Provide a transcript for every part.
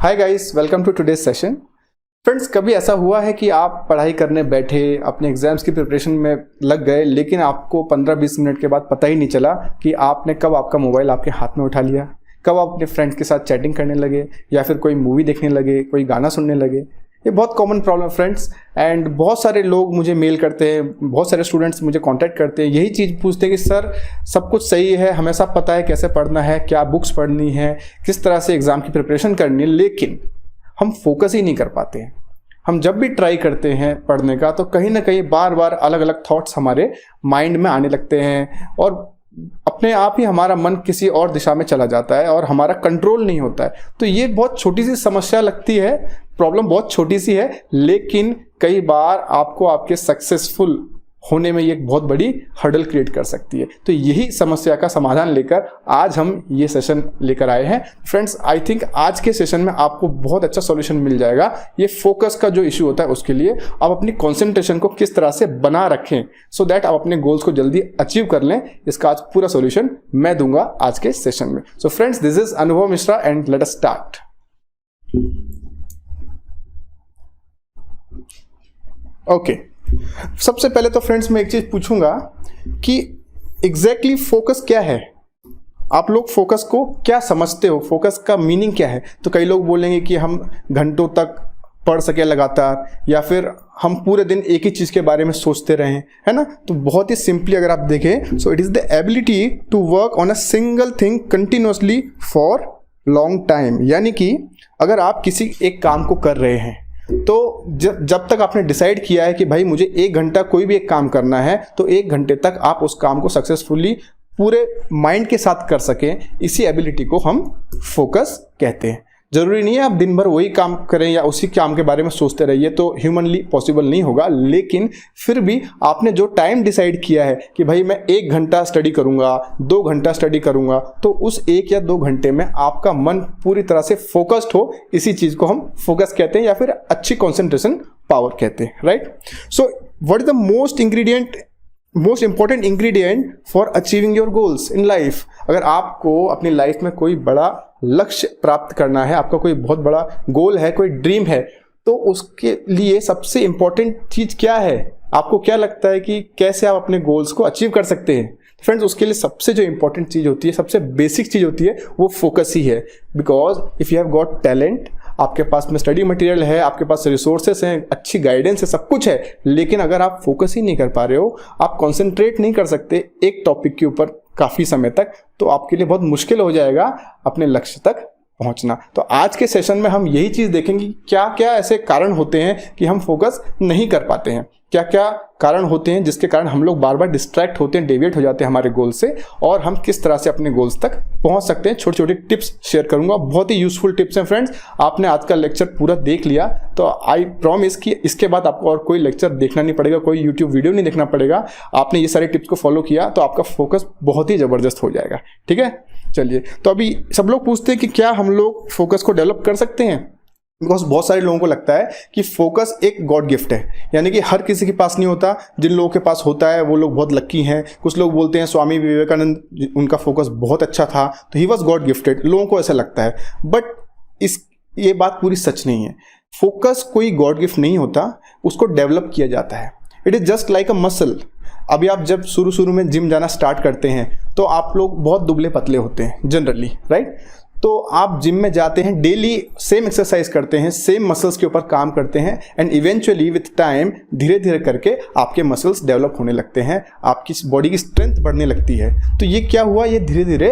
Hi guys, welcome to today's session. Friends, कभी ऐसा हुआ है कि आप पढ़ाई करने बैठे, अपने एग्जाम्स की प्रिपरेशन में लग गए, लेकिन आपको 15-20 मिनट के बाद पता ही नहीं चला कि आपने कब आपका मोबाइल आपके हाथ में उठा लिया, कब आप अपने फ्रेंड्स के साथ चैटिंग करने लगे या फिर कोई मूवी देखने लगे, कोई गाना सुनने लगे। ये बहुत कॉमन प्रॉब्लम है फ्रेंड्स, एंड बहुत सारे लोग मुझे मेल करते हैं, बहुत सारे स्टूडेंट्स मुझे कांटेक्ट करते हैं, यही चीज़ पूछते हैं कि सर सब कुछ सही है, हमें सब पता है कैसे पढ़ना है, क्या बुक्स पढ़नी है, किस तरह से एग्ज़ाम की प्रिपरेशन करनी है, लेकिन हम फोकस ही नहीं कर पाते हैं। हम जब भी ट्राई करते हैं पढ़ने का तो कहीं ना कहीं बार बार अलग अलग थॉट्स हमारे माइंड में आने लगते हैं और अपने आप ही हमारा मन किसी और दिशा में चला जाता है और हमारा कंट्रोल नहीं होता है। तो ये बहुत छोटी सी समस्या लगती है, प्रॉब्लम बहुत छोटी सी है, लेकिन कई बार आपको आपके सक्सेसफुल होने में ये एक बहुत बड़ी हर्डल क्रिएट कर सकती है। तो यही समस्या का समाधान लेकर आज हम ये सेशन लेकर आए हैं। फ्रेंड्स, आई थिंक आज के सेशन में आपको बहुत अच्छा सॉल्यूशन मिल जाएगा। ये फोकस का जो इश्यू होता है उसके लिए आप अपनी कंसंट्रेशन को किस तरह से बना रखें सो दैट आप अपने गोल्स को जल्दी अचीव कर लें, इसका आज पूरा सॉल्यूशन मैं दूंगा आज के सेशन में। सो फ्रेंड्स, दिस इज अनुभव Mishra and let us start. Okay, सबसे पहले तो फ्रेंड्स मैं एक चीज पूछूंगा कि एग्जैक्टली फोकस क्या है। आप लोग फोकस को क्या समझते हो, फोकस का मीनिंग क्या है? तो कई लोग बोलेंगे कि हम घंटों तक पढ़ सके लगातार, या फिर हम पूरे दिन एक ही चीज के बारे में सोचते रहें, है ना। तो बहुत ही सिंपली अगर आप देखें, so it is the ability to work on a single thing continuously for long time. यानी कि अगर आप किसी एक काम को कर रहे हैं तो जब तक आपने डिसाइड किया है कि भाई मुझे 1 घंटा कोई भी एक काम करना है, तो 1 घंटे तक आप उस काम को सक्सेसफुली पूरे माइंड के साथ कर सकें, इसी एबिलिटी को हम फोकस कहते हैं। जरूरी नहीं है आप दिन भर वही काम करें या उसी काम के बारे में सोचते रहिए, तो ह्यूमनली पॉसिबल नहीं होगा, लेकिन फिर भी आपने जो टाइम डिसाइड किया है कि भाई मैं 1 घंटा स्टडी करूंगा, 2 घंटा स्टडी करूंगा, तो उस 1 या 2 घंटे में आपका मन पूरी तरह से फोकस्ड हो, इसी चीज को हम फोकस कहते हैं या फिर अच्छी कॉन्सेंट्रेशन पावर कहते हैं, right. So what is the most important ingredient for achieving your goals in life. अगर आपको अपनी लाइफ में कोई बड़ा लक्ष्य प्राप्त करना है, आपका कोई बहुत बड़ा गोल है, कोई ड्रीम है, तो उसके लिए सबसे इंपॉर्टेंट चीज क्या है? आपको क्या लगता है कि कैसे आप अपने गोल्स को अचीव कर सकते हैं? फ्रेंड्स, उसके लिए सबसे जो इंपॉर्टेंट चीज होती है, सबसे बेसिक चीज होती है, वो फोकस ही है। Because if you have got talent, आपके पास में स्टडी मटेरियल है, आपके पास रिसोर्सेस हैं, अच्छी गाइडेंस है, सब कुछ है, लेकिन अगर आप फोकस ही नहीं कर पा रहे हो, आप कॉन्सेंट्रेट नहीं कर सकते एक टॉपिक के ऊपर काफी समय तक, तो आपके लिए बहुत मुश्किल हो जाएगा अपने लक्ष्य तक पहुंचना। तो आज के सेशन में हम यही चीज देखेंगे, क्या क्या ऐसे कारण होते हैं कि हम फोकस नहीं कर पाते हैं, क्या क्या कारण होते हैं जिसके कारण हम लोग बार बार डिस्ट्रैक्ट होते हैं, डेविएट हो जाते हैं हमारे गोल से, और हम किस तरह से अपने गोल्स तक पहुंच सकते हैं। छोटी छोटी टिप्स शेयर करूंगा, बहुत ही यूजफुल टिप्स हैं फ्रेंड्स। आपने आज का लेक्चर पूरा देख लिया तो आई प्रॉमिस कि इसके बाद आपको और कोई लेक्चर देखना नहीं पड़ेगा, कोई यूट्यूब वीडियो नहीं देखना पड़ेगा। आपने ये सारे टिप्स को फॉलो किया तो आपका फोकस बहुत ही जबरदस्त हो जाएगा, ठीक है। चलिए, तो अभी सब लोग पूछते हैं कि क्या हम लोग फोकस को डेवलप कर सकते हैं, बिकॉज बहुत सारे लोगों को लगता है कि फोकस एक गॉड गिफ्ट है, यानी कि हर किसी के पास नहीं होता। जिन लोगों के पास होता है वो लोग बहुत लकी हैं। कुछ लोग बोलते हैं स्वामी विवेकानंद, उनका फोकस बहुत अच्छा था तो ही वॉज गॉड गिफ्टेड, लोगों को ऐसा लगता है, बट ये बात पूरी सच नहीं है। फोकस कोई गॉड गिफ्ट नहीं होता, उसको डेवलप किया जाता है। It is just like a muscle. अभी आप जब शुरू में जिम जाना स्टार्ट करते हैं तो आप लोग बहुत दुबले पतले होते हैं जनरली, राइट। तो आप जिम में जाते हैं, डेली सेम एक्सरसाइज करते हैं, सेम मसल्स के ऊपर काम करते हैं, एंड इवेंचुअली विथ टाइम धीरे धीरे करके आपके मसल्स डेवलप होने लगते हैं, आपकी बॉडी की स्ट्रेंथ बढ़ने लगती है। तो ये क्या हुआ, ये धीरे धीरे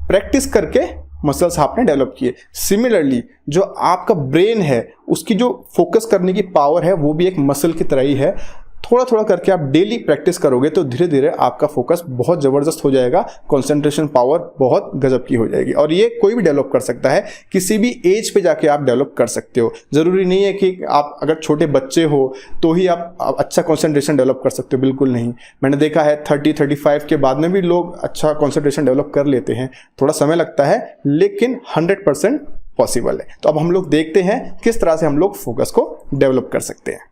प्रैक्टिस करके मसल्स आपने डेवलप किए। सिमिलरली जो आपका ब्रेन है, उसकी जो फोकस करने की पावर है, वो भी एक मसल की तरह ही है। थोड़ा थोड़ा करके आप डेली प्रैक्टिस करोगे तो धीरे धीरे आपका फोकस बहुत ज़बरदस्त हो जाएगा, कंसंट्रेशन पावर बहुत गजब की हो जाएगी, और ये कोई भी डेवलप कर सकता है, किसी भी एज पे जाके आप डेवलप कर सकते हो। ज़रूरी नहीं है कि आप अगर छोटे बच्चे हो तो ही आप अच्छा कंसंट्रेशन डेवलप कर सकते हो, बिल्कुल नहीं। मैंने देखा है 30-35 के बाद में भी लोग अच्छा कंसंट्रेशन डेवलप कर लेते हैं, थोड़ा समय लगता है लेकिन 100% पॉसिबल है। तो अब हम लोग देखते हैं किस तरह से हम लोग फोकस को डेवलप कर सकते हैं।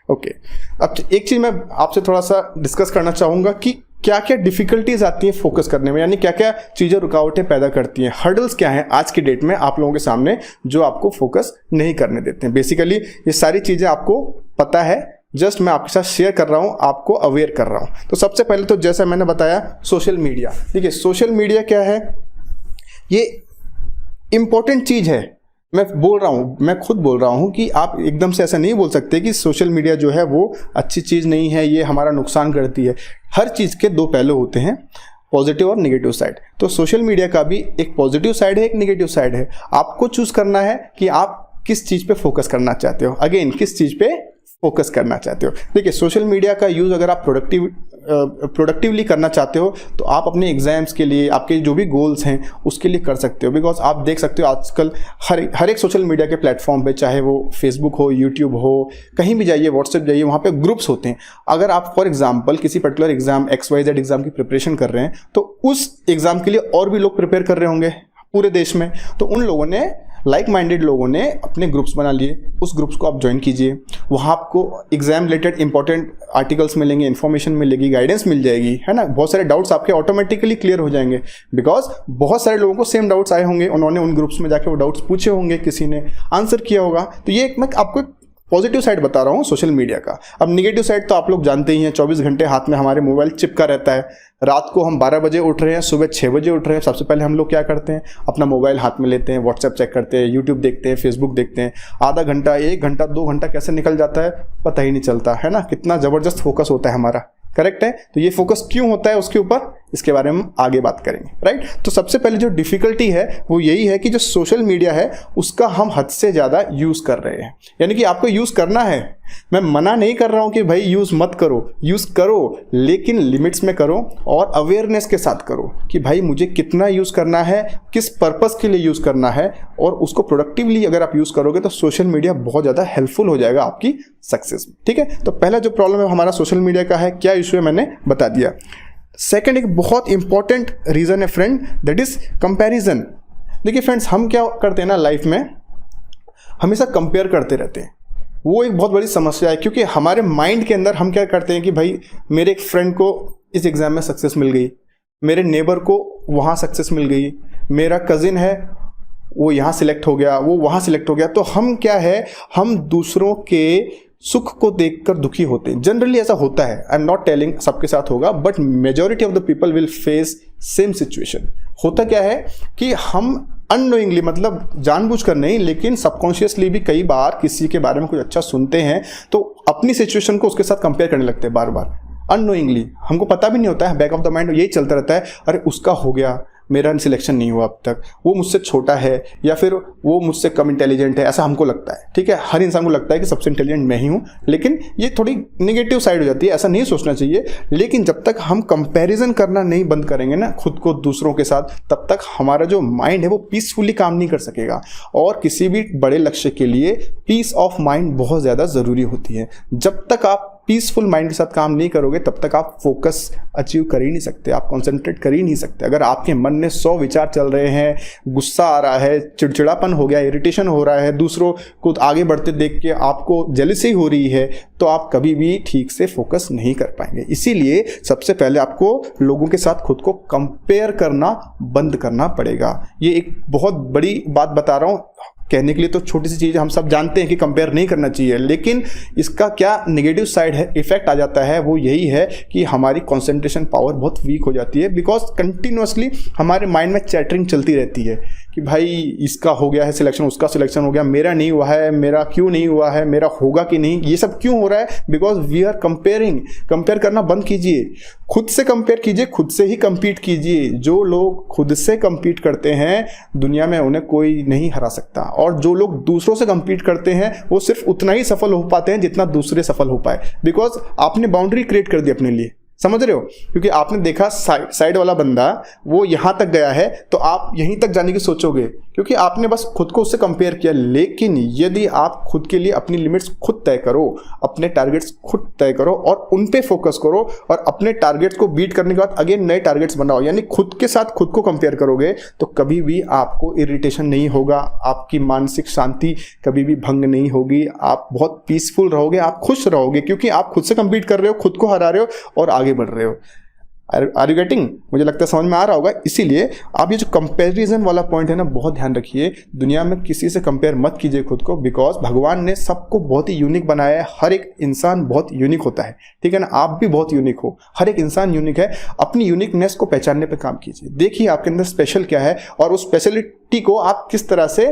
ओके, अब एक चीज मैं आपसे थोड़ा सा डिस्कस करना चाहूंगा कि क्या क्या डिफिकल्टीज आती हैं फोकस करने में, यानी क्या क्या चीज़ें रुकावटें पैदा करती हैं, हर्डल्स क्या हैं आज की डेट में आप लोगों के सामने जो आपको फोकस नहीं करने देते हैं। बेसिकली ये सारी चीज़ें आपको पता है, जस्ट मैं आपके साथ शेयर कर रहा हूँ, आपको अवेयर कर रहा हूँ। तो सबसे पहले तो जैसा मैंने बताया सोशल मीडिया। देखिए सोशल मीडिया क्या है, ये इंपॉर्टेंट चीज़ है। मैं बोल रहा हूँ, मैं खुद बोल रहा हूँ कि आप एकदम से ऐसा नहीं बोल सकते कि सोशल मीडिया जो है वो अच्छी चीज़ नहीं है, ये हमारा नुकसान करती है। हर चीज़ के दो पहलू होते हैं, पॉजिटिव और नेगेटिव साइड। तो सोशल मीडिया का भी एक पॉजिटिव साइड है, एक नेगेटिव साइड है। आपको चूज करना है कि आप किस चीज़ पे फोकस करना चाहते हो, अगेन किस चीज़ पे फोकस करना चाहते हो। देखिए सोशल मीडिया का यूज़ अगर आप प्रोडक्टिवली करना चाहते हो तो आप अपने एग्जाम्स के लिए, आपके जो भी गोल्स हैं उसके लिए कर सकते हो। बिकॉज आप देख सकते हो आजकल हर एक सोशल मीडिया के प्लेटफॉर्म पे, चाहे वो फेसबुक हो, यूट्यूब हो, कहीं भी जाइए, व्हाट्सएप जाइए, वहाँ पे ग्रुप्स होते हैं। अगर आप फॉर एग्जाम्पल किसी पर्टिकुलर एग्जाम XYZ एग्जाम की प्रिपरेशन कर रहे हैं तो उस एग्जाम के लिए और भी लोग प्रिपेयर कर रहे होंगे पूरे देश में, तो उन लोगों ने, लाइक माइंडेड लोगों ने अपने ग्रुप्स बना लिए, उस ग्रुप्स को आप ज्वाइन कीजिए। वहाँ आपको एग्जाम रिलेटेड इंपॉर्टेंट आर्टिकल्स मिलेंगे, इन्फॉर्मेशन मिलेगी, गाइडेंस मिल जाएगी, है ना। बहुत सारे डाउट्स आपके ऑटोमेटिकली क्लियर हो जाएंगे, बिकॉज बहुत सारे लोगों को सेम डाउट्स आए होंगे, उन्होंने उन ग्रुप्स में जाके वो डाउट्स पूछे होंगे, किसी ने आंसर किया होगा। तो ये मैं आपको पॉजिटिव साइड बता रहा हूँ सोशल मीडिया का। अब नेगेटिव साइड तो आप लोग जानते ही हैं, 24 घंटे हाथ में हमारे मोबाइल चिपका रहता है। रात को हम 12 बजे उठ रहे हैं, सुबह 6 बजे उठ रहे हैं, सबसे पहले हम लोग क्या करते हैं, अपना मोबाइल हाथ में लेते हैं, व्हाट्सएप चेक करते हैं, यूट्यूब देखते हैं, फेसबुक देखते हैं। आधा घंटा, 1 घंटा, 2 घंटा कैसे निकल जाता है पता ही नहीं चलता, है ना। कितना ज़बरदस्त फोकस होता है हमारा, करेक्ट है। तो ये फोकस क्यों होता है उसके ऊपर, इसके बारे में हम आगे बात करेंगे, राइट। तो सबसे पहले जो डिफिकल्टी है वो यही है कि जो सोशल मीडिया है उसका हम हद से ज़्यादा यूज़ कर रहे हैं। यानी कि आपको यूज़ करना है, मैं मना नहीं कर रहा हूं कि भाई यूज़ मत करो, यूज़ करो, लेकिन लिमिट्स में करो और अवेयरनेस के साथ करो कि भाई मुझे कितना यूज़ करना है, किस पर्पस के लिए यूज़ करना है, और उसको प्रोडक्टिवली अगर आप यूज़ करोगे तो सोशल मीडिया बहुत ज़्यादा हेल्पफुल हो जाएगा आपकी सक्सेस में, ठीक है। तो पहला जो प्रॉब्लम है हमारा सोशल मीडिया का है, क्या इशू है मैंने बता दिया। सेकेंड एक बहुत इंपॉर्टेंट रीज़न है फ्रेंड, दैट इज कंपैरिजन। देखिए फ्रेंड्स, हम क्या करते हैं ना लाइफ में, हमेशा कंपेयर करते रहते हैं। वो एक बहुत बड़ी समस्या है, क्योंकि हमारे माइंड के अंदर हम क्या करते हैं कि भाई मेरे एक फ्रेंड को इस एग्ज़ाम में सक्सेस मिल गई, मेरे नेबर को वहाँ सक्सेस मिल गई, मेरा कज़िन है वो यहाँ सिलेक्ट हो गया, वो वहाँ सिलेक्ट हो गया। तो हम क्या है, हम दूसरों के सुख को देखकर दुखी होते हैं। जनरली ऐसा होता है, आई एम नॉट टेलिंग सबके साथ होगा, but majority of the people will face same situation. होता क्या है कि हम अननोइंगली, मतलब जानबूझकर नहीं, लेकिन सबकॉन्शियसली भी कई बार किसी के बारे में कुछ अच्छा सुनते हैं तो अपनी सिचुएशन को उसके साथ कंपेयर करने लगते हैं बार बार, अननोइंगली। हमको पता भी नहीं होता है, बैक ऑफ द माइंड यही चलता रहता है, अरे उसका हो गया, मेरा सिलेक्शन नहीं हुआ अब तक, वो मुझसे छोटा है या फिर वो मुझसे कम इंटेलिजेंट है, ऐसा हमको लगता है, ठीक है। हर इंसान को लगता है कि सबसे इंटेलिजेंट मैं ही हूँ, लेकिन ये थोड़ी नेगेटिव साइड हो जाती है, ऐसा नहीं सोचना चाहिए। लेकिन जब तक हम कंपैरिजन करना नहीं बंद करेंगे ना खुद को दूसरों के साथ, तब तक हमारा जो माइंड है वो पीसफुली काम नहीं कर सकेगा। और किसी भी बड़े लक्ष्य के लिए पीस ऑफ माइंड बहुत ज़्यादा ज़रूरी होती है। जब तक आप पीसफुल माइंड के साथ काम नहीं करोगे तब तक आप फोकस अचीव कर ही नहीं सकते, आप कंसंट्रेट कर ही नहीं सकते। अगर आपके मन में 100 विचार चल रहे हैं, गुस्सा आ रहा है, चिड़चिड़ापन हो गया, इरिटेशन हो रहा है, दूसरों को आगे बढ़ते देख के आपको जेलसी हो रही है, तो आप कभी भी ठीक से फोकस नहीं कर पाएंगे। इसीलिए सबसे पहले आपको लोगों के साथ खुद को कंपेयर करना बंद करना पड़ेगा। ये एक बहुत बड़ी बात बता रहा हूँ, कहने के लिए तो छोटी सी चीज़, हम सब जानते हैं कि कंपेयर नहीं करना चाहिए, लेकिन इसका क्या नेगेटिव साइड है, इफेक्ट आ जाता है, वो यही है कि हमारी कंसंट्रेशन पावर बहुत वीक हो जाती है। बिकॉज कंटिन्यूअसली हमारे माइंड में चैटरिंग चलती रहती है कि भाई इसका हो गया है सिलेक्शन, उसका सिलेक्शन हो गया, मेरा नहीं हुआ है, मेरा क्यों नहीं हुआ है, मेरा होगा कि नहीं, ये सब क्यों हो रहा है, because we are comparing. Compare करना बंद कीजिए, खुद से कंपेयर कीजिए, खुद से ही कंपीट कीजिए। जो लोग खुद से कंपीट करते हैं दुनिया में उन्हें कोई नहीं हरा सकता, और जो लोग दूसरों से कंपीट करते हैं वो सिर्फ उतना ही सफल हो पाते हैं जितना दूसरे सफल हो पाए। बिकॉज आपने बाउंड्री क्रिएट कर दी अपने लिए, समझ रहे हो, क्योंकि आपने देखा साइड वाला बंदा वो यहां तक गया है तो आप यहीं तक जाने की सोचोगे, क्योंकि आपने बस खुद को उससे कंपेयर किया। लेकिन यदि आप खुद के लिए अपनी लिमिट्स खुद तय करो, अपने टारगेट्स खुद तय करो और उन पे फोकस करो, और अपने टारगेट्स को बीट करने के बाद अगेन नए टारगेट्स बनाओ, यानी खुद के साथ खुद को कंपेयर करोगे, तो कभी भी आपको इरिटेशन नहीं होगा, आपकी मानसिक शांति कभी भी भंग नहीं होगी, आप बहुत पीसफुल रहोगे, आप खुश रहोगे, क्योंकि आप खुद से कंपीट कर रहे हो, खुद को हरा रहे हो और आगे बढ़ रहे हो। Are you getting? मुझे लगता है समझ में आ रहा होगा। इसीलिए आप ये जो कंपैरिजन वाला पॉइंट है ना, बहुत ध्यान रखिए। दुनिया में किसी से कंपेयर मत कीजिए खुद को, बिकॉज भगवान ने सबको बहुत ही यूनिक बनाया है। हर एक इंसान बहुत यूनिक होता है, ठीक है ना? आप भी बहुत यूनिक हो, हर एक इंसान यूनिक है। अपनी यूनिकनेस को पहचानने पर काम कीजिए। देखिए आपके अंदर स्पेशल क्या है और उस स्पेशलिटी को आप किस तरह से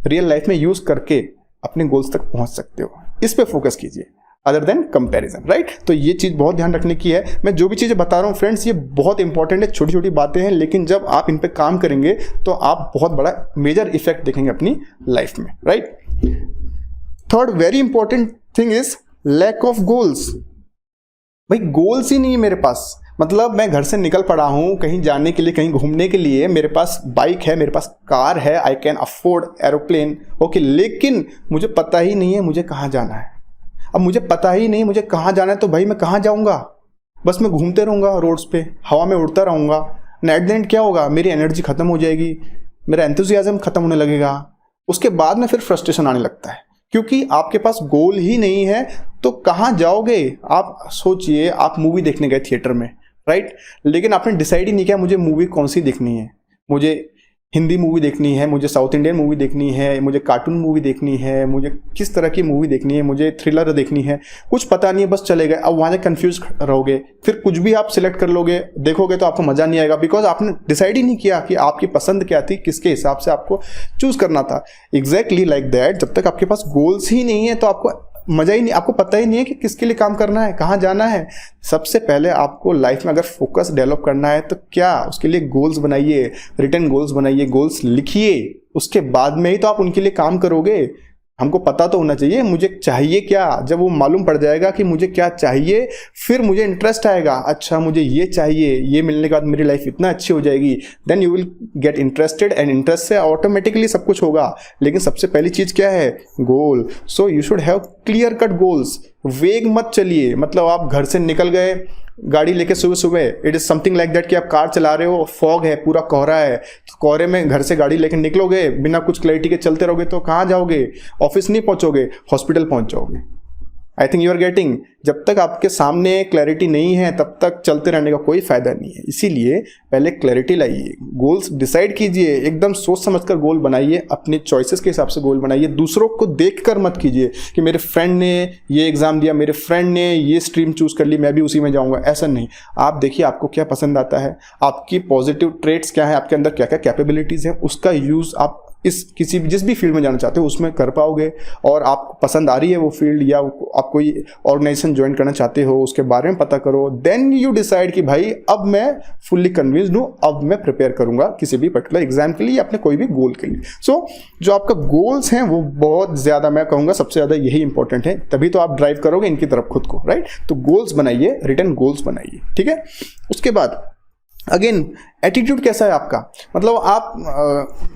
रियल लाइफ में यूज करके अपने गोल्स तक पहुंच सकते हो, इस पे फोकस कीजिए, अदर देन कंपैरिजन, राइट? तो ये चीज बहुत ध्यान रखने की है। मैं जो भी चीजें बता रहा हूं फ्रेंड्स, ये बहुत इंपॉर्टेंट है, छोटी छोटी बातें हैं, लेकिन जब आप इन पे काम करेंगे तो आप बहुत बड़ा मेजर इफेक्ट देखेंगे अपनी लाइफ में, right? Third very important thing is lack of goals. भाई गोल्स ही नहीं है मेरे पास, मतलब मैं घर से निकल पड़ा हूं कहीं जाने के लिए, कहीं घूमने के लिए, मेरे पास बाइक है, मेरे पास कार है, I can afford aeroplane, okay, लेकिन मुझे पता ही नहीं है मुझे कहाँ जाना है। अब मुझे पता ही नहीं मुझे कहाँ जाना है, तो भाई मैं कहाँ जाऊँगा? बस मैं घूमते रहूँगा रोड्स पे, हवा में उड़ता रहूँगा। एट द एंड क्या होगा? मेरी एनर्जी खत्म हो जाएगी, मेरा एंथुजियाज्म खत्म होने लगेगा। उसके बाद में फिर फ्रस्ट्रेशन आने लगता है, क्योंकि आपके पास गोल ही नहीं है। तो कहाँ जाओगे? आप सोचिए, आप मूवी देखने गए थिएटर में, राइट? लेकिन आपने डिसाइड ही नहीं किया मुझे मूवी कौन सी देखनी है। मुझे हिंदी मूवी देखनी है, मुझे साउथ इंडियन मूवी देखनी है, मुझे कार्टून मूवी देखनी है, मुझे किस तरह की मूवी देखनी है, मुझे थ्रिलर देखनी है, कुछ पता नहीं है, बस चले गए। अब वहाँ से कंफ्यूज रहोगे, फिर कुछ भी आप सिलेक्ट कर लोगे, देखोगे तो आपको मज़ा नहीं आएगा, बिकॉज आपने डिसाइड ही नहीं किया कि आपकी पसंद क्या थी, किसके हिसाब से आपको चूज करना था। एग्जैक्टली लाइक दैट, जब तक आपके पास गोल्स ही नहीं है तो आपको मजा ही नहीं, आपको पता ही नहीं है कि किसके लिए काम करना है, कहाँ जाना है। सबसे पहले आपको लाइफ में अगर फोकस डेवलप करना है तो क्या, उसके लिए गोल्स बनाइए, रिटन गोल्स बनाइए, गोल्स लिखिए, उसके बाद में ही तो आप उनके लिए काम करोगे। हमको पता तो होना चाहिए मुझे चाहिए क्या। जब वो मालूम पड़ जाएगा कि मुझे क्या चाहिए, फिर मुझे इंटरेस्ट आएगा, अच्छा मुझे ये चाहिए, ये मिलने के बाद मेरी लाइफ इतना अच्छी हो जाएगी, then you will get interested, and interest से ऑटोमेटिकली सब कुछ होगा। लेकिन सबसे पहली चीज क्या है? Goal. So you should have clear cut goals. Vague मत चलिए, मतलब आप घर से निकल गए गाड़ी लेके सुबह सुबह, it is something like that कि आप कार चला रहे हो, फॉग है, पूरा कोहरा है, कोहरे में घर से गाड़ी लेके निकलोगे, बिना कुछ क्लैरिटी के चलते रहोगे तो कहाँ जाओगे? ऑफिस नहीं पहुंचोगे, हॉस्पिटल पहुंच जाओगे। I think you are getting. जब तक आपके सामने क्लैरिटी नहीं है तब तक चलते रहने का कोई फायदा नहीं है। इसीलिए पहले क्लैरिटी लाइए, गोल्स डिसाइड कीजिए, एकदम सोच समझकर गोल बनाइए, अपने चॉइसेस के हिसाब से गोल बनाइए। दूसरों को देखकर मत कीजिए कि मेरे फ्रेंड ने ये एग्जाम दिया, मेरे फ्रेंड ने ये स्ट्रीम चूज कर ली, मैं भी उसी में जाऊंगा, ऐसा नहीं। आप देखिए आपको क्या पसंद आता है, आपकी पॉजिटिव ट्रेट्स क्या है, आपके अंदर क्या क्या कैपेबिलिटीज है, उसका यूज आप जिस भी फील्ड में जाना चाहते हो उसमें कर पाओगे। और आपको पसंद आ रही है वो फील्ड, या आप कोई ऑर्गेनाइजेशन ज्वाइन करना चाहते हो, उसके बारे में पता करो, देन यू डिसाइड कि भाई अब मैं फुल्ली कन्विंस्ड हूँ, अब मैं प्रिपेयर करूंगा किसी भी पर्टिकुलर एग्जाम के लिए या अपने कोई भी गोल के लिए। सो जो आपका गोल्स हैं वो बहुत ज़्यादा, मैं कहूँगा सबसे ज़्यादा यही इंपॉर्टेंट है, तभी तो आप ड्राइव करोगे इनकी तरफ खुद को, राइट? तो गोल्स बनाइए, रिटन गोल्स बनाइए, ठीक है? उसके बाद अगेन एटीट्यूड कैसा है आपका, मतलब आप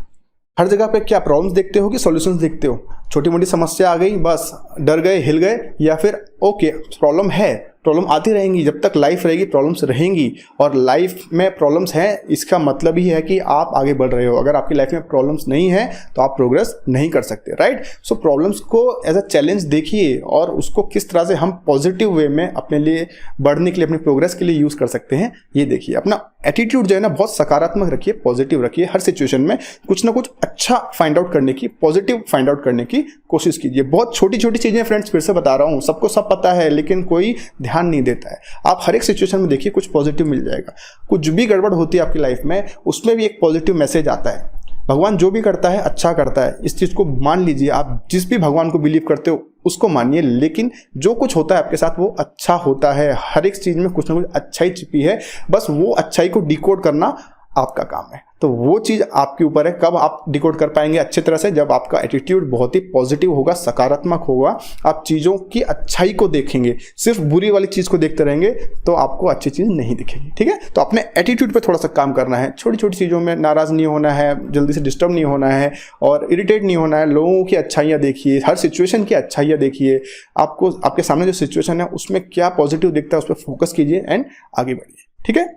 हर जगह पे क्या प्रॉब्लम्स देखते हो कि सॉल्यूशंस देखते हो? छोटी मोटी समस्या आ गई बस डर गए, हिल गए, या फिर ओके प्रॉब्लम है, प्रॉब्लम आती रहेंगी, जब तक लाइफ रहेगी प्रॉब्लम्स रहेंगी, और लाइफ में प्रॉब्लम्स हैं इसका मतलब ही है कि आप आगे बढ़ रहे हो। अगर आपकी लाइफ में प्रॉब्लम्स नहीं है तो आप प्रोग्रेस नहीं कर सकते, राइट? सो प्रॉब्लम्स को एज अ चैलेंज देखिए और उसको किस तरह से हम पॉजिटिव वे में अपने लिए बढ़ने के लिए, अपनी प्रोग्रेस के लिए यूज कर सकते हैं, ये देखिए। अपना एटीट्यूड जो है ना बहुत सकारात्मक रखिए, पॉजिटिव रखिए, हर सिचुएशन में कुछ ना कुछ अच्छा फाइंड आउट करने की, पॉजिटिव फाइंड आउट करने की कोशिश कीजिए। बहुत छोटी छोटी चीजें फ्रेंड्स, फिर से बता रहा हूँ, सबको सब पता है लेकिन कोई ध्यान नहीं देता है। आप हर एक सिचुएशन में देखिए कुछ पॉजिटिव मिल जाएगा। कुछ भी गड़बड़ होती है आपकी लाइफ में, उसमें भी एक पॉजिटिव मैसेज आता है। भगवान जो भी करता है अच्छा करता है, इस चीज को मान लीजिए। आप जिस भी भगवान को बिलीव करते हो उसको मानिए, लेकिन जो कुछ होता है आपके साथ वो अच्छा होता है। हर एक चीज में कुछ ना कुछ अच्छाई छिपी है, बस वो अच्छाई को डिकोड करना आपका काम है। तो वो चीज आपके ऊपर है, कब आप डिकोड कर पाएंगे अच्छी तरह से, जब आपका एटीट्यूड बहुत ही पॉजिटिव होगा, सकारात्मक होगा। आप चीजों की अच्छाई को देखेंगे, सिर्फ बुरी वाली चीज को देखते रहेंगे तो आपको अच्छी चीज नहीं दिखेगी, ठीक है? तो अपने एटीट्यूड पे थोड़ा सा काम करना है, छोटी छोटी चीजों में नाराज नहीं होना है, जल्दी से डिस्टर्ब नहीं होना है और इरिटेट नहीं होना है। लोगों की अच्छाइयाँ देखिए, हर सिचुएशन की अच्छाइयाँ देखिए, आपको आपके सामने जो सिचुएशन है उसमें क्या पॉजिटिव दिखता है उस पर फोकस कीजिए एंड आगे बढ़िए, ठीक है?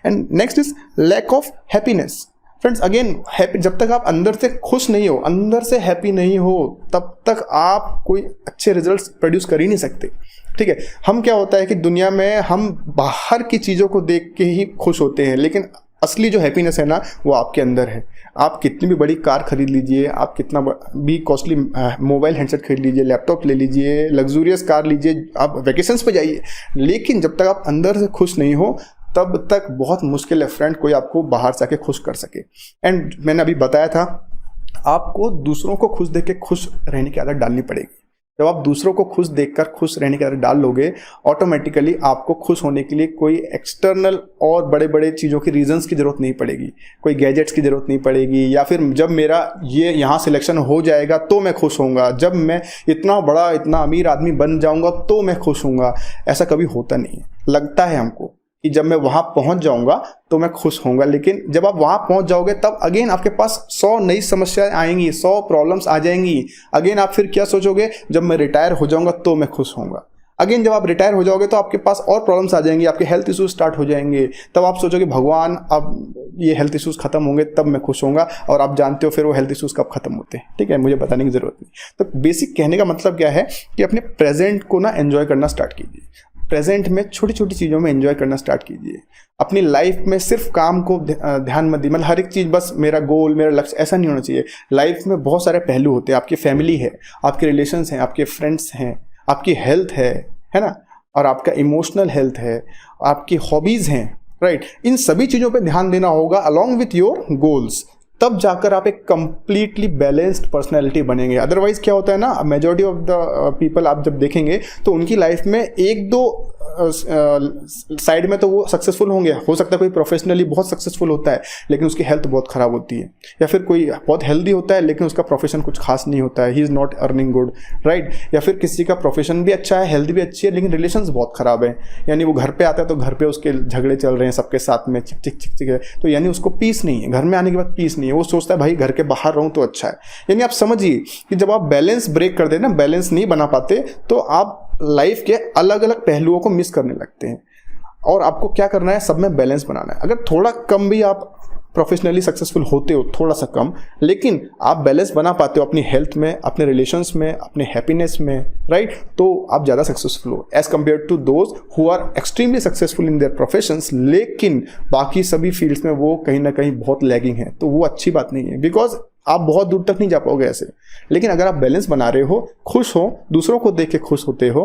And next is lack of happiness. Friends again happy, जब तक आप अंदर से खुश नहीं हो, अंदर से हैप्पी नहीं हो, तब तक आप कोई अच्छे रिजल्ट्स प्रोड्यूस कर ही नहीं सकते। ठीक है, हम क्या होता है कि दुनिया में हम बाहर की चीज़ों को देख के ही खुश होते हैं, लेकिन असली जो हैप्पीनेस है ना वो आपके अंदर है। आप कितनी भी बड़ी कार खरीद लीजिए, आप कितना भी कॉस्टली मोबाइल हैंडसेट खरीद लीजिए, लैपटॉप ले लीजिए, लग्जूरियस कार लीजिए, आप वैकेशंस पे जाइए, लेकिन जब तक आप अंदर से खुश नहीं हो तब तक बहुत मुश्किल है फ्रेंड कोई आपको बाहर से आके खुश कर सके। एंड मैंने अभी बताया था आपको दूसरों को खुश देख के खुश रहने की आदत डालनी पड़ेगी। जब आप दूसरों को खुश देखकर खुश रहने की आदत डाल लोगे, ऑटोमेटिकली आपको खुश होने के लिए कोई एक्सटर्नल और बड़े बड़े चीज़ों की रीजंस की ज़रूरत नहीं पड़ेगी, कोई गैजेट्स की ज़रूरत नहीं पड़ेगी, या फिर जब मेरा ये यहाँ सिलेक्शन हो जाएगा तो मैं खुश होऊंगा, जब मैं इतना बड़ा इतना अमीर आदमी बन जाऊंगा तो मैं खुश होऊंगा। ऐसा कभी होता नहीं है। लगता है हमको कि जब मैं वहां पहुंच जाऊंगा तो मैं खुश होऊंगा, लेकिन जब आप वहां पहुंच जाओगे तब अगेन आपके पास 100 नई समस्याएं आएंगी, 100 प्रॉब्लम्स आ जाएंगी। अगेन आप फिर क्या सोचोगे, जब मैं रिटायर हो जाऊंगा तो मैं खुश होऊंगा। अगेन जब आप रिटायर हो जाओगे तो आपके पास और प्रॉब्लम्स आ जाएंगी, आपके हेल्थ इश्यूज स्टार्ट हो जाएंगे। तब आप सोचोगे भगवान अब ये हेल्थ इश्यूज खत्म होंगे तब मैं खुश होऊंगा, और आप जानते हो फिर वो हेल्थ इश्यूज कब खत्म होते हैं। ठीक है, मुझे बताने की जरूरत नहीं। तो बेसिक कहने का मतलब क्या है कि अपने प्रेजेंट को ना एंजॉय करना स्टार्ट कीजिए। प्रेजेंट में छोटी छोटी चीज़ों में एंजॉय करना स्टार्ट कीजिए। अपनी लाइफ में सिर्फ काम को ध्यान मत दीजिए, मतलब हर एक चीज़ बस मेरा गोल मेरा लक्ष्य ऐसा नहीं होना चाहिए। लाइफ में बहुत सारे पहलू होते हैं, आपकी फैमिली है, आपके रिलेशंस हैं, आपके फ्रेंड्स हैं, आपकी हेल्थ है ना, और आपका इमोशनल हेल्थ है, आपकी हॉबीज़ हैं, राइट। इन सभी चीज़ों पे ध्यान देना होगा अलॉन्ग विथ योर गोल्स, तब जाकर आप एक कंप्लीटली बैलेंस्ड पर्सनैलिटी बनेंगे। अदरवाइज क्या होता है ना, मेजॉरिटी ऑफ द पीपल आप जब देखेंगे तो उनकी लाइफ में एक दो साइड में तो वो सक्सेसफुल होंगे, हो सकता है कोई प्रोफेशनली बहुत सक्सेसफुल होता है लेकिन उसकी हेल्थ बहुत ख़राब होती है, या फिर कोई बहुत हेल्दी होता है लेकिन उसका प्रोफेशन कुछ खास नहीं होता है, he is not earning good, right. या फिर किसी का प्रोफेशन भी अच्छा है, हेल्थ भी अच्छी है, लेकिन रिलेशंस बहुत ख़राब है, यानी वो घर पे आता है तो घर पे उसके झगड़े चल रहे हैं सबके साथ में, चिक चिक चिक चिक है, तो यानी उसको पीस नहीं है, घर में आने के बाद पीस नहीं है, वो सोचता है भाई घर के बाहर रहूँ तो अच्छा है। यानी आप समझिए कि जब आप बैलेंस ब्रेक कर देना, बैलेंस नहीं बना पाते, तो आप लाइफ के अलग अलग पहलुओं को मिस करने लगते हैं। और आपको क्या करना है, सब में बैलेंस बनाना है। अगर थोड़ा कम भी आप प्रोफेशनली सक्सेसफुल होते हो, थोड़ा सा कम, लेकिन आप बैलेंस बना पाते हो अपनी हेल्थ में, अपने रिलेशंस में, अपने हैप्पीनेस में, राइट, तो आप ज़्यादा सक्सेसफुल हो as compare to those who are extremely successful in their professions, लेकिन बाकी सभी फील्ड्स में वो कहीं ना कहीं बहुत लैगिंग है। तो वो अच्छी बात नहीं है, बिकॉज आप बहुत दूर तक नहीं जा पाओगे ऐसे। लेकिन अगर आप बैलेंस बना रहे हो, खुश हो, दूसरों को देख के खुश होते हो,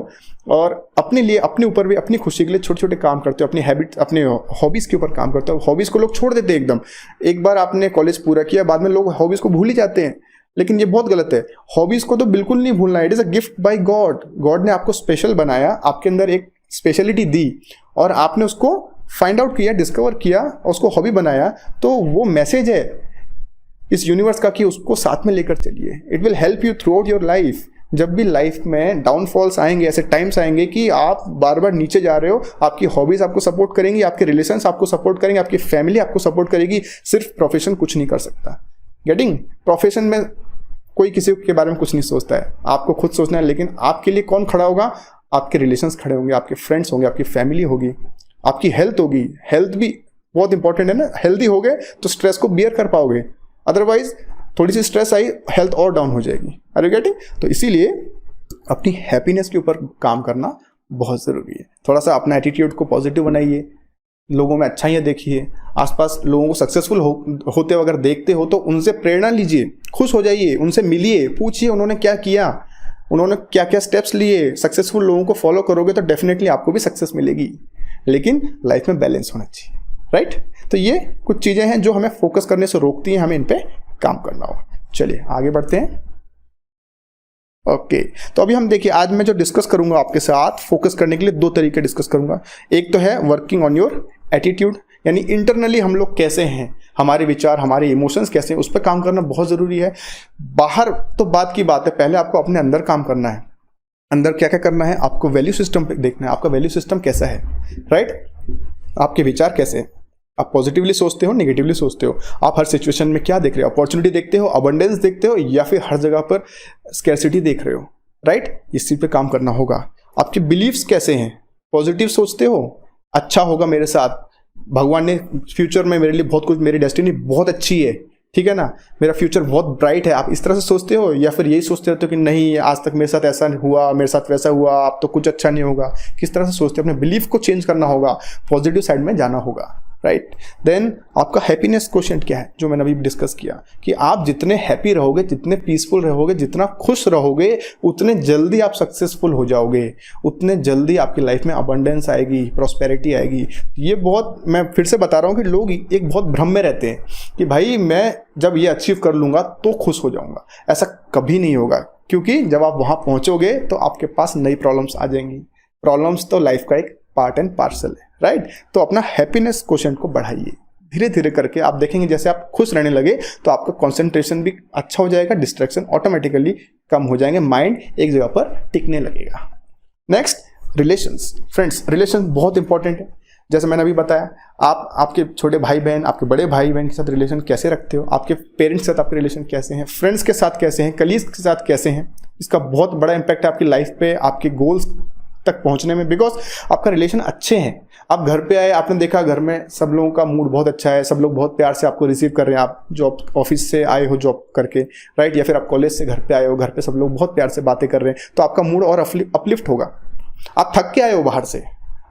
और अपने लिए, अपने ऊपर भी, अपनी खुशी के लिए छोटे छोटे काम करते हो, अपनी हैबिट, अपने हॉबीज़ के ऊपर काम करते हो। हॉबीज़ को लोग छोड़ देते हैं एकदम, एक बार आपने कॉलेज पूरा किया, बाद में लोग हॉबीज़ को भूल ही जाते हैं, लेकिन ये बहुत गलत है। हॉबीज़ को तो बिल्कुल नहीं भूलना है। It is a gift bye God. God ने आपको स्पेशल बनाया, आपके अंदर एक स्पेशलिटी दी, और आपने उसको फाइंड आउट किया, डिस्कवर किया, और उसको हॉबी बनाया। तो वो मैसेज है इस यूनिवर्स का कि उसको साथ में लेकर चलिए। It will help you through out your life. जब भी लाइफ में डाउनफॉल्स आएंगे, ऐसे टाइम्स आएंगे कि आप बार बार नीचे जा रहे हो, आपकी हॉबीज़ आपको सपोर्ट करेंगी, आपके रिलेशंस आपको सपोर्ट करेंगे, आपकी फैमिली आपको सपोर्ट करेगी। सिर्फ प्रोफेशन कुछ नहीं कर सकता। गेटिंग? प्रोफेशन में कोई किसी के बारे में कुछ नहीं सोचता है, आपको खुद सोचना है। लेकिन आपके लिए कौन खड़ा होगा? आपके रिलेशंस खड़े होंगे, आपके फ्रेंड्स होंगे, आपकी फैमिली होगी, आपकी हेल्थ होगी। हेल्थ भी बहुत इंपॉर्टेंट है ना। हेल्दी हो गए तो स्ट्रेस को बियर कर पाओगे, अदरवाइज थोड़ी सी स्ट्रेस आई, हेल्थ और डाउन हो जाएगी। Are you getting? तो इसीलिए अपनी हैप्पीनेस के ऊपर काम करना बहुत ज़रूरी है। थोड़ा सा अपना एटीट्यूड को पॉजिटिव बनाइए, लोगों में अच्छाइयाँ देखिए, आसपास लोगों को सक्सेसफुल होते हुए अगर देखते हो तो उनसे प्रेरणा लीजिए, खुश हो जाइए, उनसे मिलिए, पूछिए उन्होंने क्या किया, उन्होंने क्या क्या स्टेप्स लिए। सक्सेसफुल लोगों को फॉलो करोगे तो डेफिनेटली आपको भी सक्सेस मिलेगी, लेकिन लाइफ में बैलेंस होना चाहिए, राइट। तो ये कुछ चीज़ें हैं जो हमें फोकस करने से रोकती हैं, हमें इन पे काम करना होगा। चलिए आगे बढ़ते हैं। ओके, तो अभी हम देखिए, आज मैं जो डिस्कस करूंगा आपके साथ, फोकस करने के लिए दो तरीके डिस्कस करूंगा। एक तो है वर्किंग ऑन योर एटीट्यूड, यानी इंटरनली हम लोग कैसे हैं, हमारे विचार, हमारे इमोशंस कैसे हैं, उस पर काम करना बहुत ज़रूरी है। बाहर तो बात की बात है, पहले आपको अपने अंदर काम करना है। अंदर क्या क्या करना है, आपको वैल्यू सिस्टम पे देखना है, आपका वैल्यू सिस्टम कैसा है, राइट। आपके विचार कैसे हैं, आप पॉजिटिवली सोचते हो, नेगेटिवली सोचते हो, आप हर सिचुएशन में क्या देख रहे हो, अपॉर्चुनिटी देखते हो, अबंडेंस देखते हो, या फिर हर जगह पर स्कैर्सिटी देख रहे हो, राइट। इस चीज़ पे काम करना होगा। आपके बिलीव्स कैसे हैं, पॉजिटिव सोचते हो, अच्छा होगा मेरे साथ, भगवान ने फ्यूचर में मेरे लिए बहुत कुछ, मेरी डेस्टिनी बहुत अच्छी है, ठीक है ना, मेरा फ्यूचर बहुत ब्राइट है, आप इस तरह से सोचते हो, या फिर यही सोचते रहते हो कि नहीं आज तक मेरे साथ ऐसा हुआ, मेरे साथ वैसा हुआ, अब तो कुछ अच्छा नहीं होगा? किस तरह से सोचते हो? अपने बिलीफ को चेंज करना होगा, पॉजिटिव साइड में जाना होगा, राइट। देन आपका हैप्पीनेस क्वोशिएंट क्या है, जो मैंने अभी डिस्कस किया, कि आप जितने हैप्पी रहोगे, जितने पीसफुल रहोगे, जितना खुश रहोगे, उतने जल्दी आप सक्सेसफुल हो जाओगे, उतने जल्दी आपकी लाइफ में अबंडेंस आएगी, प्रॉस्पेरिटी आएगी। ये बहुत, मैं फिर से बता रहा हूँ कि लोग एक बहुत भ्रम में रहते हैं कि भाई मैं जब ये अचीव कर लूँगा तो खुश हो जाऊँगा। ऐसा कभी नहीं होगा, क्योंकि जब आप वहाँ पहुँचोगे तो आपके पास नई प्रॉब्लम्स आ जाएंगी। प्रॉब्लम्स तो लाइफ का एक पार्ट एंड पार्सल है, राइट। तो अपना हैप्पीनेस क्वोशिएंट को बढ़ाइए धीरे धीरे करके। आप देखेंगे जैसे आप खुश रहने लगे तो आपका कंसंट्रेशन भी अच्छा हो जाएगा, डिस्ट्रैक्शन ऑटोमेटिकली कम हो जाएंगे, माइंड एक जगह पर टिकने लगेगा। Next, relations. फ्रेंड्स, रिलेशन बहुत इंपॉर्टेंट है। जैसे मैंने अभी बताया, आप आपके छोटे भाई बहन, आपके बड़े भाई बहन के साथ रिलेशन कैसे रखते हो, आपके पेरेंट्स के साथ आपके रिलेशन कैसे हैं, फ्रेंड्स के साथ कैसे हैं, कलीग्स के साथ कैसे हैं, इसका बहुत बड़ा इंपैक्ट है आपकी लाइफ पे, आपके गोल्स तक पहुंचने में। बिकॉज आपका रिलेशन अच्छे हैं, आप घर पे आए, आपने देखा घर में सब लोगों का मूड बहुत अच्छा है, सब लोग बहुत प्यार से आपको रिसीव कर रहे हैं, आप जॉब ऑफिस से आए हो जॉब करके, राइट, या फिर आप कॉलेज से घर पे आए हो, घर पे सब लोग बहुत प्यार से बातें कर रहे हैं, तो आपका मूड और अपलिफ्ट होगा। आप थक के आए हो बाहर से,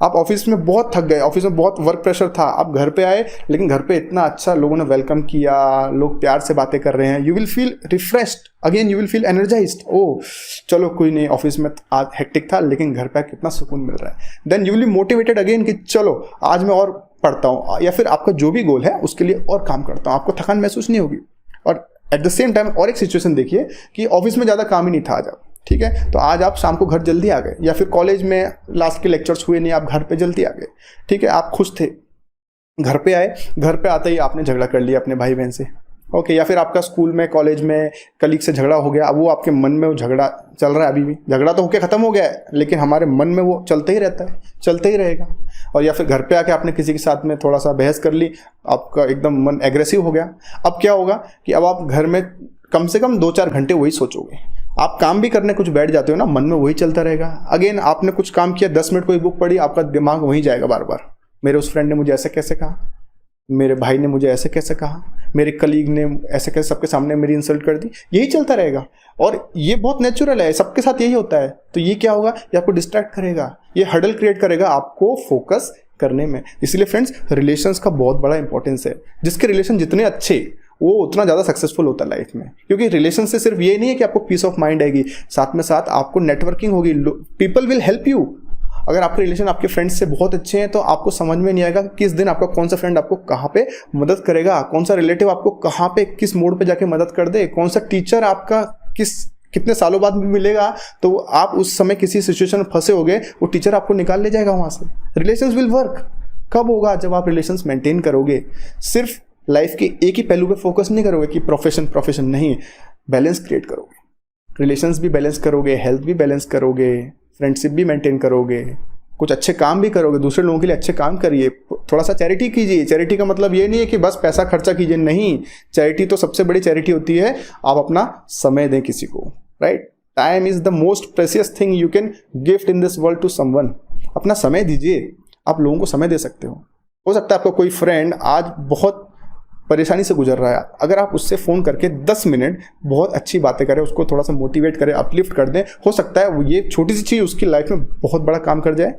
आप ऑफिस में बहुत थक गए, ऑफिस में बहुत वर्क प्रेशर था, आप घर पे आए, लेकिन घर पे इतना अच्छा लोगों ने वेलकम किया, लोग प्यार से बातें कर रहे हैं, you will feel refreshed again, you will feel energized. ओह चलो कोई नहीं, ऑफिस में आज हेक्टिक था लेकिन घर पे कितना सुकून मिल रहा है। Then you will be motivated again कि चलो आज मैं और पढ़ता हूँ, या फिर आपका जो भी गोल है उसके लिए और काम करता हूँ, आपको थकान महसूस नहीं होगी। और एट द सेम टाइम और एक सिचुएशन देखिए कि ऑफिस में ज़्यादा काम ही नहीं था आज आप, ठीक है, तो आज आप शाम को घर जल्दी आ गए, या फिर कॉलेज में लास्ट के लेक्चर्स हुए नहीं, आप घर पे जल्दी आ गए, ठीक है, आप खुश थे, घर पे आए, घर पे आते ही आपने झगड़ा कर लिया अपने भाई बहन से, ओके, या फिर आपका स्कूल में कॉलेज में कलीग से झगड़ा हो गया, अब वो आपके मन में वो झगड़ा चल रहा है, अभी भी झगड़ा तो होके ख़त्म हो गया है लेकिन हमारे मन में वो चलते ही रहता है, चलते ही रहेगा। और या फिर घर पे आके आपने किसी के साथ में थोड़ा सा बहस कर ली, आपका एकदम मन एग्रेसिव हो गया, अब क्या होगा कि अब आप घर में कम से कम 2-4 घंटे वही सोचोगे, आप काम भी करने कुछ बैठ जाते हो ना, मन में वही चलता रहेगा। अगेन आपने कुछ काम किया, 10 मिनट कोई बुक पढ़ी, आपका दिमाग वहीं जाएगा बार बार, मेरे उस फ्रेंड ने मुझे ऐसे कैसे कहा, मेरे भाई ने मुझे ऐसे कैसे कहा, मेरे कलीग ने ऐसे कैसे सबके सामने मेरी इंसल्ट कर दी, यही चलता रहेगा। और ये बहुत नेचुरल है, सबके साथ यही होता है। तो ये क्या होगा, ये आपको डिस्ट्रैक्ट करेगा, ये हर्डल क्रिएट करेगा आपको फोकस करने में। इसलिए फ्रेंड्स, रिलेशंस का बहुत बड़ा इंपॉर्टेंस है। जिसके रिलेशन जितने अच्छे, वो उतना ज़्यादा सक्सेसफुल होता है लाइफ में, क्योंकि रिलेशन से सिर्फ ये नहीं है कि आपको पीस ऑफ माइंड आएगी, साथ में साथ आपको नेटवर्किंग होगी, पीपल विल हेल्प यू। अगर आपके रिलेशन आपके फ्रेंड्स से बहुत अच्छे हैं तो आपको समझ में नहीं आएगा किस दिन आपका कौन सा फ्रेंड आपको कहाँ पे मदद करेगा, कौन सा रिलेटिव आपको कहाँ पे किस मोड पे जाके मदद कर दे, कौन सा टीचर आपका कितने सालों बाद भी मिलेगा, तो आप उस समय किसी सिचुएशन में फंसे होगे, वो टीचर आपको निकाल ले जाएगा वहाँ से। रिलेशंस विल वर्क कब होगा, जब आप रिलेशंस मेंटेन करोगे। सिर्फ लाइफ के एक ही पहलू पे फोकस नहीं करोगे कि प्रोफेशन नहीं, बैलेंस क्रिएट करोगे, रिलेशंस भी बैलेंस करोगे, हेल्थ भी बैलेंस करोगे, फ्रेंडशिप भी मेंटेन करोगे, कुछ अच्छे काम भी करोगे, दूसरे लोगों के लिए अच्छे काम करिए, थोड़ा सा चैरिटी कीजिए। चैरिटी का मतलब ये नहीं है कि बस पैसा खर्चा कीजिए, नहीं, चैरिटी तो सबसे बड़ी चैरिटी होती है आप अपना समय दें किसी को, right. Time is the most precious thing you can gift in this world to someone. अपना समय दीजिए, आप लोगों को समय दे सकते हो सकता है आपका कोई फ्रेंड आज बहुत परेशानी से गुजर रहा है, अगर आप उससे फ़ोन करके 10 मिनट बहुत अच्छी बातें करें, उसको थोड़ा सा मोटिवेट करें, अपलिफ्ट कर दें, हो सकता है वो ये छोटी सी चीज़ उसकी लाइफ में बहुत बड़ा काम कर जाए,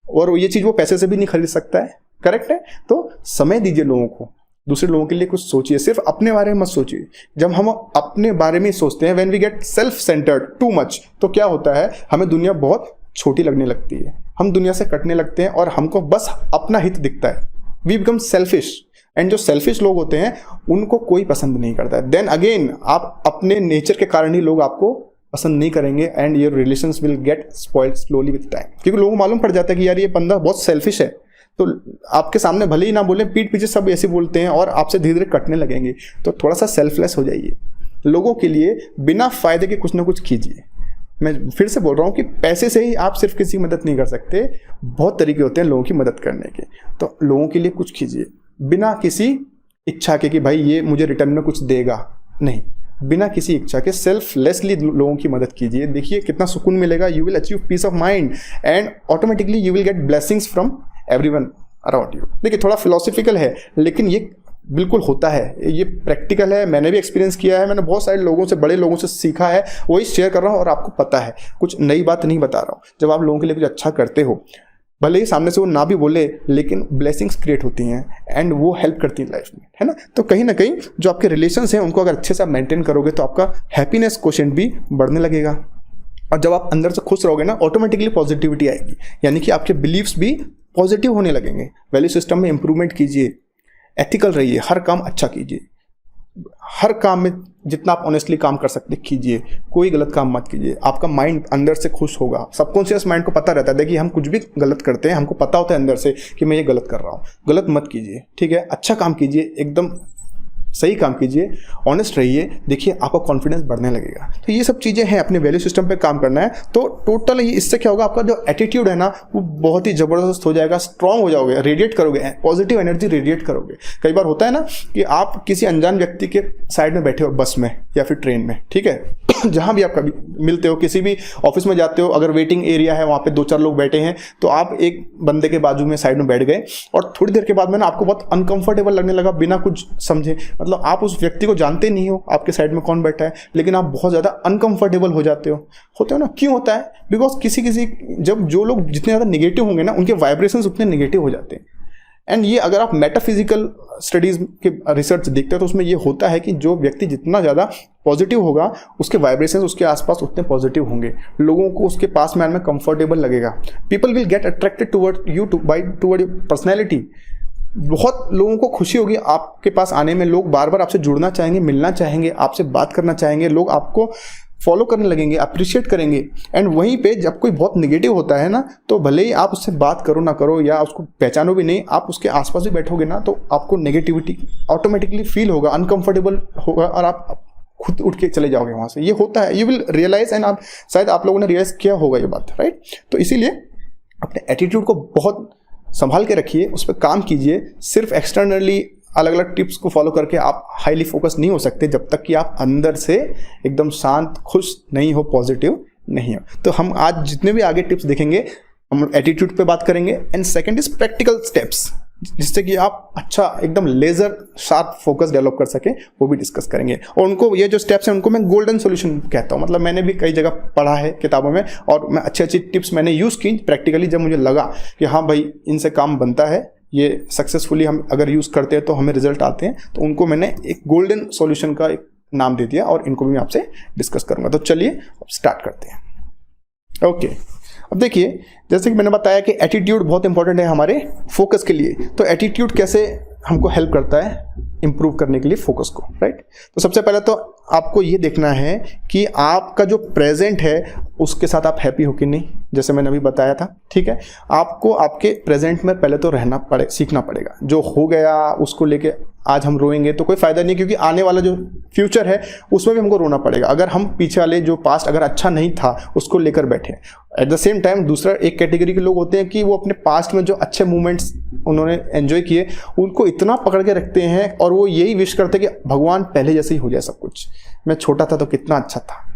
और ये चीज़ वो पैसे से भी नहीं खरीद सकता है, करेक्ट है। तो समय दीजिए लोगों को, दूसरे लोगों के लिए कुछ सोचिए, सिर्फ अपने बारे में मत सोचिए। जब हम अपने बारे में सोचते हैं, when we get self centred too much, तो क्या होता है, हमें दुनिया बहुत छोटी लगने लगती है, हम दुनिया से कटने लगते हैं और हमको बस अपना हित दिखता है, वी बिकम सेल्फिश। एंड जो सेल्फिश लोग होते हैं उनको कोई पसंद नहीं करता है। देन अगेन आप अपने नेचर के कारण ही लोग आपको पसंद नहीं करेंगे, and your relations will get spoiled slowly with time, क्योंकि लोगों को मालूम पड़ जाता है कि यार ये बंदा बहुत सेल्फिश है, तो आपके सामने भले ही ना बोले, पीठ पीछे सब ऐसे बोलते हैं और आपसे धीरे धीरे कटने लगेंगे। तो थोड़ा सा सेल्फलेस हो जाइए, लोगों के लिए बिना फायदे के कुछ ना कुछ कीजिए। मैं फिर से बोल रहा हूँ कि पैसे से ही आप सिर्फ किसी की मदद नहीं कर सकते, बहुत तरीके होते हैं लोगों की मदद करने के। तो लोगों के लिए कुछ कीजिए बिना किसी इच्छा के कि भाई ये मुझे रिटर्न में कुछ देगा, नहीं, बिना किसी इच्छा के सेल्फलेसली लोगों की मदद कीजिए। देखिए कितना सुकून मिलेगा, you will achieve peace of mind and automatically you will get blessings from everyone around you. देखिए थोड़ा फिलोसफिकल है लेकिन ये बिल्कुल होता है, ये प्रैक्टिकल है, मैंने भी एक्सपीरियंस किया है, मैंने बहुत सारे लोगों से, बड़े लोगों से सीखा है, वही शेयर कर रहा हूँ और आपको पता है, कुछ नई बात नहीं बता रहा हूँ। जब आप लोगों के लिए कुछ अच्छा करते हो, भले ही सामने से वो ना भी बोले, लेकिन ब्लेसिंग्स क्रिएट होती हैं एंड वो हेल्प करती हैं लाइफ में, है ना। तो कहीं ना कहीं जो आपके रिलेशंस हैं उनको अगर अच्छे से आप मेंटेन करोगे तो आपका हैप्पीनेस क्वोशिएंट भी बढ़ने लगेगा। और जब आप अंदर से खुश रहोगे ना, ऑटोमेटिकली पॉजिटिविटी आएगी, यानी कि आपके बिलीव्स भी पॉजिटिव होने लगेंगे। वैल्यू सिस्टम में इंप्रूवमेंट कीजिए, एथिकल रहिए, हर काम अच्छा कीजिए, हर काम में जितना आप ऑनेस्टली काम कर सकते कीजिए, कोई गलत काम मत कीजिए। आपका माइंड अंदर से खुश होगा। सबकॉन्शियस माइंड को पता रहता है, देखिए हम कुछ भी गलत करते हैं, हमको पता होता है अंदर से कि मैं ये गलत कर रहा हूँ। गलत मत कीजिए, ठीक है, अच्छा काम कीजिए, एकदम सही काम कीजिए, ऑनेस्ट रहिए, देखिए आपका कॉन्फिडेंस बढ़ने लगेगा। तो ये सब चीज़ें हैं, अपने वैल्यू सिस्टम पे काम करना है। तो टोटल इससे क्या होगा, आपका जो एटीट्यूड है ना वो बहुत ही ज़बरदस्त हो जाएगा, स्ट्रांग हो जाओगे, रेडिएट करोगे, पॉजिटिव एनर्जी रेडिएट करोगे। कई बार होता है ना कि आप किसी अनजान व्यक्ति के साइड में बैठे हो, बस में या फिर ट्रेन में, ठीक है, जहाँ भी आप कभी मिलते हो, किसी भी ऑफिस में जाते हो, अगर वेटिंग एरिया है वहाँ पे 2-4 लोग बैठे हैं, तो आप एक बंदे के बाजू में साइड में बैठ गए और थोड़ी देर के बाद में ना आपको बहुत अनकंफर्टेबल लगने लगा बिना कुछ समझे। मतलब आप उस व्यक्ति को जानते नहीं हो, आपके साइड में कौन बैठा है, लेकिन आप बहुत ज़्यादा अनकंफर्टेबल हो जाते हो ना। क्यों होता है? बिकॉज किसी जब जो लोग जितने ज़्यादा निगेटिव होंगे ना, उनके वाइब्रेशंस उतने निगेटिव हो जाते हैं। एंड ये अगर आप मेटाफिजिकल स्टडीज़ के रिसर्च देखते हो तो उसमें ये होता है कि जो व्यक्ति जितना ज़्यादा पॉजिटिव होगा, उसके वाइब्रेशंस उसके आसपास उतने पॉजिटिव होंगे, लोगों को उसके पास में आने में कंफर्टेबल लगेगा। People will get attracted toward you toward your personality. बहुत लोगों को खुशी होगी आपके पास आने में, लोग बार बार आपसे जुड़ना चाहेंगे, मिलना चाहेंगे, आपसे बात करना चाहेंगे, लोग आपको फॉलो करने लगेंगे, अप्रिशिएट करेंगे। एंड वहीं पे जब कोई बहुत निगेटिव होता है ना, तो भले ही आप उससे बात करो ना करो या उसको पहचानो भी नहीं, आप उसके आसपास भी बैठोगे ना, तो आपको नेगेटिविटी ऑटोमेटिकली फील होगा, अनकंफर्टेबल होगा और आप खुद उठ के चले जाओगे वहाँ से। ये होता है, यू विल रियलाइज। एंड शायद आप लोगों ने रियलाइज किया होगा ये बात, राइट। तो इसीलिए अपने एटीट्यूड को बहुत संभाल के रखिए, उस पर काम कीजिए। सिर्फ एक्सटर्नली अलग अलग टिप्स को फॉलो करके आप हाईली फोकस नहीं हो सकते जब तक कि आप अंदर से एकदम शांत, खुश नहीं हो, पॉजिटिव नहीं हो। तो हम आज जितने भी आगे टिप्स देखेंगे, हम एटीट्यूड पे बात करेंगे। And second is practical steps, जिससे कि आप अच्छा एकदम लेजर शार्प फोकस डेवलप कर सके, वो भी डिस्कस करेंगे। और उनको ये जो स्टेप्स हैं उनको मैं गोल्डन सॉल्यूशन कहता हूँ। मतलब मैंने भी कई जगह पढ़ा है किताबों में, और मैं अच्छी अच्छी टिप्स मैंने यूज़ की प्रैक्टिकली, जब मुझे लगा कि हाँ भाई इनसे काम बनता है, ये सक्सेसफुली हम अगर यूज़ करते हैं तो हमें रिजल्ट आते हैं, तो उनको मैंने एक गोल्डन सॉल्यूशन का एक नाम दे दिया और इनको भी मैं आपसे डिस्कस करूँगा। तो चलिए अब स्टार्ट करते हैं। ओके, अब देखिए जैसे कि मैंने बताया कि एटीट्यूड बहुत इंपॉर्टेंट है हमारे फोकस के लिए। तो एटीट्यूड कैसे हमको हेल्प करता है इंप्रूव करने के लिए फोकस को, राइट। तो सबसे पहले तो आपको ये देखना है कि आपका जो प्रेजेंट है उसके साथ आप हैप्पी हो कि नहीं, जैसे मैंने अभी बताया था, ठीक है। आपको आपके प्रेजेंट में पहले तो सीखना पड़ेगा। जो हो गया उसको लेके आज हम रोएंगे तो कोई फायदा नहीं, क्योंकि आने वाला जो फ्यूचर है उसमें भी हमको रोना पड़ेगा अगर हम पीछे वाले जो पास्ट अगर अच्छा नहीं था उसको लेकर बैठे। एट द सेम टाइम दूसरा एक कैटेगरी के लोग होते हैं कि वो अपने पास्ट में जो अच्छे मोमेंट्स उन्होंने एंजॉय किए उनको इतना पकड़ के रखते हैं और वो यही विश करते हैं कि भगवान पहले जैसे ही हो जाए सब कुछ। मैं छोटा था तो कितना अच्छा था,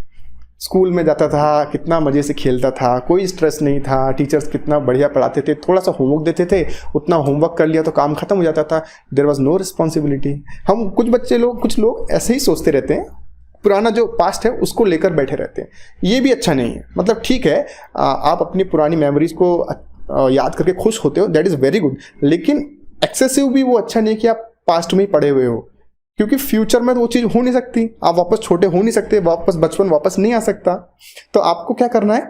स्कूल में जाता था, कितना मज़े से खेलता था, कोई स्ट्रेस नहीं था, टीचर्स कितना बढ़िया पढ़ाते थे, थोड़ा सा होमवर्क देते थे, उतना होमवर्क कर लिया तो काम खत्म हो जाता था, देयर वाज नो रिस्पॉन्सिबिलिटी। हम कुछ लोग ऐसे ही सोचते रहते हैं, पुराना जो पास्ट है उसको लेकर बैठे रहते हैं। ये भी अच्छा नहीं है। मतलब ठीक है आप अपनी पुरानी मेमोरीज को याद करके खुश होते हो, दैट इज़ वेरी गुड, लेकिन एक्सेसिव भी वो अच्छा नहीं कि आप पास्ट में ही पड़े हुए हो, क्योंकि फ्यूचर में तो वो चीज़ हो नहीं सकती, आप वापस छोटे हो नहीं सकते, वापस बचपन वापस नहीं आ सकता। तो आपको क्या करना है,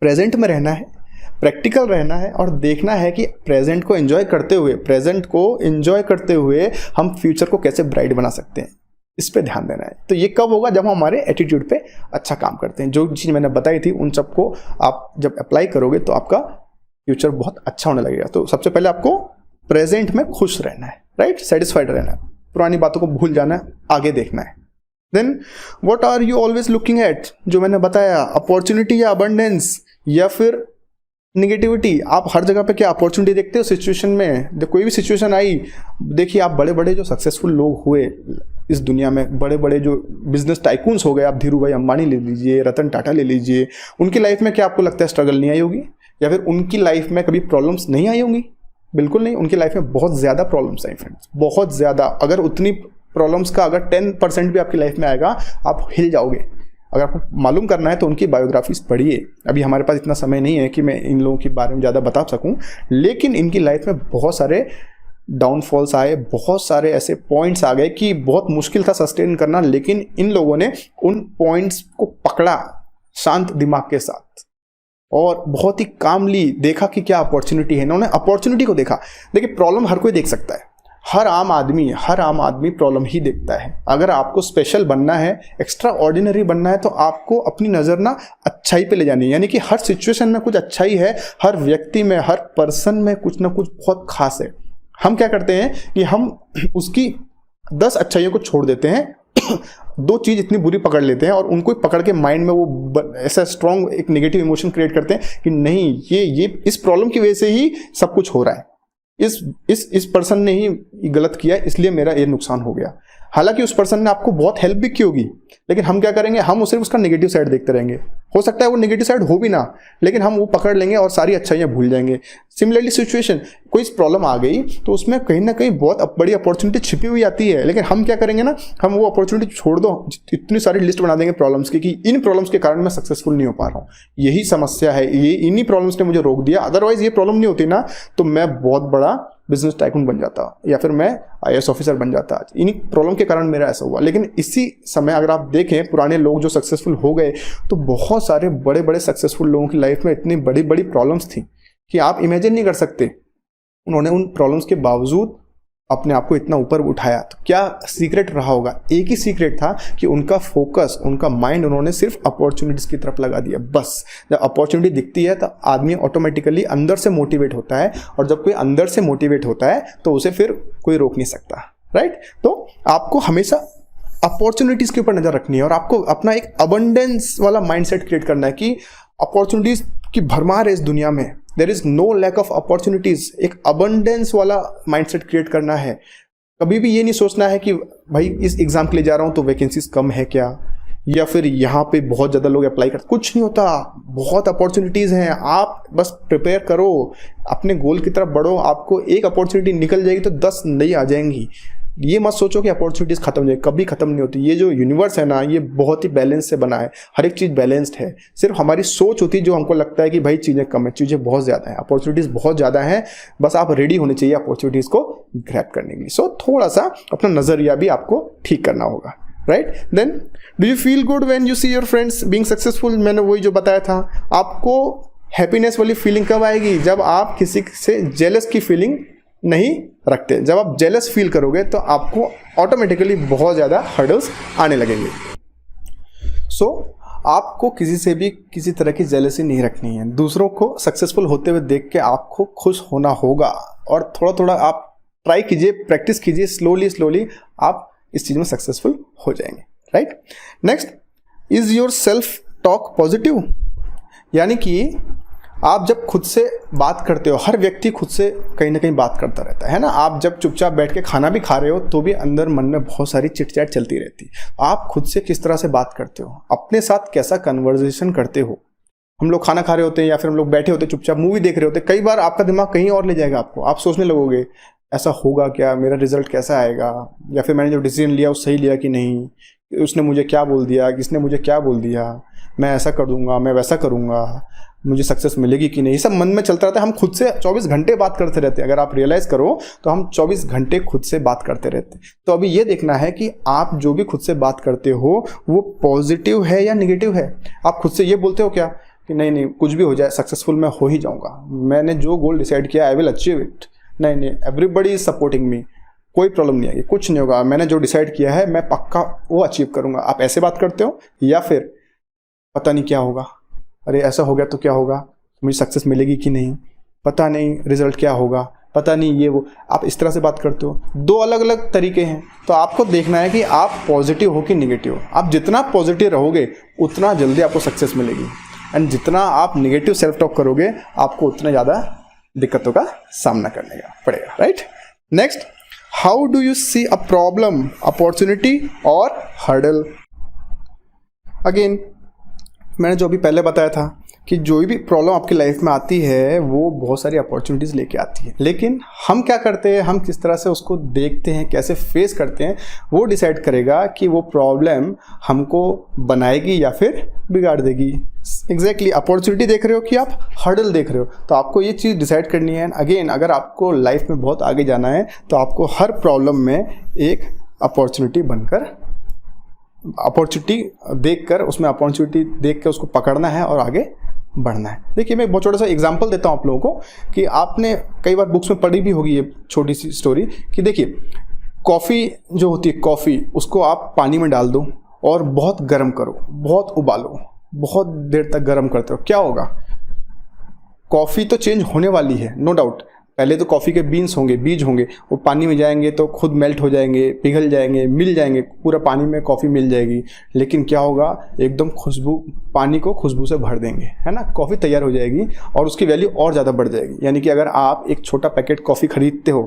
प्रेजेंट में रहना है, प्रैक्टिकल रहना है और देखना है कि प्रेजेंट को एंजॉय करते हुए हम फ्यूचर को कैसे ब्राइट बना सकते हैं, इस पे ध्यान देना है। तो ये कब होगा, जब हम हमारे एटीट्यूड पे अच्छा काम करते हैं। जो चीज़ मैंने बताई थी उन सबको आप जब अप्लाई करोगे तो आपका फ्यूचर बहुत अच्छा होने लगेगा। तो सबसे पहले आपको प्रेजेंट में खुश रहना है, राइट, सेटिस्फाइड रहना है, पुरानी बातों को भूल जाना है, आगे देखना है। Then what are you always looking at, जो मैंने बताया, अपॉर्चुनिटी या अबंडेंस या फिर निगेटिविटी। आप हर जगह पे क्या अपॉर्चुनिटी देखते हो सिचुएशन में, कोई भी सिचुएशन आई, देखिए आप बड़े बड़े जो सक्सेसफुल लोग हुए इस दुनिया में, बड़े बड़े जो बिजनेस टाइकून्स हो गए, आप धीरू भाई अंबानी ले लीजिए, रतन टाटा ले लीजिए, उनकी लाइफ में क्या आपको लगता है स्ट्रगल नहीं आई होगी, या फिर उनकी लाइफ में कभी प्रॉब्लम्स नहीं आई होंगी? बिल्कुल नहीं, उनकी लाइफ में बहुत ज़्यादा प्रॉब्लम्स हैं फ्रेंड्स, बहुत ज़्यादा। अगर उतनी प्रॉब्लम्स का अगर 10% भी आपकी लाइफ में आएगा, आप हिल जाओगे। अगर आपको मालूम करना है तो उनकी बायोग्राफीज पढ़िए। अभी हमारे पास इतना समय नहीं है कि मैं इन लोगों के बारे में ज़्यादा बता सकूं, लेकिन इनकी लाइफ में बहुत सारे डाउनफॉल्स आए, बहुत सारे ऐसे पॉइंट्स आ गए कि बहुत मुश्किल था सस्टेन करना, लेकिन इन लोगों ने उन पॉइंट्स को पकड़ा शांत दिमाग के साथ और बहुत ही कामली देखा कि क्या अपॉर्चुनिटी है। इन्होंने अपॉर्चुनिटी को देखा। देखिए, प्रॉब्लम हर कोई देख सकता है, हर आम आदमी प्रॉब्लम ही देखता है। अगर आपको स्पेशल बनना है, एक्स्ट्रा ऑर्डिनरी बनना है, तो आपको अपनी नज़र ना अच्छाई पे ले जानी है। यानी कि हर सिचुएशन में कुछ अच्छाई है, हर व्यक्ति में, हर पर्सन में कुछ ना कुछ बहुत खास है। हम क्या करते हैं कि हम उसकी 10 अच्छाइयों को छोड़ देते हैं, 2 चीज़ इतनी बुरी पकड़ लेते हैं और उनको पकड़ के माइंड में वो ऐसा स्ट्रॉन्ग एक नेगेटिव इमोशन क्रिएट करते हैं कि नहीं, ये इस प्रॉब्लम की वजह से ही सब कुछ हो रहा है, इस पर्सन ने ही गलत किया इसलिए मेरा ये नुकसान हो गया। हालांकि उस पर्सन ने आपको बहुत हेल्प भी की होगी, लेकिन हम क्या करेंगे, हम सिर्फ उसका नेगेटिव साइड देखते रहेंगे। हो सकता है वो नेगेटिव साइड हो भी ना, लेकिन हम वो पकड़ लेंगे और सारी अच्छाइयाँ भूल जाएंगे। सिमिलरली सिचुएशन, कोई प्रॉब्लम आ गई तो उसमें कहीं ना कहीं बहुत बड़ी अपॉर्चुनिटी छिपी हुई आती है, लेकिन हम क्या करेंगे ना, हम वो अपॉर्चुनिटी छोड़ दो, इतनी सारी लिस्ट बना देंगे प्रॉब्लम्स की कि इन प्रॉब्लम्स के कारण मैं सक्सेसफुल नहीं हो पा रहा हूँ, यही समस्या है, ये इन्हीं प्रॉब्लम्स ने मुझे रोक दिया। अदरवाइज ये प्रॉब्लम नहीं होती ना तो मैं बहुत बड़ा बिजनेस टाइकून बन जाता या फिर मैं IAS ऑफिसर बन जाता। इन्हीं प्रॉब्लम के कारण मेरा ऐसा हुआ। लेकिन इसी समय अगर आप देखें पुराने लोग जो सक्सेसफुल हो गए, तो बहुत सारे बड़े बड़े सक्सेसफुल लोगों की लाइफ में इतनी बड़ी बड़ी प्रॉब्लम्स थी कि आप इमेजिन नहीं कर सकते। उन्होंने उन प्रॉब्लम्स के बावजूद अपने आप को इतना ऊपर उठाया। तो क्या सीक्रेट रहा होगा? एक ही सीक्रेट था कि उनका फोकस, उनका माइंड उन्होंने सिर्फ अपॉर्चुनिटीज़ की तरफ लगा दिया। बस जब अपॉर्चुनिटी दिखती है तो आदमी ऑटोमेटिकली अंदर से मोटिवेट होता है, और जब कोई अंदर से मोटिवेट होता है तो उसे फिर कोई रोक नहीं सकता, राइट? तो आपको हमेशा अपॉर्चुनिटीज़ के ऊपर नज़र रखनी है और आपको अपना एक अबंडेंस वाला माइंडसेट क्रिएट करना है कि अपॉर्चुनिटीज़ की भरमार है इस दुनिया में, there is no lack of opportunities. एक अबंडेंस वाला माइंडसेट क्रिएट करना है। कभी भी ये नहीं सोचना है कि भाई इस एग्जाम के लिए जा रहा हूँ तो वैकेंसीज कम है क्या, या फिर यहाँ पे बहुत ज़्यादा लोग अप्लाई करते। कुछ नहीं होता, बहुत अपॉर्चुनिटीज़ हैं। आप बस प्रिपेयर करो, अपने गोल की तरफ बढ़ो। आपको एक अपॉर्चुनिटी निकल जाएगी तो 10 नई आ जाएंगी। ये मत सोचो कि अपॉर्चुनिटीज़ खत्म हो जाएगी, कभी खत्म नहीं होती। ये जो यूनिवर्स है ना, ये बहुत ही बैलेंस से बना है, हर एक चीज़ बैलेंस्ड है। सिर्फ हमारी सोच होती है जो हमको लगता है कि भाई चीज़ें कम है, चीज़ें बहुत ज़्यादा हैं, अपॉर्चुनिटीज़ बहुत ज़्यादा हैं। बस आप रेडी होने चाहिए अपॉर्चुनिटीज़ को ग्रैब करने के लिए। सो थोड़ा सा अपना नज़रिया भी आपको ठीक करना होगा, right? Then do you feel good when you see your friends being successful? मैंने वही जो बताया था, आपको हैप्पीनेस वाली फीलिंग कब आएगी? जब आप किसी से जेलस की फीलिंग नहीं रखते। जब आप जेलस फील करोगे तो आपको ऑटोमेटिकली बहुत ज़्यादा हर्डल्स आने लगेंगे। सो आपको किसी से भी किसी तरह की जेलसी नहीं रखनी है। दूसरों को सक्सेसफुल होते हुए देख के आपको खुश होना होगा, और थोड़ा थोड़ा आप ट्राई कीजिए, प्रैक्टिस कीजिए, स्लोली आप इस चीज़ में सक्सेसफुल हो जाएंगे, right? Next, is your self talk positive? यानी कि आप जब खुद से बात करते हो, हर व्यक्ति खुद से कहीं ना कहीं बात करता रहता है ना। आप जब चुपचाप बैठ के खाना भी खा रहे हो तो भी अंदर मन में बहुत सारी चिट चैट चलती रहती है। आप खुद से किस तरह से बात करते हो, अपने साथ कैसा कन्वर्सेशन करते हो? हम लोग खाना खा रहे होते हैं या फिर हम लोग बैठे होते हैं चुपचाप मूवी देख रहे होते हैं, कई बार आपका दिमाग कहीं और ले जाएगा आपको। आप सोचने लगोगे ऐसा होगा क्या, मेरा रिजल्ट कैसा आएगा, या फिर मैंने जो डिसीजन लिया वो सही लिया कि नहीं, उसने मुझे क्या बोल दिया, किसने मुझे क्या बोल दिया, मैं ऐसा कर दूंगा, मैं वैसा करूंगा, मुझे सक्सेस मिलेगी कि नहीं, ये सब मन में चलता रहता है। हम खुद से 24 घंटे बात करते रहते हैं। अगर आप रियलाइज़ करो तो हम 24 घंटे खुद से बात करते रहते हैं। तो अभी ये देखना है कि आप जो भी खुद से बात करते हो वो पॉजिटिव है या नेगेटिव है। आप खुद से ये बोलते हो क्या कि नहीं कुछ भी हो जाए सक्सेसफुल मैं हो ही जाऊँगा, मैंने जो गोल डिसाइड किया आई विल अचीव इट, नहीं एवरीबडी इज सपोर्टिंग मी, कोई प्रॉब्लम नहीं आएगी, कुछ नहीं होगा, मैंने जो डिसाइड किया है मैं पक्का वो अचीव करूँगा। आप ऐसे बात करते हो? या फिर पता नहीं क्या होगा, अरे ऐसा हो गया तो क्या होगा, मुझे सक्सेस मिलेगी कि नहीं, पता नहीं रिजल्ट क्या होगा, पता नहीं ये वो, आप इस तरह से बात करते हो। 2 अलग अलग तरीके हैं। तो आपको देखना है कि आप पॉजिटिव हो कि नेगेटिव हो। आप जितना पॉजिटिव रहोगे उतना जल्दी आपको सक्सेस मिलेगी, एंड जितना आप नेगेटिव सेल्फ टॉक करोगे आपको उतना ज़्यादा दिक्कतों का सामना करने का पड़ेगा, right? Next, how do you see a problem, opportunity और हर्डल? अगेन मैंने जो अभी पहले बताया था कि जो भी प्रॉब्लम आपकी लाइफ में आती है वो बहुत सारी अपॉर्चुनिटीज़ लेके आती है, लेकिन हम क्या करते हैं, हम किस तरह से उसको देखते हैं, कैसे फेस करते हैं, वो डिसाइड करेगा कि वो प्रॉब्लम हमको बनाएगी या फिर बिगाड़ देगी। एग्जैक्टली अपॉर्चुनिटी देख रहे हो कि आप हर्डल देख रहे हो, तो आपको ये चीज़ डिसाइड करनी है। अगेन अगर आपको लाइफ में बहुत आगे जाना है तो आपको हर प्रॉब्लम में एक अपॉर्चुनिटी बनकर, अपॉर्चुनिटी देखकर, उसमें अपॉर्चुनिटी देख कर उसको पकड़ना है और आगे बढ़ना है। देखिए मैं बहुत छोटा सा एग्जांपल देता हूँ आप लोगों को कि आपने कई बार बुक्स में पढ़ी भी होगी ये छोटी सी स्टोरी कि देखिए कॉफ़ी जो होती है, कॉफ़ी उसको आप पानी में डाल दो और बहुत गर्म करो, बहुत उबालो, बहुत देर तक गर्म करते हो, क्या होगा? कॉफ़ी तो चेंज होने वाली है, नो डाउट। पहले तो कॉफ़ी के बीन्स होंगे, बीज होंगे, वो पानी में जाएंगे तो खुद मेल्ट हो जाएंगे, पिघल जाएंगे, मिल जाएंगे, पूरा पानी में कॉफ़ी मिल जाएगी। लेकिन क्या होगा, एकदम खुशबू, पानी को खुशबू से भर देंगे, है ना, कॉफ़ी तैयार हो जाएगी और उसकी वैल्यू और ज़्यादा बढ़ जाएगी। यानी कि अगर आप एक छोटा पैकेट कॉफ़ी खरीदते हो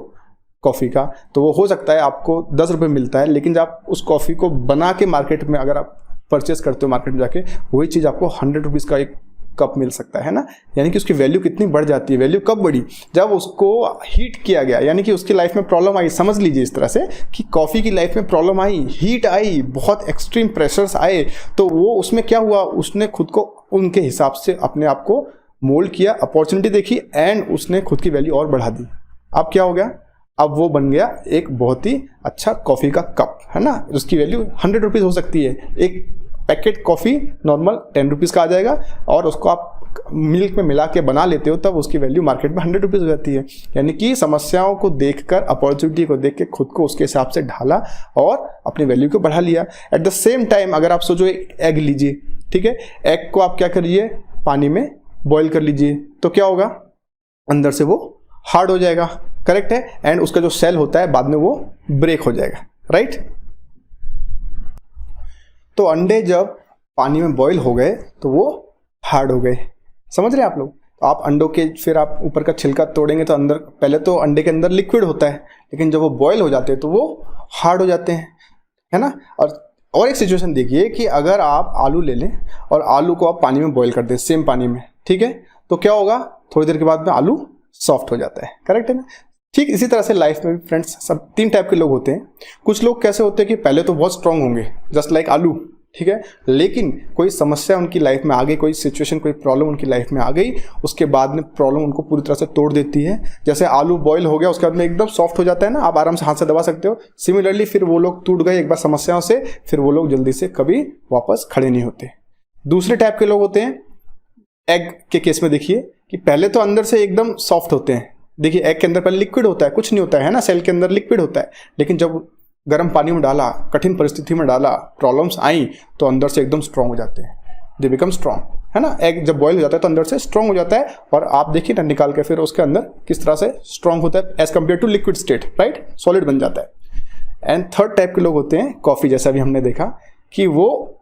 कॉफ़ी का, तो वो हो सकता है आपको 10 रुपये मिलता है, लेकिन जब आप उस कॉफ़ी को बना के मार्केट में अगर आप परचेस करते हो मार्केट में जाके, वही चीज़ आपको 100 रुपीज़ का एक कप मिल सकता है ना। यानी कि उसकी वैल्यू कितनी बढ़ जाती है। वैल्यू कब बढ़ी? जब उसको हीट किया गया, यानी कि उसकी लाइफ में प्रॉब्लम आई। समझ लीजिए इस तरह से कि कॉफ़ी की लाइफ में प्रॉब्लम आई, हीट आई, बहुत एक्सट्रीम प्रेशर्स आए, तो वो उसमें क्या हुआ, उसने खुद को उनके हिसाब से अपने आप को मोल्ड किया, अपॉर्चुनिटी देखी एंड उसने खुद की वैल्यू और बढ़ा दी। अब क्या हो गया, अब वो बन गया एक बहुत ही अच्छा कॉफ़ी का कप, है ना। उसकी वैल्यू 100 रुपीज़ हो सकती है। एक पैकेट कॉफ़ी नॉर्मल 10 रुपीज़ का आ जाएगा और उसको आप मिल्क में मिला के बना लेते हो, तब उसकी वैल्यू मार्केट में 100 रुपीज़ हो जाती है। यानी कि समस्याओं को देखकर, अपॉर्चुनिटी को देख के खुद को उसके हिसाब से ढाला और अपनी वैल्यू को बढ़ा लिया। एट द सेम टाइम अगर आप सोचो एक एग लीजिए, ठीक है, एग को आप क्या करिए, पानी में बॉईल कर लीजिए, तो क्या होगा, अंदर से वो हार्ड हो जाएगा, करेक्ट है, एंड उसका जो सेल होता है बाद में वो ब्रेक हो जाएगा, राइट। तो अंडे जब पानी में बॉईल हो गए तो वो हार्ड हो गए, समझ रहे हैं आप लोग। तो आप अंडों के फिर आप ऊपर का छिलका तोड़ेंगे तो अंदर, पहले तो अंडे के अंदर लिक्विड होता है, लेकिन जब वो बॉईल हो जाते हैं तो वो हार्ड हो जाते हैं, है ना। और एक सिचुएशन देखिए कि अगर आप आलू ले लें और आलू को आप पानी में बॉईल कर दें, सेम पानी में, ठीक है, तो क्या होगा, थोड़ी देर के बाद में आलू सॉफ्ट हो जाता है, करेक्ट है ना। ठीक इसी तरह से लाइफ में भी फ्रेंड्स सब 3 टाइप के लोग होते हैं। कुछ लोग कैसे होते हैं कि पहले तो बहुत स्ट्रांग होंगे, जस्ट लाइक आलू, ठीक है, लेकिन कोई समस्या उनकी लाइफ में आ गई, कोई सिचुएशन, कोई प्रॉब्लम उनकी लाइफ में आ गई, उसके बाद में प्रॉब्लम उनको पूरी तरह से तोड़ देती है। जैसे आलू बॉईल हो गया, उसके बाद में एकदम सॉफ्ट हो जाता है ना, आप आराम से हाथ से दबा सकते हो। सिमिलरली फिर वो लोग टूट गए एक बार समस्याओं से, फिर वो लोग जल्दी से कभी वापस खड़े नहीं होते। दूसरे टाइप के लोग होते हैं, एग के केस में देखिए कि पहले तो अंदर से एकदम सॉफ्ट होते हैं। देखिए एग के अंदर पहले लिक्विड होता है, कुछ नहीं होता है ना, सेल के अंदर लिक्विड होता है, लेकिन जब गर्म पानी में डाला, कठिन परिस्थिति में डाला, प्रॉब्लम्स आई, तो अंदर से एकदम स्ट्रांग हो जाते हैं, दे बिकम स्ट्रांग, है ना। एग जब बॉईल हो जाता है तो अंदर से स्ट्रांग हो जाता है, और आप देखिए ना निकाल के फिर उसके अंदर किस तरह से स्ट्रांग होता है as compare to liquid state, right, solid बन जाता है। एंड थर्ड टाइप के लोग होते हैं कॉफ़ी, जैसा भी हमने देखा कि वो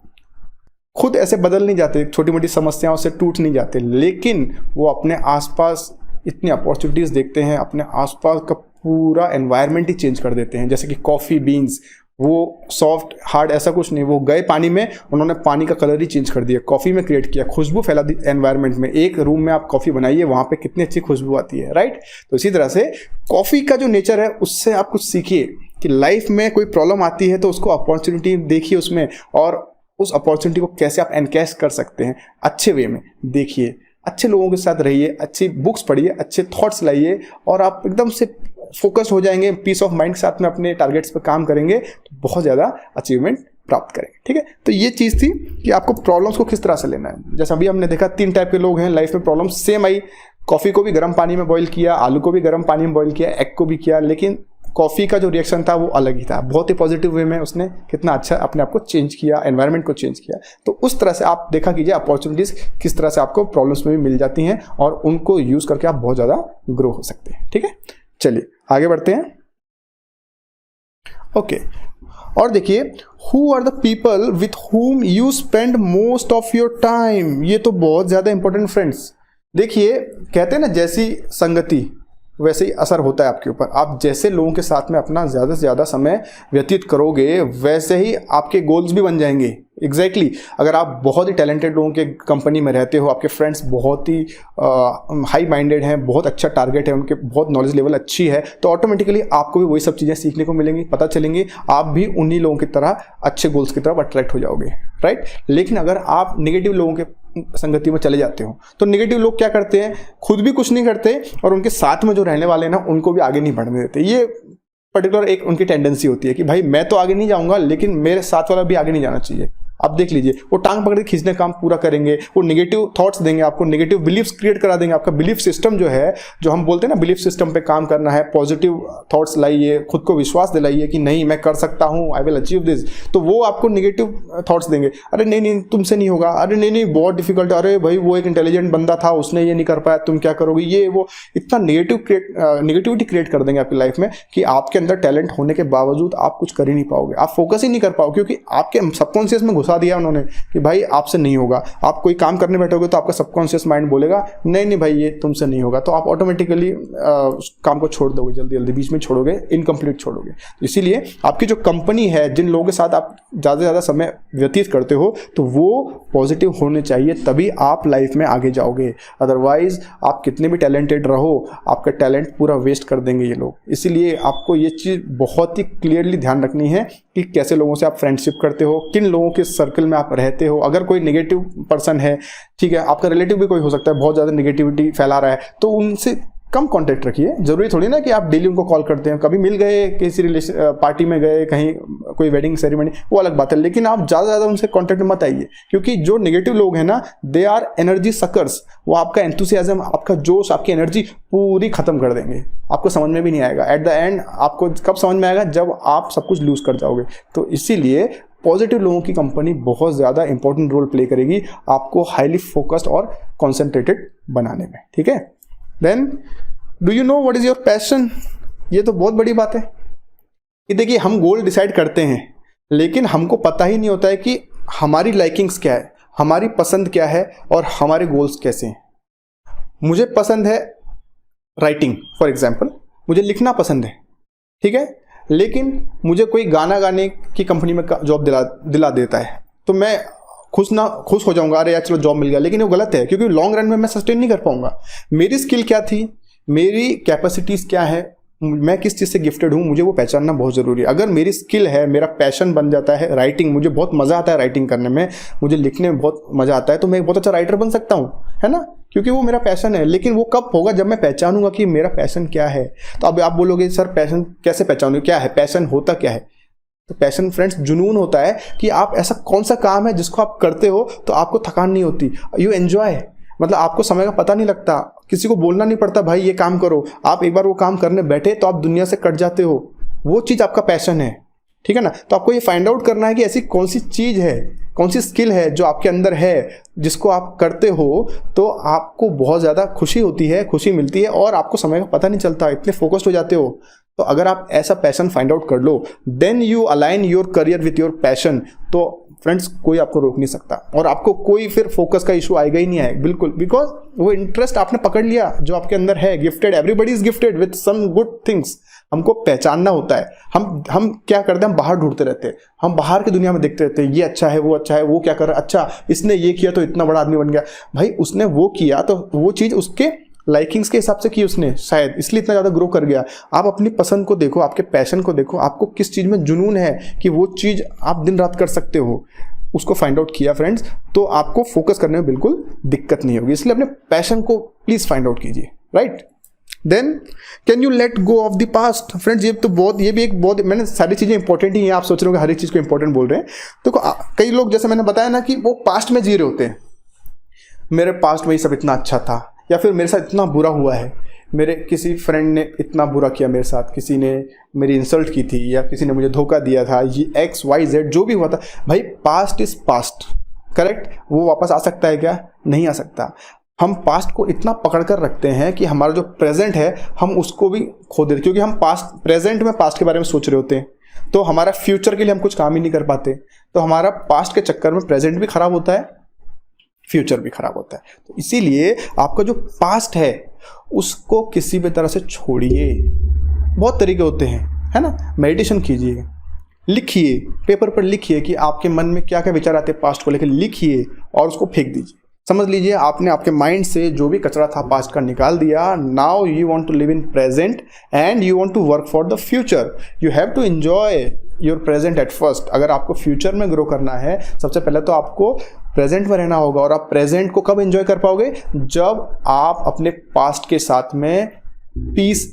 खुद ऐसे बदल नहीं जाते, छोटी मोटी समस्याओं से टूट नहीं जाते, लेकिन वो अपने आसपास इतनी अपॉर्चुनिटीज़ देखते हैं, अपने आसपास का पूरा एनवायरनमेंट ही चेंज कर देते हैं। जैसे कि कॉफ़ी बीन्स, वो सॉफ्ट हार्ड ऐसा कुछ नहीं, वो गए पानी में, उन्होंने पानी का कलर ही चेंज कर दिया, कॉफ़ी में क्रिएट किया, खुशबू फैला दी एनवायरनमेंट में। एक रूम में आप कॉफ़ी बनाइए, वहाँ पे कितनी अच्छी खुशबू आती है, राइट। तो इसी तरह से कॉफ़ी का जो नेचर है उससे आप कुछ सीखिए कि लाइफ में कोई प्रॉब्लम आती है तो उसको अपॉर्चुनिटी देखिए उसमें, और उस अपॉर्चुनिटी को कैसे आप एनकैश कर सकते हैं अच्छे वे में देखिए, अच्छे लोगों के साथ रहिए, अच्छी बुक्स पढ़िए, अच्छे थॉट्स लाइए, और आप एकदम से फोकस हो जाएंगे, पीस ऑफ माइंड के साथ में अपने टारगेट्स पर काम करेंगे तो बहुत ज़्यादा अचीवमेंट प्राप्त करेंगे, ठीक है। तो ये चीज़ थी कि आपको प्रॉब्लम्स को किस तरह से लेना है। जैसा अभी हमने देखा 3 टाइप के लोग हैं लाइफ में, प्रॉब्लम सेम आई, कॉफ़ी को भी गर्म पानी में बॉईल किया, आलू को भी गर्म पानी में बॉईल किया, एग को भी किया, लेकिन कॉफ़ी का जो रिएक्शन था वो अलग ही था, बहुत ही पॉजिटिव वे में उसने कितना अच्छा अपने आप को चेंज किया, एनवायरनमेंट को चेंज किया। तो उस तरह से आप देखा कीजिए अपॉर्चुनिटीज़ किस तरह से आपको प्रॉब्लम्स में भी मिल जाती हैं, और उनको यूज़ करके आप बहुत ज़्यादा ग्रो हो सकते हैं, ठीक है। चलिए आगे बढ़ते हैं। ओके, और देखिए, who are the people with whom you spend most of your time. ये तो बहुत ज़्यादा इंपॉर्टेंट फ्रेंड्स। देखिए कहते हैं ना, जैसी संगति वैसे ही असर होता है आपके ऊपर। आप जैसे लोगों के साथ में अपना ज़्यादा से ज़्यादा समय व्यतीत करोगे, वैसे ही आपके गोल्स भी बन जाएंगे। एग्जैक्टली अगर आप बहुत ही टैलेंटेड लोगों के कंपनी में रहते हो, आपके फ्रेंड्स बहुत ही हाई माइंडेड हैं, बहुत अच्छा टारगेट है, उनके बहुत नॉलेज लेवल अच्छी है, तो ऑटोमेटिकली आपको भी वही सब चीज़ें सीखने को मिलेंगी, पता चलेंगी, आप भी उन्हीं लोगों की तरह अच्छे गोल्स की तरफ अट्रैक्ट हो जाओगे, राइट। लेकिन अगर आप नेगेटिव लोगों के संगति में चले जाते हो तो नेगेटिव लोग क्या करते हैं, खुद भी कुछ नहीं करते और उनके साथ में जो रहने वाले हैं ना उनको भी आगे नहीं बढ़ने देते। ये पर्टिकुलर एक उनकी टेंडेंसी होती है कि भाई मैं तो आगे नहीं जाऊंगा लेकिन मेरे साथ वाला भी आगे नहीं जाना चाहिए। आप देख लीजिए, वो टांग पकड़ के खींचने का काम पूरा करेंगे, वो नेगेटिव थॉट्स देंगे आपको, नेगेटिव बिलीफ्स क्रिएट करा देंगे। आपका बिलीफ सिस्टम जो है, जो हम बोलते हैं ना बिलीफ सिस्टम पे काम करना है, पॉजिटिव थॉट्स लाइए, खुद को विश्वास दिलाइए कि नहीं मैं कर सकता हूँ, आई विल अचीव दिस, तो वो आपको नेगेटिव थॉट्स देंगे, अरे नहीं नहीं तुमसे नहीं होगा, अरे नहीं नहीं बहुत डिफिकल्ट, अरे भाई वो एक इंटेलिजेंट बंदा था उसने ये नहीं कर पाया, तुम क्या करोगे, ये वो इतना नेगेटिविटी क्रिएट कर देंगे आपकी लाइफ में कि आपके अंदर टैलेंट होने के बावजूद आप कुछ कर ही नहीं पाओगे, आप फोकस ही नहीं कर पाओगे, क्योंकि आपके सबकॉन्शियस में घुसा दिया उन्होंने कि भाई आपसे नहीं होगा। आप कोई काम करने बैठोगे तो आपका सबकॉन्शियस माइंड बोलेगा नहीं नहीं भाई ये तुमसे नहीं होगा, तो आप ऑटोमेटिकली काम को छोड़ दोगे, जल्दी जल्दी बीच में छोड़ोगे, इनकम्प्लीट छोड़ोगे। तो इसीलिए आपकी जो कंपनी है, जिन लोगों के साथ आप ज़्यादा से ज़्यादा समय व्यतीत करते हो, तो वो पॉजिटिव होने चाहिए, तभी आप लाइफ में आगे जाओगे। अदरवाइज आप कितने भी टैलेंटेड रहो, आपका टैलेंट पूरा वेस्ट कर देंगे ये लोग। इसीलिए आपको ये चीज़ बहुत ही क्लियरली ध्यान रखनी है कि कैसे लोगों से आप फ्रेंडशिप करते हो, किन लोगों के सर्कल में आप रहते हो। अगर कोई नेगेटिव पर्सन है, ठीक है, आपका रिलेटिव भी कोई हो सकता है बहुत ज़्यादा नेगेटिविटी फैला रहा है, तो उनसे कम कांटेक्ट रखिए। जरूरी थोड़ी ना कि आप डेली उनको कॉल करते हैं, कभी मिल गए, किसी पार्टी में गए, कहीं कोई वेडिंग सेरेमनी, वो अलग बात है, लेकिन आप ज़्यादा ज़्यादा उनसे कांटेक्ट में मत आइए, क्योंकि जो नेगेटिव लोग हैं ना, दे आर एनर्जी सकर्स। वो आपका एंथुसियाज्म, आपका जोश, आपकी एनर्जी पूरी खत्म कर देंगे, आपको समझ में भी नहीं आएगा। एट द एंड आपको कब समझ में आएगा, जब आप सब कुछ लूज कर जाओगे। तो इसीलिए पॉजिटिव लोगों की कंपनी बहुत ज़्यादा इंपॉर्टेंट रोल प्ले करेगी आपको हाईली फोकस्ड और कॉन्सेंट्रेटेड बनाने में, ठीक है। Then do you know what is your passion. ये तो बहुत बड़ी बात है कि देखिए हम गोल डिसाइड करते हैं, लेकिन हमको पता ही नहीं होता है कि हमारी लाइकिंग्स क्या है, हमारी पसंद क्या है और हमारे गोल्स कैसे हैं। मुझे पसंद है राइटिंग, फॉर एग्जाम्पल मुझे लिखना पसंद है, ठीक है, लेकिन मुझे कोई गाना गाने की कंपनी में जॉब दिला देता है तो मैं खुश हो जाऊंगा, अरे यार चलो जॉब मिल गया, लेकिन वो गलत है, क्योंकि लॉन्ग रन में मैं सस्टेन नहीं कर पाऊंगा। मेरी स्किल क्या थी, मेरी कैपेसिटीज़ क्या है, मैं किस चीज़ से गिफ्टेड हूँ, मुझे वो पहचानना बहुत ज़रूरी है। अगर मेरी स्किल है, मेरा पैशन बन जाता है राइटिंग, मुझे बहुत मज़ा आता है राइटिंग करने में, मुझे लिखने में बहुत मज़ा आता है, तो मैं एक बहुत अच्छा राइटर बन सकता हूँ, है ना, क्योंकि वो मेरा पैशन है। लेकिन वो कब होगा, जब मैं पहचानूंगा कि मेरा पैशन क्या है। तो अब आप बोलोगे सर पैशन कैसे पहचानोगे, क्या है पैशन, होता क्या है। तो पैशन फ्रेंड्स जुनून होता है कि आप ऐसा कौन सा काम है जिसको आप करते हो तो आपको थकान नहीं होती, यू एंजॉय, मतलब आपको समय का पता नहीं लगता, किसी को बोलना नहीं पड़ता भाई ये काम करो, आप एक बार वो काम करने बैठे तो आप दुनिया से कट जाते हो, वो चीज़ आपका पैशन है, ठीक है ना। तो आपको ये फाइंड आउट करना है कि ऐसी कौन सी चीज़ है, कौन सी स्किल है जो आपके अंदर है, जिसको आप करते हो तो आपको बहुत ज़्यादा खुशी होती है, खुशी मिलती है और आपको समय का पता नहीं चलता, इतने फोकस्ड हो जाते हो। तो अगर आप ऐसा पैशन फाइंड आउट कर लो, then you align your career with your passion, तो फ्रेंड्स कोई आपको रोक नहीं सकता और आपको कोई फिर फोकस का इशू आएगा ही नहीं आएगा, बिल्कुल, बिकॉज वो इंटरेस्ट आपने पकड़ लिया जो आपके अंदर है। Gifted, everybody is gifted with some good things. हमको पहचानना होता है। हम क्या करते हैं, हम बाहर ढूंढते रहते हैं, हम बाहर की दुनिया में देखते रहते हैं, ये अच्छा है, वो अच्छा है, वो क्या कर रहा है, अच्छा इसने ये किया तो इतना बड़ा आदमी बन गया। भाई उसने वो किया तो वो चीज़ उसके लाइकिंग्स के हिसाब से की उसने, शायद इसलिए इतना ज़्यादा ग्रो कर गया। आप अपनी पसंद को देखो, आपके पैशन को देखो, आपको किस चीज़ में जुनून है कि वो चीज़ आप दिन रात कर सकते हो, उसको फाइंड आउट किया फ्रेंड्स, तो आपको फोकस करने में बिल्कुल दिक्कत नहीं होगी। इसलिए अपने पैशन को प्लीज़ फाइंड आउट कीजिए, right. Then can you let go of the past. Friends ये भी एक बहुत, मैंने सारी चीज़ें इंपॉर्टेंट ही हैं, आप सोच रहे हो कि हर एक चीज़ को इंपॉर्टेंट बोल रहे हैं। तो कई लोग जैसे मैंने बताया ना कि वो पास्ट में जी रहे होते हैं, मेरे पास्ट में ये सब इतना अच्छा था, या फिर मेरे साथ इतना बुरा हुआ है, मेरे किसी फ्रेंड ने इतना बुरा किया मेरे साथ, किसी ने मेरी इंसल्ट की थी, या किसी ने मुझे धोखा दिया था, ये XYZ जो भी हुआ था। भाई पास्ट इज पास्ट, करेक्ट। वो वापस आ सकता है क्या? नहीं आ सकता। हम पास्ट को इतना पकड़ कर रखते हैं कि हमारा जो प्रेजेंट है हम उसको भी खो देते, क्योंकि हम प्रेजेंट में पास्ट के बारे में सोच रहे होते हैं, तो हमारा फ्यूचर के लिए हम कुछ काम ही नहीं कर पाते। तो हमारा पास्ट के चक्कर में प्रेजेंट भी खराब होता है, फ्यूचर भी खराब होता है। तो इसीलिए आपका जो पास्ट है उसको किसी भी तरह से छोड़िए। बहुत तरीके होते हैं, है ना। मेडिटेशन कीजिए, लिखिए, पेपर पर लिखिए कि आपके मन में क्या क्या विचार आते हैं पास्ट को लेकर, लिखिए और उसको फेंक दीजिए। समझ लीजिए आपने आपके माइंड से जो भी कचरा था पास्ट का निकाल दिया। Now you want to live in present and you want to work for the future. You have to enjoy your present at first. अगर आपको फ्यूचर में ग्रो करना है, सबसे पहले तो आपको प्रेजेंट में रहना होगा। और आप प्रेजेंट को कब एंजॉय कर पाओगे? जब आप अपने पास्ट के साथ में पीस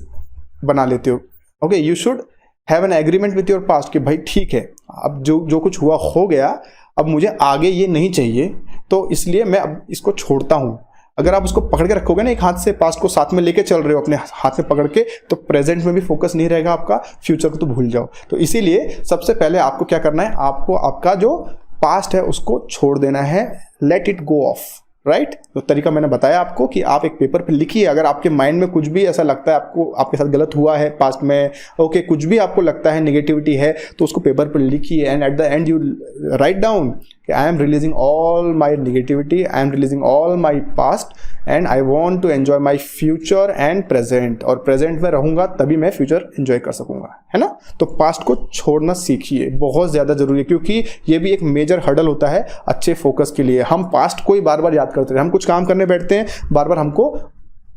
बना लेते हो। Okay, you should have an agreement with your past कि भाई ठीक है, अब जो कुछ हुआ हो गया, अब मुझे आगे ये नहीं चाहिए, तो इसलिए मैं अब इसको छोड़ता हूँ। अगर आप उसको पकड़ के रखोगे ना एक हाथ से, पास्ट को साथ में लेके चल रहे हो अपने हाथ में पकड़ के, तो प्रेजेंट में भी फोकस नहीं रहेगा आपका, फ्यूचर को तो भूल जाओ। तो इसीलिए सबसे पहले आपको क्या करना है, आपको आपका जो पास्ट है उसको छोड़ देना है, let it go of, right. तो तरीका मैंने बताया आपको कि आप एक पेपर पे लिखिए। अगर आपके माइंड में कुछ भी ऐसा लगता है आपको, आपके साथ गलत हुआ है पास्ट में, ओके, कुछ भी आपको लगता है नेगेटिविटी है, तो उसको पेपर पे लिखिए and at the end you write down कि I am releasing all my negativity, I am releasing all my past and I want to enjoy my future and present. और प्रेजेंट में रहूंगा तभी मैं फ्यूचर एंजॉय कर सकूंगा, है ना। तो पास्ट को छोड़ना सीखिए, बहुत ज़्यादा जरूरी है, क्योंकि ये भी एक मेजर हर्डल होता है अच्छे फोकस के लिए। हम पास्ट को ही बार बार याद करते हैं, हम कुछ काम करने बैठते हैं, बार बार हमको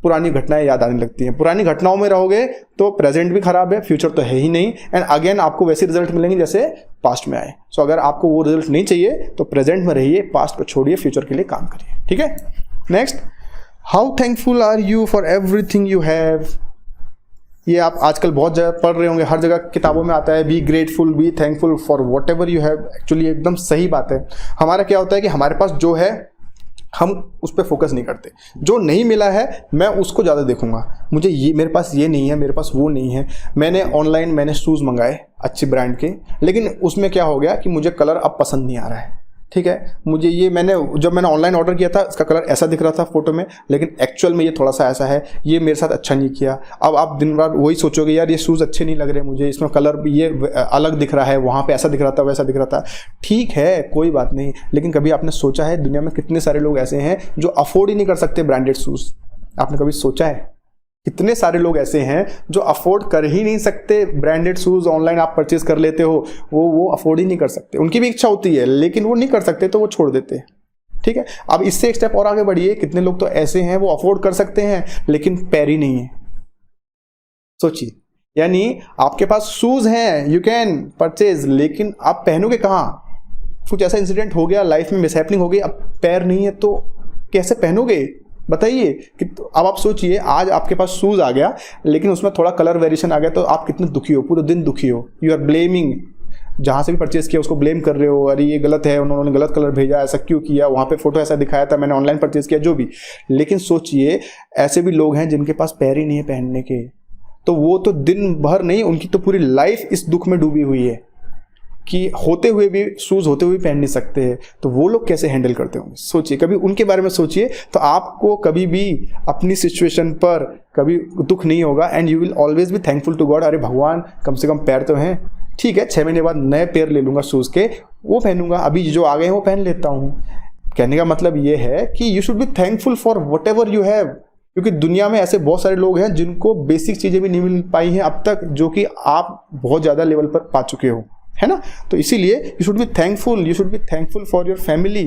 पुरानी घटनाएं याद आने लगती हैं। पुरानी घटनाओं में रहोगे तो प्रेजेंट भी खराब है, फ्यूचर तो है ही नहीं, एंड अगेन आपको वैसे रिजल्ट मिलेंगे जैसे पास्ट में आए। सो अगर आपको वो रिजल्ट नहीं चाहिए तो प्रेजेंट में रहिए, पास्ट को छोड़िए, फ्यूचर के लिए काम करिए, ठीक है। Next, how thankful are you for everything you have. ये आप आजकल बहुत जगह पढ़ रहे होंगे, हर जगह किताबों में आता है, be grateful, B thankful for what ever you have. Actually एकदम सही बात है। हमारा क्या होता है कि हमारे पास जो है हम उस पर फोकस नहीं करते, जो नहीं मिला है मैं उसको ज़्यादा देखूंगा। मुझे ये, मेरे पास ये नहीं है, मेरे पास वो नहीं है। मैंने ऑनलाइन शूज़ मंगाए अच्छी ब्रांड के, लेकिन उसमें क्या हो गया कि मुझे कलर अब पसंद नहीं आ रहा है, ठीक है। मुझे ये जब मैंने ऑनलाइन ऑर्डर किया था इसका कलर ऐसा दिख रहा था फोटो में, लेकिन एक्चुअल में ये थोड़ा सा ऐसा है, ये मेरे साथ अच्छा नहीं किया। अब आप दिन रात वही सोचोगे, यार ये शूज़ अच्छे नहीं लग रहे मुझे, इसमें कलर ये अलग दिख रहा है, वहाँ पे ऐसा दिख रहा था, वैसा दिख रहा था। ठीक है, कोई बात नहीं, लेकिन कभी आपने सोचा है दुनिया में कितने सारे लोग ऐसे हैं जो अफोर्ड ही नहीं कर सकते ब्रांडेड शूज़? आपने कभी सोचा है? कितने सारे लोग ऐसे हैं जो अफोर्ड कर ही नहीं सकते ब्रांडेड शूज़, ऑनलाइन आप परचेज कर लेते हो, वो अफोर्ड ही नहीं कर सकते। उनकी भी इच्छा होती है लेकिन वो नहीं कर सकते, तो वो छोड़ देते हैं, ठीक है। अब इससे एक स्टेप और आगे बढ़िए, कितने लोग तो ऐसे हैं वो अफोर्ड कर सकते हैं लेकिन पैर ही नहीं है। सोचिए, यानी आपके पास शूज़ हैं, यू कैन परचेज, लेकिन आप पहनोगे कहाँ? कुछ ऐसा इंसिडेंट हो गया लाइफ में, मिसहैपनिंग हो गई, अब पैर नहीं है तो कैसे पहनोगे? बताइए कि अब आप सोचिए, आज आपके पास शूज़ आ गया लेकिन उसमें थोड़ा कलर वेरिएशन आ गया, तो आप कितने दुखी हो, पूरे दिन दुखी हो। यू आर ब्लेमिंग, जहाँ से भी परचेज किया उसको ब्लेम कर रहे हो, अरे ये गलत है, उन्होंने गलत कलर भेजा, ऐसा क्यों किया, वहाँ पे फोटो ऐसा दिखाया था, मैंने ऑनलाइन परचेज किया, जो भी। लेकिन सोचिए, ऐसे भी लोग हैं जिनके पास पैर ही नहीं है पहनने के, तो वो तो दिन भर नहीं, उनकी तो पूरी लाइफ इस दुख में डूबी हुई है कि होते हुए भी, शूज़ होते हुए भी पहन नहीं सकते हैं। तो वो लोग कैसे हैंडल करते होंगे? सोचिए, कभी उनके बारे में सोचिए, तो आपको कभी भी अपनी सिचुएशन पर कभी दुख नहीं होगा, and you will always be thankful to God. अरे भगवान, कम से कम पैर तो हैं, ठीक है, 6 महीने बाद नए पैर ले लूँगा शूज़ के, वो पहनूंगा, अभी जो आ गए हैं वो पहन लेता हूँ। कहने का मतलब ये है कि you should be thankful for what ever you have, क्योंकि दुनिया में ऐसे बहुत सारे लोग हैं जिनको बेसिक चीज़ें भी नहीं मिल पाई हैं अब तक, जो कि आप बहुत ज़्यादा लेवल पर पा चुके हो, है ना। तो इसीलिए you should be thankful, you should be thankful for your family.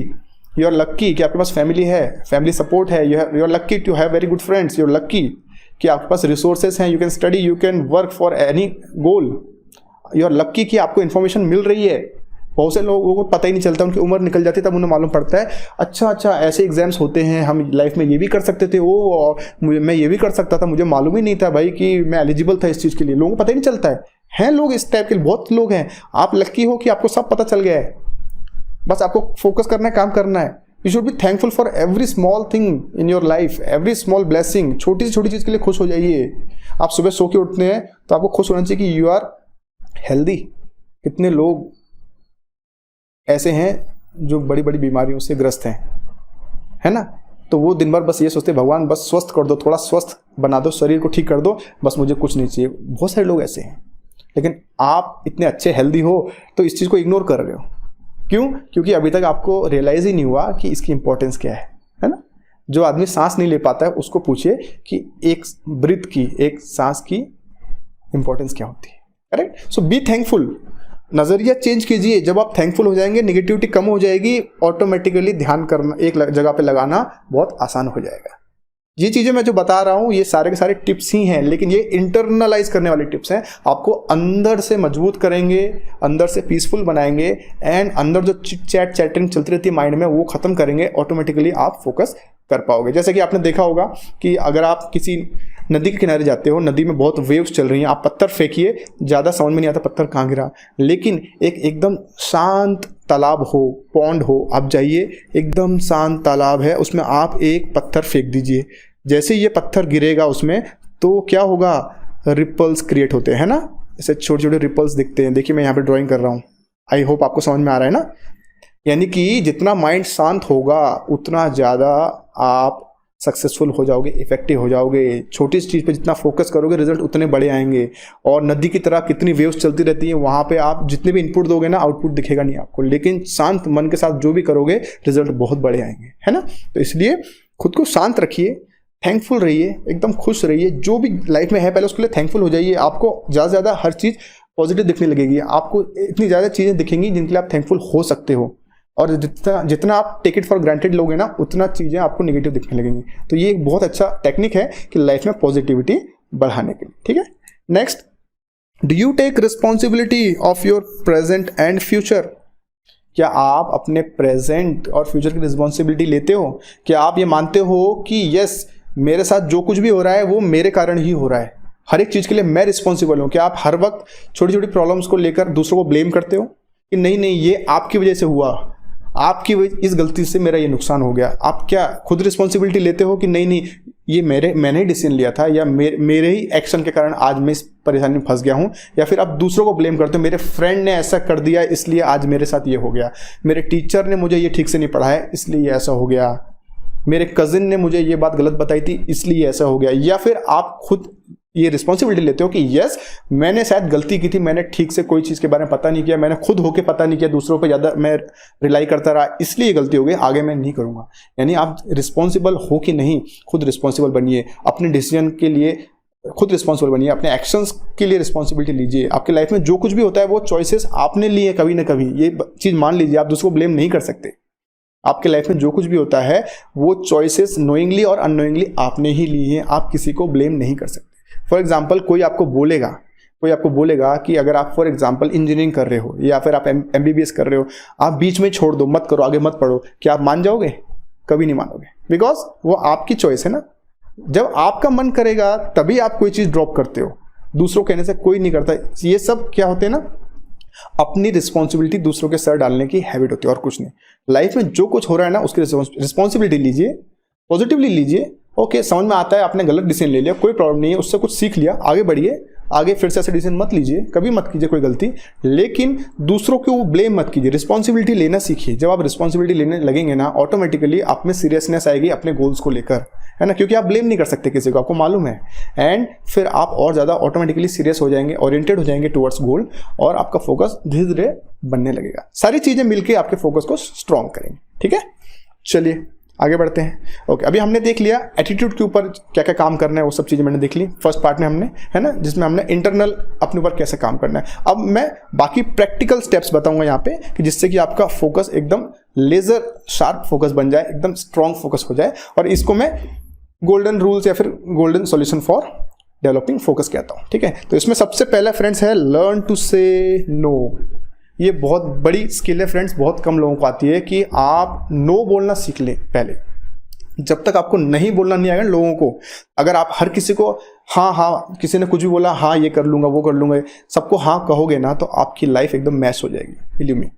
You are lucky कि आपके पास फैमिली है, फैमिली सपोर्ट है, you are lucky to have very good friends, you are lucky कि आपके पास रिसोर्सेज हैं, you can study, you can work for any goal. You are lucky कि आपको इन्फॉर्मेशन मिल रही है। बहुत से लोगों को पता ही नहीं चलता, उनकी उम्र निकल जाती है तब उन्हें मालूम पड़ता है, अच्छा ऐसे एग्जाम्स होते हैं, हम लाइफ में ये भी कर सकते थे, और मैं ये भी कर सकता था, मुझे मालूम ही नहीं था भाई कि मैं एलिजिबल था इस चीज़ के लिए। लोगों को पता ही नहीं चलता है। हैं लोग इस टाइप के, बहुत लोग हैं। आप लकी हो कि आपको सब पता चल गया है, बस आपको फोकस करना है, काम करना है। You should be thankful for every small thing in your life, every small blessing. छोटी से छोटी चीज़ के लिए खुश हो जाइए। आप सुबह सो के उठते हैं तो आपको खुश होना चाहिए कि यू आर हेल्दी। कितने लोग ऐसे हैं जो बड़ी बड़ी बीमारियों से ग्रस्त हैं, है ना। तो वो दिन भर बस ये सोचते, भगवान बस स्वस्थ कर दो, थोड़ा स्वस्थ बना दो, शरीर को ठीक कर दो, बस मुझे कुछ नहीं चाहिए। बहुत सारे लोग ऐसे हैं, लेकिन आप इतने अच्छे हेल्दी हो तो इस चीज़ को इग्नोर कर रहे हो। क्यों? क्योंकि अभी तक आपको रियलाइज़ ही नहीं हुआ कि इसकी इंपॉर्टेंस क्या है ना। जो आदमी सांस नहीं ले पाता है उसको पूछिए कि एक ब्रीथ की, एक सांस की इंपॉर्टेंस क्या होती है। करेक्ट। So be thankful. नज़रिया चेंज कीजिए। जब आप थैंकफुल हो जाएंगे, नेगेटिविटी कम हो जाएगी, ऑटोमेटिकली ध्यान करना एक जगह पे लगाना बहुत आसान हो जाएगा। ये चीज़ें मैं जो बता रहा हूँ ये सारे के सारे टिप्स ही हैं, लेकिन ये इंटरनलाइज करने वाले टिप्स हैं। आपको अंदर से मजबूत करेंगे, अंदर से पीसफुल बनाएंगे, एंड अंदर जो चैटिंग चलती रहती है माइंड में वो खत्म करेंगे। ऑटोमेटिकली आप फोकस कर पाओगे। जैसे कि आपने देखा होगा कि अगर आप किसी नदी के किनारे जाते हो, नदी में बहुत वेव्स चल रही हैं, आप पत्थर फेंकिए, ज़्यादा समझ में नहीं आता पत्थर कहाँ गिरा, लेकिन एकदम शांत तालाब हो, पॉन्ड हो, आप जाइए, एकदम शांत तालाब है, उसमें आप एक पत्थर फेंक दीजिए। जैसे ये पत्थर गिरेगा उसमें तो क्या होगा, रिपल्स क्रिएट होते हैं ना, ऐसे छोटे छोटे रिपल्स दिखते हैं। देखिए मैं यहाँ पे ड्राइंग कर रहा हूँ, आई होप आपको समझ में आ रहा है ना। यानी कि जितना माइंड शांत होगा उतना ज़्यादा आप सक्सेसफुल हो जाओगे, इफेक्टिव हो जाओगे। छोटी सी चीज़ पे जितना फोकस करोगे रिजल्ट उतने बड़े आएंगे। और नदी की तरह कितनी वेव्स चलती रहती हैं, वहाँ पे आप जितने भी इनपुट दोगे ना, आउटपुट दिखेगा नहीं आपको, लेकिन शांत मन के साथ जो भी करोगे रिजल्ट बहुत बड़े आएंगे, है ना। तो इसलिए खुद को शांत रखिए, थैंकफुल रहिए, एकदम खुश रहिए। जो भी लाइफ में है पहले उसके लिए थैंकफुल हो जाइए। आपको ज़्यादा से ज़्यादा हर चीज़ पॉजिटिव दिखने लगेगी। आपको इतनी ज़्यादा चीज़ें दिखेंगी जिनके लिए आप थैंकफुल हो सकते हो, और जितना आप टेक इट फॉर ग्रांटेड लोगे ना, उतना चीज़ें आपको नेगेटिव दिखने लगेंगी। तो ये एक बहुत अच्छा टेक्निक है कि लाइफ में पॉजिटिविटी बढ़ाने के लिए, ठीक है। Next, do you take responsibility of your present and future? क्या आप अपने प्रेजेंट और फ्यूचर की रिस्पॉन्सिबिलिटी लेते हो? क्या आप ये मानते हो कि यस, मेरे साथ जो कुछ भी हो रहा है वो मेरे कारण ही हो रहा है, हर एक चीज़ के लिए मैं रिस्पॉन्सिबल हूँ? क्या आप हर वक्त छोटी छोटी प्रॉब्लम्स को लेकर दूसरों को ब्लेम करते हो कि नहीं नहीं ये आपकी वजह से हुआ, आपकी इस गलती से मेरा ये नुकसान हो गया? आप क्या खुद रिस्पॉन्सिबिलिटी लेते हो कि नहीं नहीं ये मैंने ही डिसीजन लिया था, या मेरे ही एक्शन के कारण आज मैं इस परेशानी में फंस गया हूँ? या फिर आप दूसरों को ब्लेम करते हो, मेरे फ्रेंड ने ऐसा कर दिया इसलिए आज मेरे साथ ये हो गया, मेरे टीचर ने मुझे ये ठीक से नहीं पढ़ाया इसलिए ये ऐसा हो गया, मेरे कजिन ने मुझे ये बात गलत बताई थी इसलिए ऐसा हो गया? या फिर आप खुद ये रिस्पॉन्सिबिलिटी लेते हो कि यस, मैंने शायद गलती की थी, मैंने ठीक से कोई चीज़ के बारे में पता नहीं किया, मैंने खुद होके पता नहीं किया, दूसरों पे ज़्यादा मैं रिलाई करता रहा, इसलिए ये गलती हो गई, आगे मैं नहीं करूँगा। यानी आप रिस्पॉन्सिबल हो कि नहीं, खुद रिस्पॉन्सिबल बनिए, अपने डिसीजन के लिए खुद रिस्पॉन्सिबल बनिए, अपने एक्शंस के लिए रिस्पॉन्सिबिलिटी लीजिए। आपकी लाइफ में जो कुछ भी होता है वो चॉइसेस आपने लिए कभी ना कभी, ये चीज़ मान लीजिए। आप दूसरों को ब्लेम नहीं कर सकते। आपके लाइफ में जो कुछ भी होता है वो चॉइसेस नोइंगली और अननोइंगली आपने ही ली हैं, आप किसी को ब्लेम नहीं कर सकते। फॉर एग्जाम्पल कोई आपको बोलेगा कि अगर आप फॉर एग्जाम्पल इंजीनियरिंग कर रहे हो या फिर आप MBBS कर रहे हो, आप बीच में छोड़ दो, मत करो, आगे मत पढ़ो, क्या आप मान जाओगे? कभी नहीं मानोगे, बिकॉज वो आपकी चॉइस है ना। जब आपका मन करेगा तभी आप कोई चीज़ ड्रॉप करते हो, दूसरों कहने से कोई नहीं करता। ये सब क्या होते हैं ना, अपनी रिस्पॉन्सिबिलिटी दूसरों के सर डालने की हैबिट होती है, और कुछ नहीं। लाइफ में जो कुछ हो रहा है ना उसकी रिस्पॉन्सिबिलिटी लीजिए, पॉजिटिवली लीजिए। ओके, समझ में आता है आपने गलत डिसीजन ले लिया, कोई प्रॉब्लम नहीं है, उससे कुछ सीख लिया, आगे बढ़िए, आगे फिर से ऐसे डिसीजन मत लीजिए, कभी मत कीजिए कोई गलती, लेकिन दूसरों को ब्लेम मत कीजिए, रिस्पॉन्सिबिलिटी लेना सीखिए। जब आप रिस्पॉन्सिबिलिटी लेने लगेंगे ना, ऑटोमेटिकली आप में सीरियसनेस आएगी अपने गोल्स को लेकर, है ना, क्योंकि आप ब्लेम नहीं कर सकते किसी को, आपको मालूम है। एंड फिर आप और ज़्यादा ऑटोमेटिकली सीरियस हो जाएंगे, ओरिएंटेड हो जाएंगे टुवर्ड्स गोल, और आपका फोकस धीरे धीरे बनने लगेगा। सारी चीज़ें मिलकर आपके फोकस को स्ट्रॉन्ग करेंगे, ठीक है। चलिए आगे बढ़ते हैं। ओके, अभी हमने देख लिया एटीट्यूड के ऊपर क्या क्या काम करना है, वो सब चीज़ें मैंने देख ली फर्स्ट पार्ट में हमने, है ना, जिसमें हमने इंटरनल अपने ऊपर कैसे काम करना है। अब मैं बाकी प्रैक्टिकल स्टेप्स बताऊंगा यहाँ पे, कि जिससे कि आपका फोकस एकदम लेजर शार्प फोकस बन जाए, एकदम स्ट्रॉन्ग फोकस हो जाए, और इसको मैं गोल्डन रूल्स या फिर golden solution for developing focus कहता हूँ, ठीक है। तो इसमें सबसे पहला फ्रेंड्स है लर्न टू से नो। ये बहुत बड़ी स्किल है फ्रेंड्स, बहुत कम लोगों को आती है कि आप नो बोलना सीख लें पहले। जब तक आपको नहीं बोलना नहीं आएगा लोगों को, अगर आप हर किसी को हाँ, किसी ने कुछ भी बोला हाँ ये कर लूँगा वो कर लूँगा, सबको हाँ कहोगे ना, तो आपकी लाइफ एकदम मैश हो जाएगी। बिलीव मी,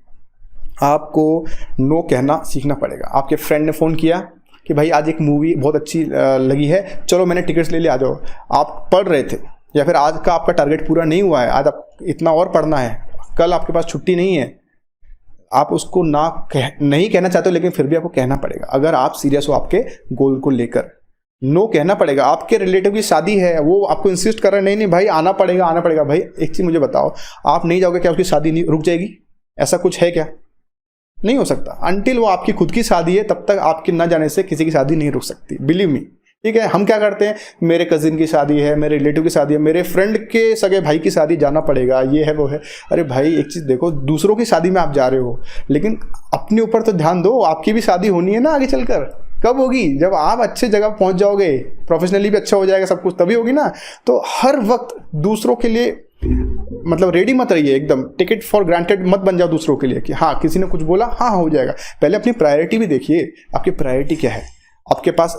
आपको नो कहना सीखना पड़ेगा। आपके फ्रेंड ने फ़ोन किया कि भाई आज एक मूवी बहुत अच्छी लगी है, चलो मैंने टिकट्स ले लिया, आ जाओ। आप पढ़ रहे थे, या फिर आज का आपका टारगेट पूरा नहीं हुआ है, आज आप इतना और पढ़ना है, कल आपके पास छुट्टी नहीं है, आप उसको नहीं कहना चाहते हो, लेकिन फिर भी आपको कहना पड़ेगा। अगर आप सीरियस हो आपके गोल को लेकर, नो कहना पड़ेगा। आपके रिलेटिव की शादी है, वो आपको इंसिस्ट कर रहे हैं, नहीं भाई आना पड़ेगा। भाई एक चीज़ मुझे बताओ, आप नहीं जाओगे क्या उसकी शादी नहीं रुक जाएगी? ऐसा कुछ है क्या? नहीं हो सकता। अनटिल वो आपकी खुद की शादी है तब तक आपके न जाने से किसी की शादी नहीं रुक सकती। बिलीव मी, ठीक है, हम क्या करते हैं, मेरे कजिन की शादी है, मेरे रिलेटिव की शादी है, मेरे फ्रेंड के सगे भाई की शादी, जाना पड़ेगा, ये है वो है। अरे भाई एक चीज़ देखो, दूसरों की शादी में आप जा रहे हो, लेकिन अपने ऊपर तो ध्यान दो, आपकी भी शादी होनी है ना आगे चलकर। कब होगी? जब आप अच्छे जगह पहुंच जाओगे, प्रोफेशनली भी अच्छा हो जाएगा सब कुछ, तभी होगी ना। तो हर वक्त दूसरों के लिए मतलब रेडी मत रहिए, एकदम टेक इट फॉर ग्रांटेड मत बन जाओ दूसरों के लिए कि हाँ किसी ने कुछ बोला, हाँ हो जाएगा। पहले अपनी प्रायोरिटी भी देखिए, आपकी प्रायोरिटी क्या है, आपके पास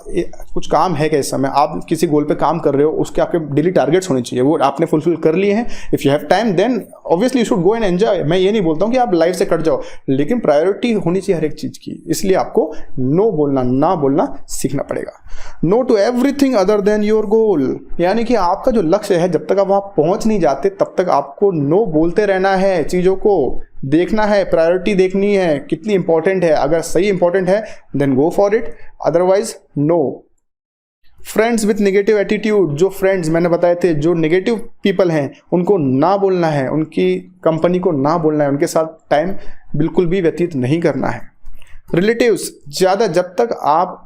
कुछ काम है क्या इस समय, आप किसी गोल पे काम कर रहे हो, उसके आपके डेली टारगेट्स होने चाहिए, वो आपने फुलफिल कर लिए हैं। If you have time then obviously you should go and enjoy. मैं ये नहीं बोलता हूँ कि आप लाइफ से कट जाओ, लेकिन प्रायोरिटी होनी चाहिए हर एक चीज़ की। इसलिए आपको नो बोलना, ना बोलना सीखना पड़ेगा। No to everything other than your goal, यानी कि आपका जो लक्ष्य है, जब तक आप वहाँ पहुँच नहीं जाते तब तक आपको नो बोलते रहना है। चीज़ों को देखना है, प्रायोरिटी देखनी है कितनी इंपॉर्टेंट है। अगर सही इंपॉर्टेंट है then go for it, otherwise no. Friends with negative attitude, जो फ्रेंड्स मैंने बताए थे जो नेगेटिव पीपल हैं उनको ना बोलना है, उनकी कंपनी को ना बोलना है, उनके साथ टाइम बिल्कुल भी व्यतीत नहीं करना है। रिलेटिव्स, ज़्यादा जब तक आप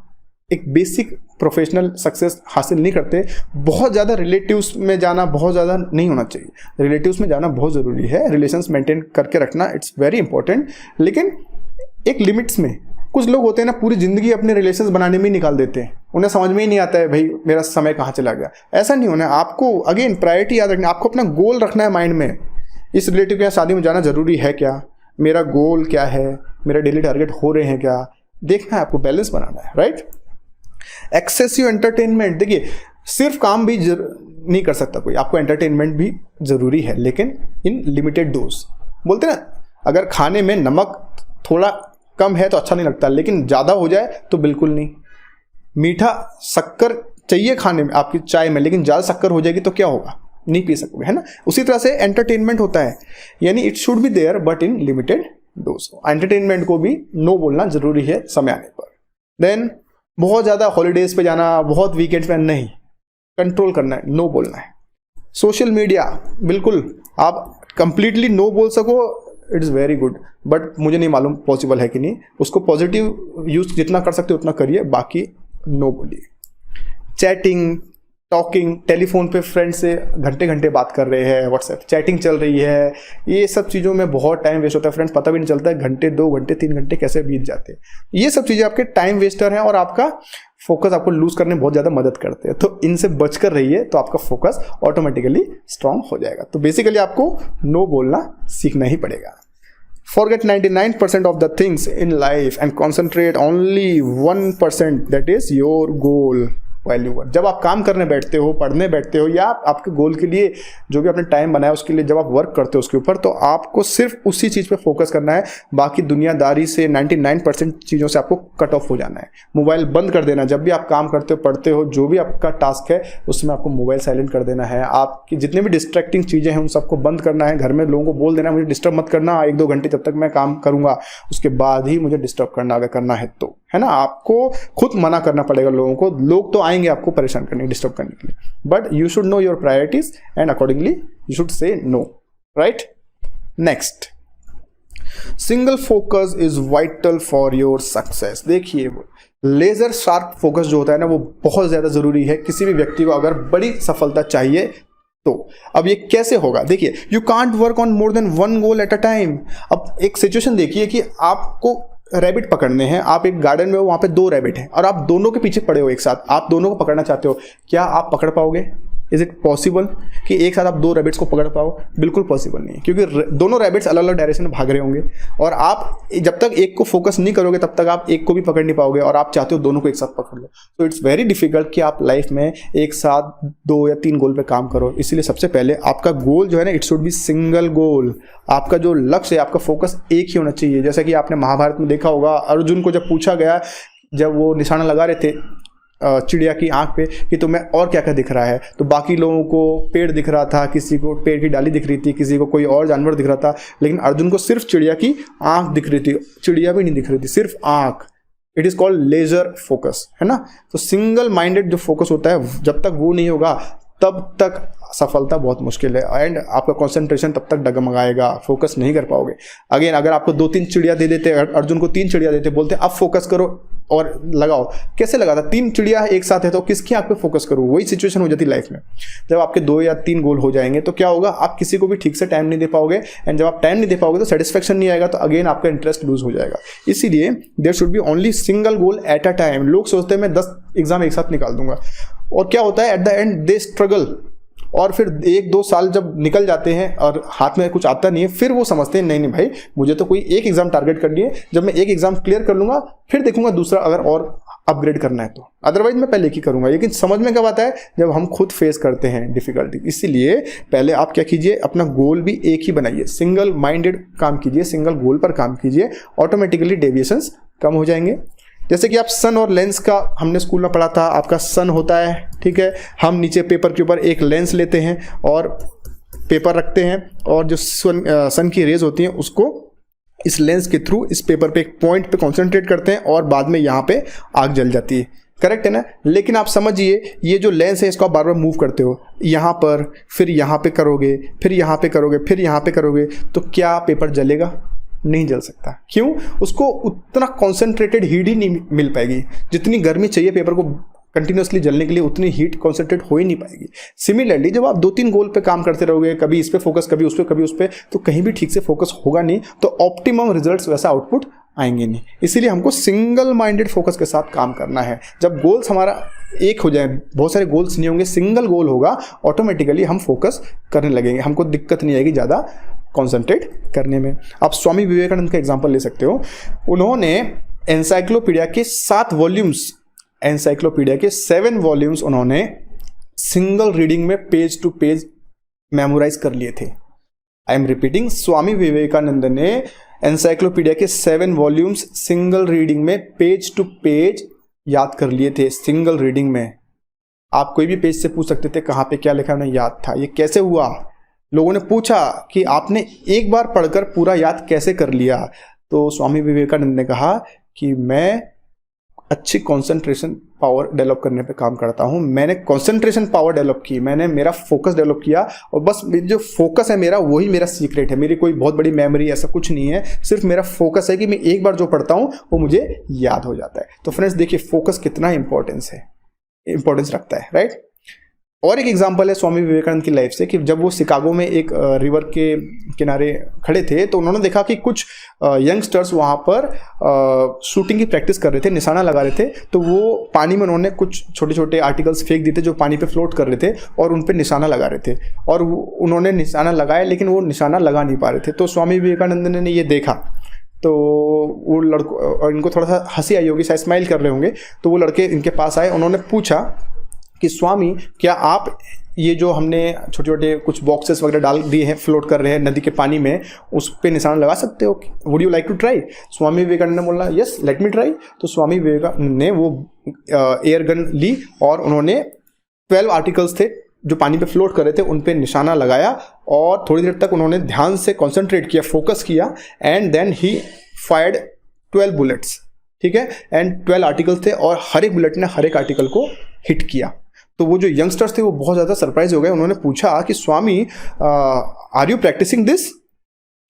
एक बेसिक प्रोफेशनल सक्सेस हासिल नहीं करते, बहुत ज़्यादा रिलेटिव्स में जाना बहुत ज़्यादा नहीं होना चाहिए। रिलेटिव्स में जाना बहुत ज़रूरी है, रिलेशंस मेंटेन करके रखना, इट्स वेरी इंपॉर्टेंट, लेकिन एक लिमिट्स में। कुछ लोग होते हैं ना, पूरी ज़िंदगी अपने रिलेशंस बनाने में ही निकाल देते हैं, उन्हें समझ में ही नहीं आता है भाई मेरा समय कहाँ चला गया। ऐसा नहीं होना है, आपको अगेन प्रायोरिटी याद रखना, आपको अपना गोल रखना है माइंड में। इस रिलेटिव के यहाँ शादी में जाना ज़रूरी है क्या, मेरा गोल क्या है, मेरा डेली टारगेट हो रहे हैं क्या, देखना है, आपको बैलेंस बनाना है, राइट। एक्सेसिव एंटरटेनमेंट, देखिए सिर्फ काम भी नहीं कर सकता कोई, आपको एंटरटेनमेंट भी जरूरी है, लेकिन इन लिमिटेड डोज। बोलते ना, अगर खाने में नमक थोड़ा कम है तो अच्छा नहीं लगता, लेकिन ज़्यादा हो जाए तो बिल्कुल नहीं। मीठा शक्कर चाहिए खाने में, आपकी चाय में, लेकिन ज़्यादा शक्कर हो जाएगी तो क्या होगा, नहीं पी सकोगे, है ना। उसी तरह से एंटरटेनमेंट होता है, यानी it should be there but in limited dose. Entertainment को भी नो बोलना जरूरी है समय आने पर। देन बहुत ज़्यादा हॉलीडेज पे जाना, बहुत वीकेंड्स पे नहीं, कंट्रोल करना है, नो बोलना है। सोशल मीडिया, बिल्कुल आप कंप्लीटली नो बोल सको, इट्स वेरी गुड, बट मुझे नहीं मालूम पॉसिबल है कि नहीं। उसको पॉजिटिव यूज जितना कर सकते हो उतना करिए, बाकी नो बोलिए। चैटिंग, टॉकिंग, टेलीफोन पे फ्रेंड से घंटे घंटे बात कर रहे हैं, व्हाट्सएप चैटिंग चल रही है, ये सब चीज़ों में बहुत टाइम वेस्ट होता है फ्रेंड्स, पता भी नहीं चलता है घंटे, 2 घंटे, 3 घंटे कैसे बीत जाते हैं। ये सब चीज़ें आपके टाइम वेस्टर हैं और आपका फोकस आपको लूज करने में बहुत ज़्यादा मदद करते हैं। तो इनसे बचकर रहिए, तो आपका फोकस ऑटोमेटिकली स्ट्रांग हो जाएगा। तो बेसिकली आपको नो बोलना सीखना ही पड़ेगा। Forget 99% of the things in life and concentrate only 1%, that is your goal. Value work, जब आप काम करने बैठते हो, पढ़ने बैठते हो, या आपके गोल के लिए जो भी आपने टाइम बनाया उसके लिए जब आप वर्क करते हो उसके ऊपर, तो आपको सिर्फ उसी चीज़ पे फोकस करना है। बाकी दुनियादारी से 99% चीज़ों से आपको कट ऑफ हो जाना है। मोबाइल बंद कर देना, जब भी आप काम करते हो, पढ़ते हो, जो भी आपका टास्क है उसमें आपको मोबाइल साइलेंट कर देना है। आपकी जितने भी डिस्ट्रैक्टिंग चीज़ें हैं उन सबको बंद करना है। घर में लोगों को बोल देना मुझे डिस्टर्ब मत करना 1-2 घंटे, जब तक मैं काम करूँगा उसके बाद ही मुझे डिस्टर्ब करना, अगर करना है तो, है ना। आपको खुद मना करना पड़ेगा लोगों को। लोग तो आएंगे आपको परेशान करने, डिस्टर्ब करने के लिए, but you should know your priorities and accordingly you should say no, right. Next, single focus is vital for your success. देखिए लेजर शार्प फोकस जो होता है ना, वो बहुत ज्यादा जरूरी है किसी भी व्यक्ति को अगर बड़ी सफलता चाहिए तो। अब ये कैसे होगा, देखिए you can't work on more than 1 goal at a time. अब एक सिचुएशन देखिए कि आपको रैबिट पकड़ने हैं, आप एक गार्डन में हो, वहाँ पे 2 रैबिट हैं और आप दोनों के पीछे पड़े हो एक साथ, आप दोनों को पकड़ना चाहते हो, क्या आप पकड़ पाओगे? इज इट पॉसिबल कि एक साथ आप 2 रैबिट्स को पकड़ पाओ? बिल्कुल पॉसिबल नहीं है, क्योंकि दोनों रैबिट्स अलग अलग डायरेक्शन में भाग रहे होंगे और आप जब तक एक को फोकस नहीं करोगे तब तक आप एक को भी पकड़ नहीं पाओगे, और आप चाहते हो दोनों को एक साथ पकड़ लो। तो इट्स वेरी डिफिकल्ट कि आप लाइफ में एक साथ 2 या 3 गोल पे काम करो। इसलिए सबसे पहले आपका गोल जो है ना, इट शुड बी सिंगल गोल। आपका जो लक्ष्य है, आपका फोकस एक ही होना चाहिए। जैसा कि आपने महाभारत में देखा होगा, अर्जुन को जब पूछा गया, जब वो निशाना लगा रहे थे चिड़िया की आंख पे कि तुम्हें और क्या क्या दिख रहा है, तो बाकी लोगों को पेड़ दिख रहा था, किसी को पेड़ की डाली दिख रही थी, किसी को कोई और जानवर दिख रहा था, लेकिन अर्जुन को सिर्फ चिड़िया की आंख दिख रही थी। चिड़िया भी नहीं दिख रही थी, सिर्फ आंख। It is called laser focus, है ना। तो सिंगल माइंडेड जो फोकस होता है, जब तक वो नहीं होगा तब तक सफलता बहुत मुश्किल है, एंड आपका कंसंट्रेशन तब तक डगमगाएगा, फोकस नहीं कर पाओगे। अगेन अगर आपको 2-3 चिड़िया दे देते, अर्जुन को 3 चिड़िया देते, बोलते अब फोकस करो, और लगाओ। कैसे लगाता, 3 चिड़िया एक साथ है तो किसकी आंख पे फोकस करूँ, वही सिचुएशन हो जाती लाइफ में। जब आपके 2 या 3 गोल हो जाएंगे तो क्या होगा, आप किसी को भी ठीक से टाइम नहीं दे पाओगे, एंड जब आप टाइम नहीं दे पाओगे तो सेटिस्फेक्शन नहीं आएगा, तो अगेन आपका इंटरेस्ट लूज हो जाएगा। इसीलिए there should be only single goal at a time. लोग सोचते हैं मैं 10 एग्जाम एक साथ निकाल दूंगा, और क्या होता है eight the and they struggle, और फिर 1-2 साल जब निकल जाते हैं और हाथ में कुछ आता नहीं है, फिर वो समझते हैं नहीं नहीं भाई मुझे तो कोई एक एग्जाम टारगेट करनी है, जब मैं एक एग्जाम क्लियर कर लूंगा फिर देखूंगा दूसरा अगर और अपग्रेड करना है तो, अदरवाइज मैं पहले की करूंगा। लेकिन समझ में कब आता है, जब हम खुद फेस करते हैं डिफिकल्टी। इसीलिए पहले आप क्या कीजिए, अपना गोल भी एक ही बनाइए, सिंगल माइंडेड काम कीजिए, सिंगल गोल पर काम कीजिए, ऑटोमेटिकली डेविएशंस कम हो जाएंगे। जैसे कि आप सन और लेंस का हमने स्कूल में पढ़ा था, आपका सन होता है, ठीक है, हम नीचे पेपर के ऊपर एक लेंस लेते हैं और पेपर रखते हैं, और जो सन की रेज होती हैं उसको इस लेंस के थ्रू इस पेपर पे एक पॉइंट पे कंसंट्रेट करते हैं और बाद में यहाँ पे आग जल जाती है, करेक्ट है ना। लेकिन आप समझिए ये जो लेंस है इसको आप बार बार मूव करते हो, यहाँ पर फिर यहाँ पे करोगे, फिर यहाँ पे करोगे, फिर यहाँ पे करोगे, तो क्या पेपर जलेगा? नहीं जल सकता। क्यों? उसको उतना कॉन्सेंट्रेटेड हीट ही नहीं मिल पाएगी, जितनी गर्मी चाहिए पेपर को कंटिन्यूसली जलने के लिए उतनी हीट कॉन्सेंट्रेट हो ही नहीं पाएगी। सिमिलरली जब आप 2-3 गोल पे काम करते रहोगे, कभी इस पे फोकस, कभी उस पे, कभी उस पे, तो कहीं भी ठीक से फोकस होगा नहीं, तो ऑप्टिमम रिजल्ट्स वैसा आउटपुट आएंगे नहीं। इसीलिए हमको सिंगल माइंडेड फोकस के साथ काम करना है। जब गोल्स हमारा एक हो जाए, बहुत सारे गोल्स नहीं होंगे, सिंगल गोल होगा, ऑटोमेटिकली हम फोकस करने लगेंगे, हमको दिक्कत नहीं आएगी ज़्यादा कॉन्सेंट्रेट करने में। आप स्वामी विवेकानंद का एग्जाम्पल ले सकते हो। उन्होंने एनसाइक्लोपीडिया के 7 वॉल्यूम्स, एनसाइक्लोपीडिया के 7 वॉल्यूम्स उन्होंने सिंगल रीडिंग में पेज टू पेज मेमोराइज कर लिए थे। आई एम रिपीटिंग, स्वामी विवेकानंद ने एनसाइक्लोपीडिया के 7 वॉल्यूम्स सिंगल रीडिंग में पेज टू पेज याद कर लिए थे, सिंगल रीडिंग में। आप कोई भी पेज से पूछ सकते थे कहाँ पे क्या लिखा, उन्हें याद था। ये कैसे हुआ? लोगों ने पूछा कि आपने एक बार पढ़कर पूरा याद कैसे कर लिया? तो स्वामी विवेकानंद ने कहा कि मैं अच्छी कंसंट्रेशन पावर डेवलप करने पे काम करता हूँ। मैंने कंसंट्रेशन पावर डेवलप की, मैंने मेरा फोकस डेवलप किया, और बस जो फोकस है मेरा वही मेरा सीक्रेट है। मेरी कोई बहुत बड़ी मेमोरी ऐसा कुछ नहीं है, सिर्फ मेरा फोकस है कि मैं एक बार जो पढ़ता हूँ वो मुझे याद हो जाता है। तो फ्रेंड्स देखिए फोकस कितना इंपॉर्टेंस रखता है, राइट। और एक एग्जांपल है स्वामी विवेकानंद की लाइफ से कि जब वो शिकागो में एक रिवर के किनारे खड़े थे तो उन्होंने देखा कि कुछ यंगस्टर्स वहाँ पर शूटिंग की प्रैक्टिस कर रहे थे, निशाना लगा रहे थे। तो वो पानी में उन्होंने कुछ छोटे छोटे आर्टिकल्स फेंक दिए थे जो पानी पे फ्लोट कर रहे थे, और उन पे निशाना लगा रहे थे, और उन्होंने निशाना लगाया लेकिन वो निशाना लगा नहीं पा रहे थे। तो स्वामी विवेकानंद ने ये देखा, तो वो लड़कों, और इनको थोड़ा सा हंसी आई होगी, शायद स्माइल कर रहे होंगे, तो वो लड़के इनके पास आए, उन्होंने पूछा कि स्वामी क्या आप ये जो हमने छोटे छोटे कुछ बॉक्सेस वगैरह डाल दिए हैं, फ्लोट कर रहे हैं नदी के पानी में, उस पर निशाना लगा सकते हो? Would you like to try? Swami Vivekananda ने बोला यस लेट मी ट्राई। तो स्वामी विवेकानंद ने वो एयर गन ली और उन्होंने 12 आर्टिकल्स थे जो पानी पे फ्लोट कर रहे थे उन पे निशाना लगाया, और थोड़ी देर तक उन्होंने ध्यान से कॉन्सेंट्रेट किया, फोकस किया, and then he fired 12 bullets, ठीक है, एंड 12 आर्टिकल्स थे और हर एक बुलेट ने हर एक आर्टिकल को हिट किया। तो वो जो यंगस्टर्स थे वो बहुत ज़्यादा सरप्राइज हो गए। उन्होंने पूछा कि स्वामी आर यू प्रैक्टिसिंग दिस?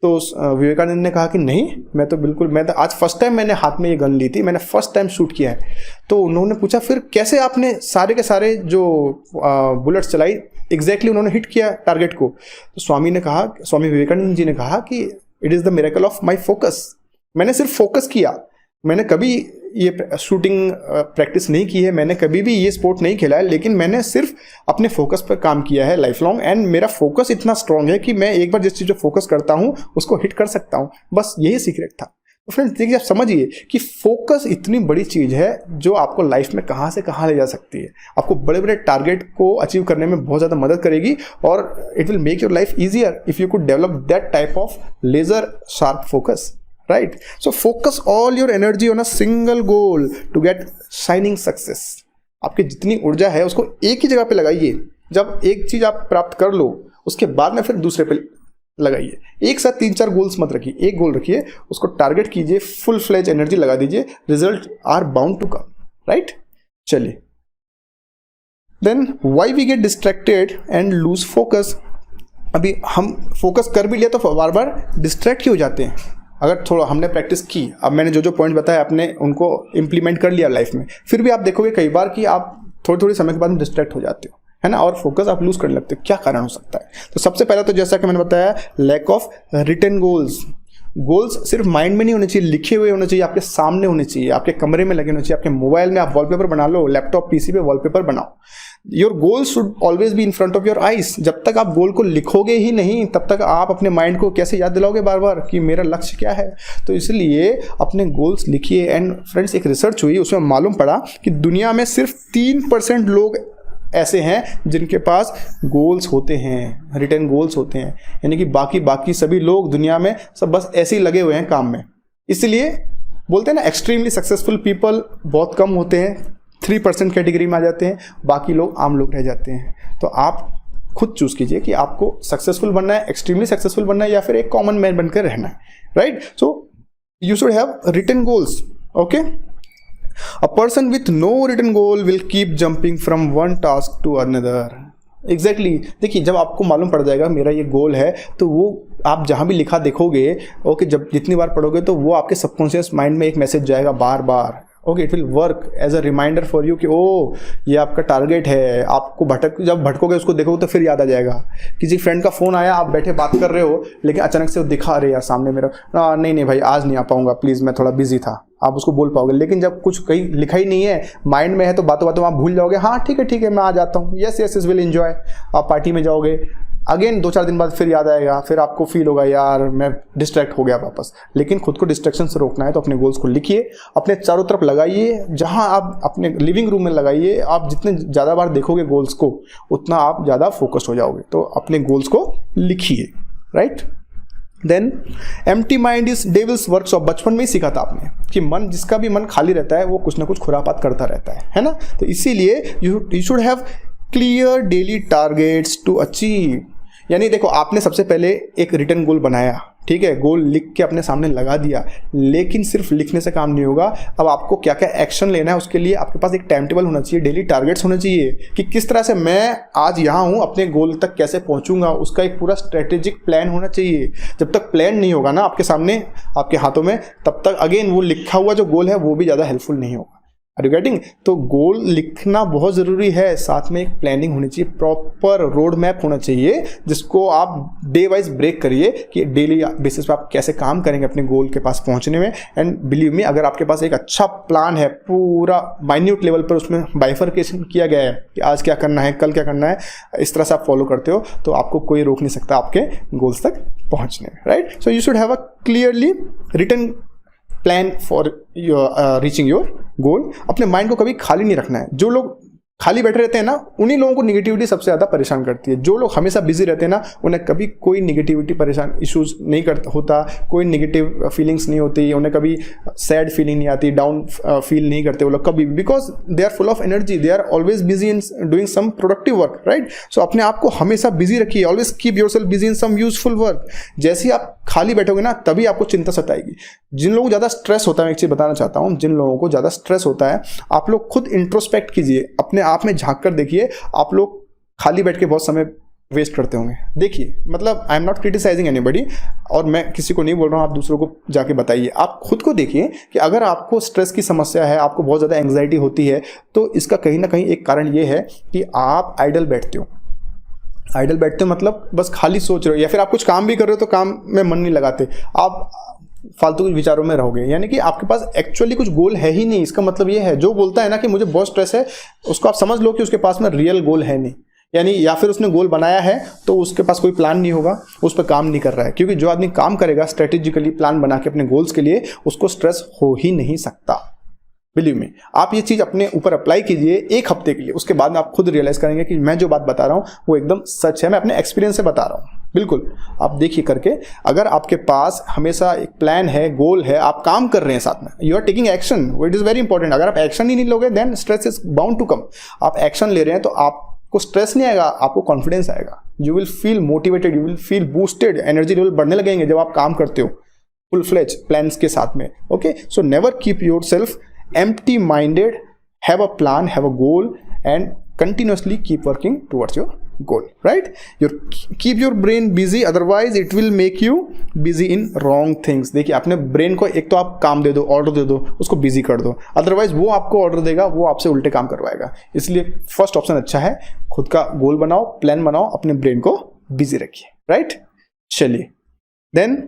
तो विवेकानंद ने कहा कि नहीं, मैं तो आज फर्स्ट टाइम मैंने हाथ में ये गन ली थी, मैंने फर्स्ट टाइम शूट किया है। तो उन्होंने पूछा फिर कैसे आपने सारे के सारे जो बुलेट्स चलाई एग्जैक्टली उन्होंने हिट किया टारगेट को? तो स्वामी विवेकानंद जी ने कहा कि it is the miracle of my focus. मैंने सिर्फ फोकस किया, मैंने कभी ये शूटिंग प्रैक्टिस नहीं की है, मैंने कभी भी ये स्पोर्ट नहीं खेला है, लेकिन मैंने सिर्फ अपने फोकस पर काम किया है लाइफ लॉन्ग, एंड मेरा फोकस इतना स्ट्रांग है कि मैं एक बार जिस चीज़ पर फोकस करता हूँ उसको हिट कर सकता हूँ। बस यही सीक्रेट था। तो फ्रेंड्स देखिए, आप समझिए कि फोकस इतनी बड़ी चीज़ है जो आपको लाइफ में कहाँ से कहाँ ले जा सकती है, आपको बड़े बड़े टारगेट को अचीव करने में बहुत ज़्यादा मदद करेगी, और it will make your life easier if you could develop that type of laser sharp focus, right? So focus all your energy on a single goal to get shining success. आपकी जितनी ऊर्जा है उसको एक ही जगह पे लगाइए। जब एक चीज आप प्राप्त कर लो उसके बाद में फिर दूसरे पे लगाइए। एक साथ 3-4 गोल्स मत रखिए, एक गोल रखिए, उसको टारगेट कीजिए, फुल फ्लेज एनर्जी लगा दीजिए, result are bound to come, right? चलिए, then why we get distracted and lose focus. अभी हम फोकस कर भी लिया तो बार बार डिस्ट्रैक्ट क्यों हो जाते हैं? अगर थोड़ा हमने प्रैक्टिस की, अब मैंने जो जो पॉइंट बताया आपने उनको इम्प्लीमेंट कर लिया लाइफ में, फिर भी आप देखोगे कई बार कि आप थोड़ी थोड़ी समय के बाद डिस्ट्रैक्ट हो जाते हो, है ना, और फोकस आप लूज करने लगते हो। क्या कारण हो सकता है? तो सबसे पहले तो जैसा कि मैंने बताया, lack of written goals. Goals सिर्फ माइंड में नहीं होने चाहिए, लिखे हुए होने चाहिए, आपके सामने होने चाहिए, आपके कमरे में लगे होने चाहिए, आपके मोबाइल में आप वॉलपेपर बना लो, लैपटॉप पीसी पे वॉलपेपर बनाओ। Your goal should always be in front of your eyes. जब तक आप गोल को लिखोगे ही नहीं, तब तक आप अपने माइंड को कैसे याद दिलाओगे बार बार कि मेरा लक्ष्य क्या है? तो इसलिए अपने गोल्स लिखिए। एंड फ्रेंड्स, एक रिसर्च हुई, उसमें मालूम पड़ा कि दुनिया में सिर्फ 3% लोग ऐसे हैं जिनके पास गोल्स होते हैं, रिटन गोल्स होते हैं, यानी कि बाकी सभी लोग दुनिया में सब बस ऐसे ही लगे हुए हैं काम में। इसलिए बोलते हैं ना, एक्सट्रीमली सक्सेसफुल पीपल बहुत कम होते हैं, 3% कैटेगरी में आ जाते हैं, बाकी लोग आम लोग रह जाते हैं। तो आप खुद चूज कीजिए कि आपको सक्सेसफुल बनना है, एक्सट्रीमली सक्सेसफुल बनना है, या फिर एक कॉमन मैन बनकर रहना है, right? So you should have written goals, okay? A person with no written goal will keep jumping from one task to another. Exactly. देखिए, जब आपको मालूम पड़ जाएगा मेरा ये गोल है, तो वो आप जहाँ भी लिखा देखोगे, ओके, जब जितनी बार पढ़ोगे तो वो आपके सबकॉन्शियस माइंड में एक मैसेज जाएगा बार बार, okay, it will work as a reminder for you कि ओ ये आपका टारगेट है। आपको जब भटकोगे उसको देखोगे तो फिर याद आ जाएगा। किसी फ्रेंड का फ़ोन आया, आप बैठे बात कर रहे हो, लेकिन अचानक से वो दिखा रहे यार सामने मेरा, नहीं भाई आज नहीं आ पाऊंगा प्लीज़, मैं थोड़ा बिजी था, आप उसको बोल पाओगे। लेकिन जब कुछ कहीं लिखा ही नहीं है, माइंड में है, तो बातों बातों आप भूल जाओगे, हाँ ठीक है मैं आ जाता हूँ, यस विल एंजॉय। आप पार्टी में जाओगे, अगेन 2-4 दिन बाद फिर याद आएगा, फिर आपको फील होगा यार मैं डिस्ट्रैक्ट हो गया वापस। लेकिन खुद को डिस्ट्रैक्शन से रोकना है तो अपने गोल्स को लिखिए, अपने चारों तरफ लगाइए, जहां आप अपने लिविंग रूम में लगाइए। आप जितने ज़्यादा बार देखोगे गोल्स को, उतना आप ज़्यादा फोकस्ड हो जाओगे। तो अपने गोल्स को लिखिए, right? Then empty mind is devil's workshop. बचपन में ही सीखा था आपने कि मन, जिसका भी मन खाली रहता है वो कुछ ना कुछ खुरापात करता रहता है ना? तो इसीलिए you should have clear daily targets to achieve. यानी देखो, आपने सबसे पहले एक रिटन गोल बनाया, ठीक है, गोल लिख के अपने सामने लगा दिया, लेकिन सिर्फ लिखने से काम नहीं होगा। अब आपको क्या क्या एक्शन लेना है, उसके लिए आपके पास एक टाइम टेबल होना चाहिए, डेली टारगेट्स होने चाहिए कि किस तरह से मैं आज यहाँ हूँ, अपने गोल तक कैसे पहुँचूंगा, उसका एक पूरा स्ट्रेटेजिक प्लान होना चाहिए। जब तक प्लान नहीं होगा ना आपके सामने, आपके हाथों में, तब तक अगेन वो लिखा हुआ जो गोल है वो भी ज़्यादा हेल्पफुल नहीं होगा। Are you getting? तो गोल लिखना बहुत ज़रूरी है, साथ में एक प्लानिंग होनी चाहिए, प्रॉपर रोड मैप होना चाहिए, जिसको आप डे वाइज ब्रेक करिए कि डेली बेसिस पे आप कैसे काम करेंगे अपने गोल के पास पहुंचने में। एंड बिलीव मी, अगर आपके पास एक अच्छा प्लान है, पूरा माइन्यूट लेवल पर उसमें बाइफरकेशन किया गया है कि आज क्या करना है, कल क्या करना है, इस तरह से आप फॉलो करते हो, तो आपको कोई रोक नहीं सकता आपके गोल्स तक पहुँचने में, right? So you should have a clearly written plan for your reaching your goal. अपने माइंड को कभी खाली नहीं रखना है। जो लोग खाली बैठे रहते हैं ना, उन्हीं लोगों को निगेटिविटी सबसे ज़्यादा परेशान करती है। जो लोग हमेशा बिजी रहते हैं ना, उन्हें कभी कोई निगेटिविटी परेशान इश्यूज नहीं होता, कोई निगेटिव फीलिंग्स नहीं होती, उन्हें कभी सैड फीलिंग नहीं आती, डाउन फील नहीं करते वो लोग कभी, because they are full of energy, they are always busy in doing some productive work, right? So अपने आप को हमेशा बिजी रखिए, always keep yourself busy in some useful work. जैसे ही आप खाली बैठोगे ना, तभी आपको चिंता सताएगी। जिन लोगों को ज़्यादा स्ट्रेस होता है, मैं एक चीज़ बताना चाहता हूँ, जिन लोगों को ज़्यादा स्ट्रेस होता है, आप लोग खुद इंट्रोस्पेक्ट कीजिए, अपने आप में झांक कर देखिए। आप लोग खाली बैठ के बहुत समय वेस्ट करते होंगे। देखिए, मतलब I am not criticising anybody, और मैं किसी को नहीं बोल रहा हूँ, आप दूसरों को जाके बताइए। आप खुद को देखिए कि अगर आपको स्ट्रेस की समस्या है, आपको बहुत ज़्यादा एंग्जाइटी होती है, तो इसका कहीं ना कहीं एक कारण ये है कि आप आइडल बैठते हो। आइडल बैठते हो मतलब बस खाली सोच रहे हो, या फिर आप कुछ काम भी कर रहे हो तो काम में मन नहीं लगाते, आप फालतू के विचारों में रहोगे, यानी कि आपके पास एक्चुअली कुछ गोल है ही नहीं। इसका मतलब ये है, जो बोलता है ना कि मुझे बहुत स्ट्रेस है, उसको आप समझ लो कि उसके पास में रियल गोल है नहीं, यानी या फिर उसने गोल बनाया है तो उसके पास कोई प्लान नहीं होगा, उस पर काम नहीं कर रहा है। क्योंकि जो आदमी काम करेगा स्ट्रेटेजिकली प्लान बना के अपने गोल्स के लिए, उसको स्ट्रेस हो ही नहीं सकता। बिलीव मी, आप ये चीज़ अपने ऊपर अप्लाई कीजिए 1 हफ्ते के लिए, उसके बाद में आप खुद रियलाइज करेंगे कि मैं जो बात बता रहा हूँ वो एकदम सच है, मैं अपने एक्सपीरियंस से बता रहा हूँ। बिल्कुल, आप देखिए करके, अगर आपके पास हमेशा एक प्लान है, गोल है, आप काम कर रहे हैं साथ में, you are taking action, it is very important. अगर आप एक्शन ही नहीं लोगे, then stress is bound to come. आप एक्शन ले रहे हैं तो आपको स्ट्रेस नहीं आएगा, आपको कॉन्फिडेंस आएगा, you will feel motivated, you will feel boosted, energy level बढ़ने लगेंगे जब आप काम करते हो फुल फ्लेज प्लान्स के साथ में। Okay, so never keep your self empty minded, have a plan, have a goal, and continuously keep working towards your goal, right? Keep your brain busy, otherwise it will make you busy in wrong things. देखिए अपने brain को एक तो आप काम दे दो, order दे दो, उसको बिजी कर दो, अदरवाइज वो आपको ऑर्डर देगा, वो आपसे उल्टे काम करवाएगा. इसलिए फर्स्ट ऑप्शन अच्छा है, खुद का गोल बनाओ, प्लान बनाओ, अपने ब्रेन को बिजी रखिए, राइट? चलिए, then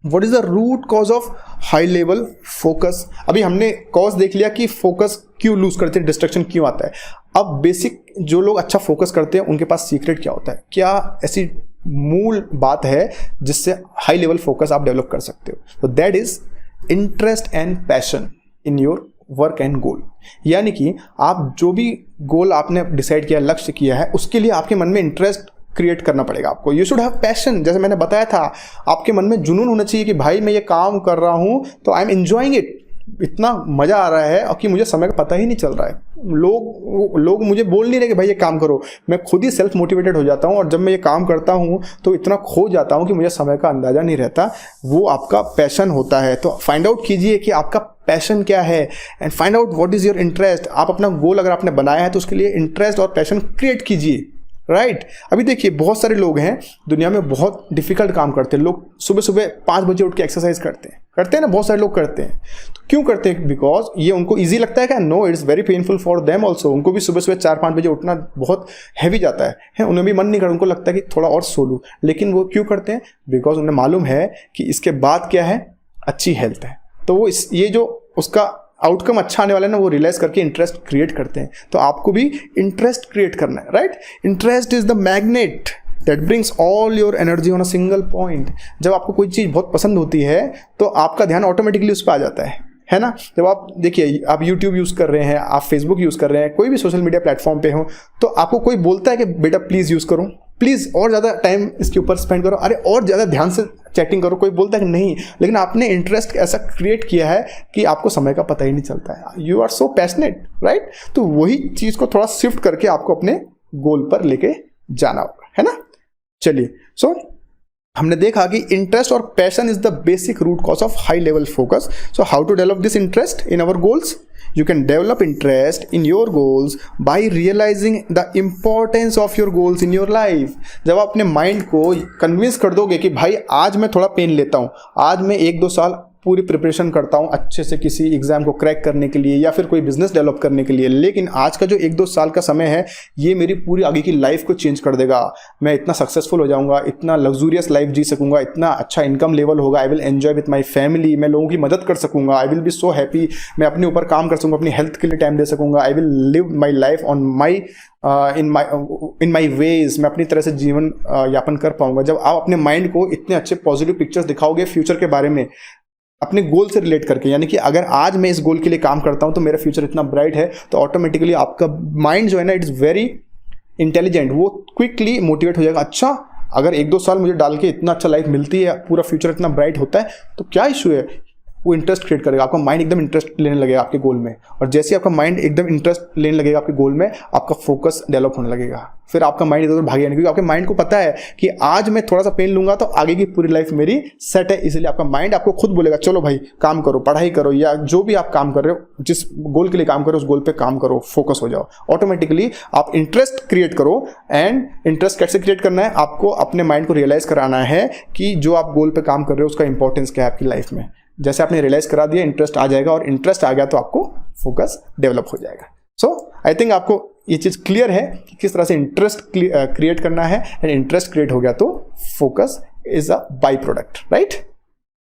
what is the root cause of high level focus. अभी हमने कॉज देख लिया कि फोकस क्यों लूज करते हैं, डिस्ट्रैक्शन क्यों आता है. अब बेसिक जो लोग अच्छा फोकस करते हैं उनके पास सीक्रेट क्या होता है, क्या ऐसी मूल बात है जिससे हाई लेवल फोकस आप डेवलप कर सकते हो. तो that is interest and passion in your work and goal. यानी कि आप जो भी गोल आपने डिसाइड किया, लक्ष्य किया है, उसके लिए आपके मन में इंटरेस्ट क्रिएट करना पड़ेगा आपको. You should have passion. जैसे मैंने बताया था, आपके मन में जुनून होना चाहिए कि भाई मैं ये काम कर रहा हूँ तो आई एम एंजॉइंग इट, इतना मजा आ रहा है और कि मुझे समय का पता ही नहीं चल रहा है. लोग मुझे बोल नहीं रहे कि भाई ये काम करो, मैं खुद ही सेल्फ मोटिवेटेड हो जाता हूँ और जब मैं ये काम करता हूँ तो इतना खो जाता हूँ कि मुझे समय का अंदाजा नहीं रहता. वो आपका पैशन होता है. तो फाइंड आउट कीजिए कि आपका पैशन क्या है and find out what is your interest. आप अपना गोल अगर आपने बनाया है तो उसके लिए इंटरेस्ट और पैशन क्रिएट कीजिए, राइट? अभी देखिए बहुत सारे लोग हैं दुनिया में, बहुत डिफिकल्ट काम करते हैं. लोग सुबह सुबह 5 बजे उठ के एक्सरसाइज करते हैं ना, बहुत सारे लोग करते हैं. तो क्यों करते हैं? बिकॉज ये उनको ईजी लगता है क्या? No, it's very painful for them also. उनको भी सुबह सुबह 4-5 बजे उठना बहुत हैवी जाता है, उन्हें भी मन नहीं करता, उनको लगता है कि थोड़ा और सो लूं. लेकिन वो क्यों करते हैं? बिकॉज उन्हें मालूम है कि इसके बाद क्या है, अच्छी हेल्थ है. तो वो ये जो उसका आउटकम अच्छा आने वाला है ना, वो रियलाइज करके इंटरेस्ट क्रिएट करते हैं. तो आपको भी इंटरेस्ट क्रिएट करना है, right? Interest is the magnet that brings all your energy on a single point. जब आपको कोई चीज़ बहुत पसंद होती है तो आपका ध्यान ऑटोमेटिकली उस पर आ जाता है ना? जब आप देखिए, आप YouTube यूज़ कर रहे हैं, आप Facebook यूज़ कर रहे हैं, कोई भी सोशल मीडिया प्लेटफॉर्म पे हो, तो आपको कोई बोलता है कि बेटा प्लीज़ यूज़ करो, प्लीज़ और ज़्यादा टाइम इसके ऊपर स्पेंड करो, अरे और ज़्यादा ध्यान से चैटिंग करो, कोई बोलता है कि नहीं. लेकिन आपने इंटरेस्ट ऐसा क्रिएट किया है कि आपको समय का पता ही नहीं चलता है. You are so passionate, right? तो वही चीज़ को थोड़ा शिफ्ट करके आपको अपने गोल पर लेके जाना होगा, है ना? चलिए, सो हमने देखा कि इंटरेस्ट और passion is the basic root cause of high level focus. So how to develop this interest in our goals? You can develop interest in your goals by realizing the importance of your goals in your life. जब आप अपने mind को convince कर दोगे कि भाई आज मैं थोड़ा पेन लेता हूँ, आज मैं 1-2 साल पूरी प्रिपरेशन करता हूँ अच्छे से किसी एग्जाम को क्रैक करने के लिए या फिर कोई बिजनेस डेवलप करने के लिए, लेकिन आज का जो 1-2 साल का समय है ये मेरी पूरी आगे की लाइफ को चेंज कर देगा. मैं इतना सक्सेसफुल हो जाऊंगा, इतना लग्जूरियस लाइफ जी सकूंगा, इतना अच्छा इनकम लेवल होगा, I will enjoy with my family, मैं लोगों की मदद कर सकूंगा, I will be so happy, मैं अपने ऊपर काम कर सकूंगा, अपनी हेल्थ के लिए टाइम दे सकूंगा, I will live my life on my in my ways, मैं अपनी तरह से जीवन यापन कर पाऊंगा. जब आप अपने माइंड को इतने अच्छे पॉजिटिव पिक्चर्स दिखाओगे फ्यूचर के बारे में अपने गोल से रिलेट करके, यानी कि अगर आज मैं इस गोल के लिए काम करता हूं तो मेरा फ्यूचर इतना ब्राइट है, तो ऑटोमेटिकली आपका माइंड जो है ना, इट्स वेरी इंटेलिजेंट, वो क्विकली मोटिवेट हो जाएगा. अच्छा, अगर 1-2 साल मुझे डाल के इतना अच्छा लाइफ मिलती है, पूरा फ्यूचर इतना ब्राइट होता है, तो क्या इशू है? वो इंटरेस्ट क्रिएट करेगा, आपका माइंड एकदम इंटरेस्ट लेने लगेगा आपके गोल में. और जैसे ही आपका माइंड एकदम इंटरेस्ट लेने लगेगा आपके गोल में, आपका फोकस डेवलप होने लगेगा. फिर आपका माइंड इधर उधर भागेगा नहीं, क्योंकि आपके माइंड को पता है कि आज मैं थोड़ा सा पेन लूंगा तो आगे की पूरी लाइफ मेरी सेट है. इसलिए आपका माइंड आपको खुद बोलेगा चलो भाई काम करो, पढ़ाई करो, या जो भी आप काम कर रहे हो, जिस गोल के लिए काम करो उस गोल पे काम करो, फोकस हो जाओ. ऑटोमेटिकली आप इंटरेस्ट क्रिएट करो. एंड इंटरेस्ट कैसे क्रिएट करना है? आपको अपने माइंड को रियलाइज कराना है कि जो आप गोल पे काम कर रहे हो उसका इंपॉर्टेंस क्या है आपकी लाइफ में. जैसे आपने रियलाइज करा दिया, इंटरेस्ट आ जाएगा, और इंटरेस्ट आ गया तो आपको फोकस डेवलप हो जाएगा. सो आई थिंक आपको ये चीज़ क्लियर है कि किस तरह से इंटरेस्ट क्रिएट करना है. एंड इंटरेस्ट क्रिएट हो गया तो focus is a by product, right?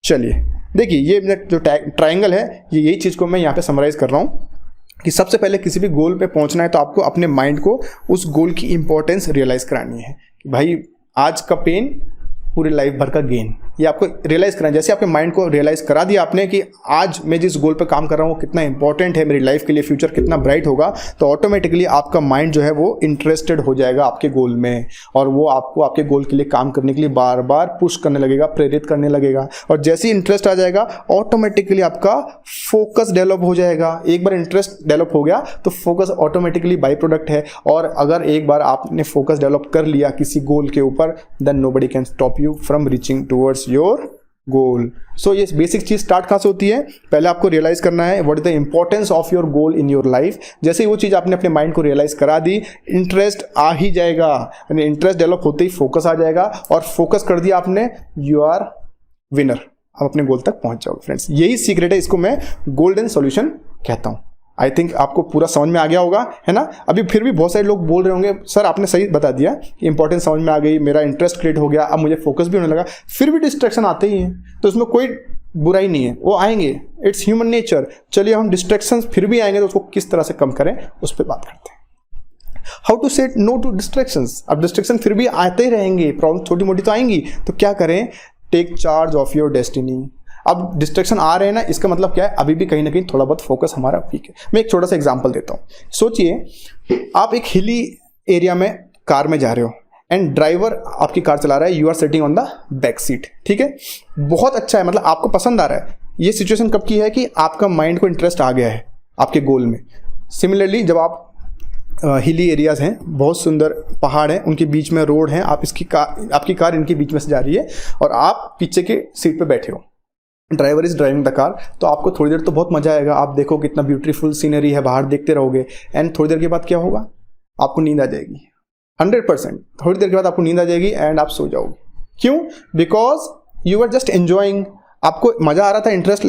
चलिए देखिए, ये जो ट्राइंगल है, ये यही चीज़ को मैं यहाँ पे समराइज कर रहा हूँ कि सबसे पहले किसी भी गोल पे पहुँचना है तो आपको अपने माइंड को उस गोल की इंपॉर्टेंस रियलाइज करानी है कि भाई आज का पेन पूरी लाइफ भर का गेन, ये आपको रियलाइज करना है. जैसे आपके माइंड को रियलाइज करा दिया आपने कि आज मैं जिस गोल पे काम कर रहा हूँ कितना इंपॉर्टेंट है मेरी लाइफ के लिए, फ्यूचर कितना ब्राइट होगा, तो ऑटोमेटिकली आपका माइंड जो है वो इंटरेस्टेड हो जाएगा आपके गोल में, और वो आपको आपके गोल के लिए काम करने के लिए बार बार पुश करने लगेगा, प्रेरित करने लगेगा. और जैसे ही इंटरेस्ट आ जाएगा ऑटोमेटिकली आपका फोकस डेवलप हो जाएगा. एक बार इंटरेस्ट डेवलप हो गया तो फोकस ऑटोमेटिकली बाई प्रोडक्ट है. और अगर एक बार आपने फोकस डेवलप कर लिया किसी गोल के ऊपर, then nobody can stop you from reaching towards your goal. So ये बेसिक चीज स्टार्ट कहाँ से होती है, पहले आपको रियलाइज करना है what is the importance of your goal in your life. जैसे ही वो चीज आपने अपने माइंड को रियलाइज करा दी, इंटरेस्ट आ ही जाएगा, यानी इंटरेस्ट डेवलप होते ही फोकस आ जाएगा, और फोकस कर दिया आपने, यू आर विनर, आप अपने गोल तक पहुंच जाओगे फ्रेंड्स। यही सीक्रेट है, इसको मैं गोल्डन सॉल्यूशन कहता हूं। आई थिंक आपको पूरा समझ में आ गया होगा, है ना। अभी फिर भी बहुत सारे लोग बोल रहे होंगे सर आपने सही बता दिया कि इंपॉर्टेंस समझ में आ गई, मेरा इंटरेस्ट क्रिएट हो गया, अब मुझे फोकस भी होने लगा, फिर भी डिस्ट्रैक्शन आते ही हैं, तो इसमें कोई बुराई नहीं है, वो आएंगे, इट्स ह्यूमन नेचर। चलिए हम डिस्ट्रैक्शन फिर भी आएंगे तो उसको किस तरह से कम करें उस पर बात करते हैं। How to set no to distractions. अब डिस्ट्रैक्शन फिर भी आते ही रहेंगे, प्रॉब्लम छोटी मोटी तो आएंगी, तो क्या करें, take charge of your destiny. अब डिस्ट्रैक्शन आ रहे हैं ना, इसका मतलब क्या है, अभी भी कहीं ना कहीं थोड़ा बहुत फोकस हमारा वीक है। मैं एक छोटा सा एग्जांपल देता हूँ। सोचिए आप एक हिली एरिया में कार में जा रहे हो एंड ड्राइवर आपकी कार चला रहा है, you are sitting on the back seat, ठीक है, बहुत अच्छा है, मतलब आपको पसंद आ रहा है। ये सिचुएशन कब की है कि आपका माइंड को इंटरेस्ट आ गया है आपके गोल में। सिमिलरली जब आप हिली एरियाज हैं, बहुत सुंदर पहाड़ हैं, उनके बीच में रोड है, आपकी कार इनके बीच में से जा रही है और आप पीछे के सीट पे बैठे हो, driver is driving the car, तो आपको थोड़ी देर तो बहुत मजा आएगा, आप देखो कितना ब्यूटीफुल सीनरी है, बाहर देखते रहोगे, एंड थोड़ी देर के बाद क्या होगा, आपको नींद आ जाएगी 100%। थोड़ी देर के बाद आपको नींद आ जाएगी एंड आप सो जाओगे। क्यों? Because you are just enjoying, आपको मजा आ रहा था, इंटरेस्ट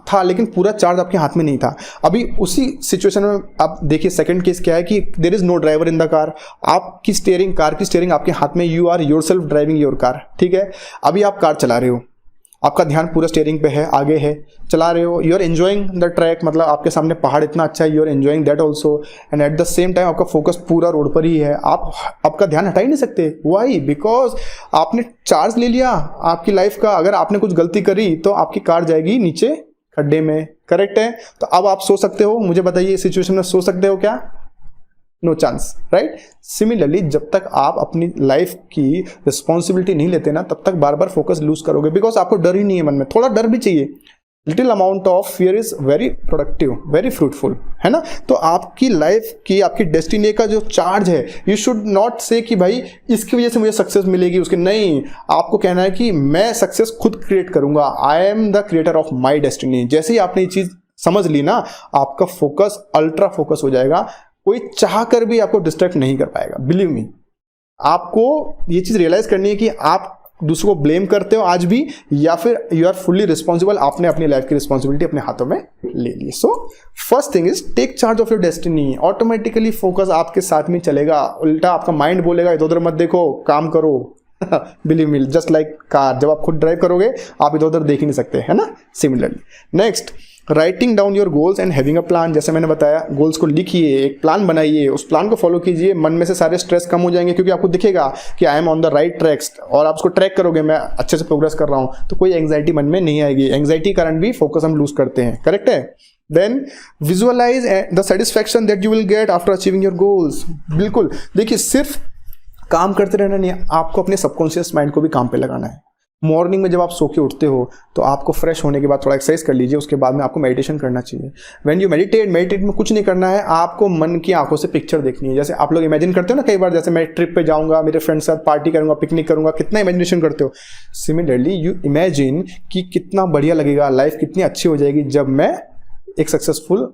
था, लेकिन पूरा चार्ज आपके हाथ में नहीं था। अभी उसी सिचुएशन में आप देखिए, सेकंड केस क्या है कि there is no driver in the car, आपकी स्टीयरिंग, कार की स्टीयरिंग आपके हाथ में, you are yourself driving your car, ठीक है। अभी आप कार चला रहे हो, आपका ध्यान पूरा स्टीयरिंग पे है, आगे है, चला रहे हो, you are enjoying the track, मतलब आपके सामने पहाड़ इतना अच्छा है, you are enjoying that also, and at the same time आपका फोकस पूरा रोड पर ही है, आपका ध्यान हटा ही नहीं सकते। वाई? बिकॉज आपने चार्ज ले लिया आपकी लाइफ का। अगर आपने कुछ गलती करी तो आपकी कार जाएगी नीचे खड्डे में, करेक्ट है। तो अब आप सो सकते हो, मुझे बताइए इस सिचुएशन में सो सकते हो क्या? No chance, right. सिमिलरली जब तक आप अपनी लाइफ की रिस्पॉन्सिबिलिटी नहीं लेते ना, तब तक बार बार फोकस लूज करोगे, बिकॉज आपको डर ही नहीं है मन में। थोड़ा डर भी चाहिए, little amount of fear is very productive, very fruitful, है ना। तो आपकी लाइफ की, आपकी डेस्टिनी का जो चार्ज है, यू शुड नॉट से कि भाई इसकी वजह से मुझे सक्सेस मिलेगी, उसके नहीं, आपको कहना है कि मैं सक्सेस खुद क्रिएट करूंगा, I am the creator of my destiny. जैसे ही आपने ये चीज समझ ली ना, आपका फोकस अल्ट्रा फोकस हो जाएगा, कोई चाह कर भी आपको डिस्ट्रैक्ट नहीं कर पाएगा। बिलीव मी, आपको ये चीज रियलाइज करनी है कि आप दूसरों को ब्लेम करते हो आज भी, या फिर यू आर फुल्ली रिस्पॉन्सिबल, आपने अपनी लाइफ की रिस्पॉन्सिबिलिटी अपने हाथों में ले ली। So first thing is take charge of your destiny. Automatically focus आपके साथ में चलेगा, उल्टा आपका माइंड बोलेगा इधर उधर मत देखो, काम करो। Believe me, just like car, जब आप खुद ड्राइव करोगे आप इधर उधर देख ही नहीं सकते, है ना। Similarly next, writing down your goals and having a plan. जैसे मैंने बताया, गोल्स को लिखिए, एक प्लान बनाइए, उस प्लान को फॉलो कीजिए, मन में से सारे स्ट्रेस कम हो जाएंगे, क्योंकि आपको दिखेगा कि I M on the right tracks, और आप उसको ट्रैक करोगे, मैं अच्छे से प्रोग्रेस कर रहा हूँ, तो कोई एंग्जाइटी मन में नहीं आएगी। एंग्जाइटी के कारण भी फोकस हम लूज करते हैं, करेक्ट है। Then visualize the satisfaction that you will get after achieving your goals. बिल्कुल, देखिए सिर्फ काम करते रहना नहीं, आपको अपने सबकॉन्शियस माइंड को भी काम पे लगाना है। मॉर्निंग में जब आप सो के उठते हो तो आपको फ्रेश होने के बाद थोड़ा एक्सरसाइज कर लीजिए, उसके बाद में आपको मेडिटेशन करना चाहिए। व्हेन यू मेडिटेट में कुछ नहीं करना है, आपको मन की आंखों से पिक्चर देखनी है। जैसे आप लोग इमेजिन करते हो ना कई बार, जैसे मैं ट्रिप पे जाऊंगा, मेरे फ्रेंड्स के साथ पार्टी करूंगा, पिकनिक करूंगा, कितना इमेजिनेशन करते हो। सिमिलरली यू इमेजिन कि कितना बढ़िया लगेगा, लाइफ कितनी अच्छी हो जाएगी जब मैं एक सक्सेसफुल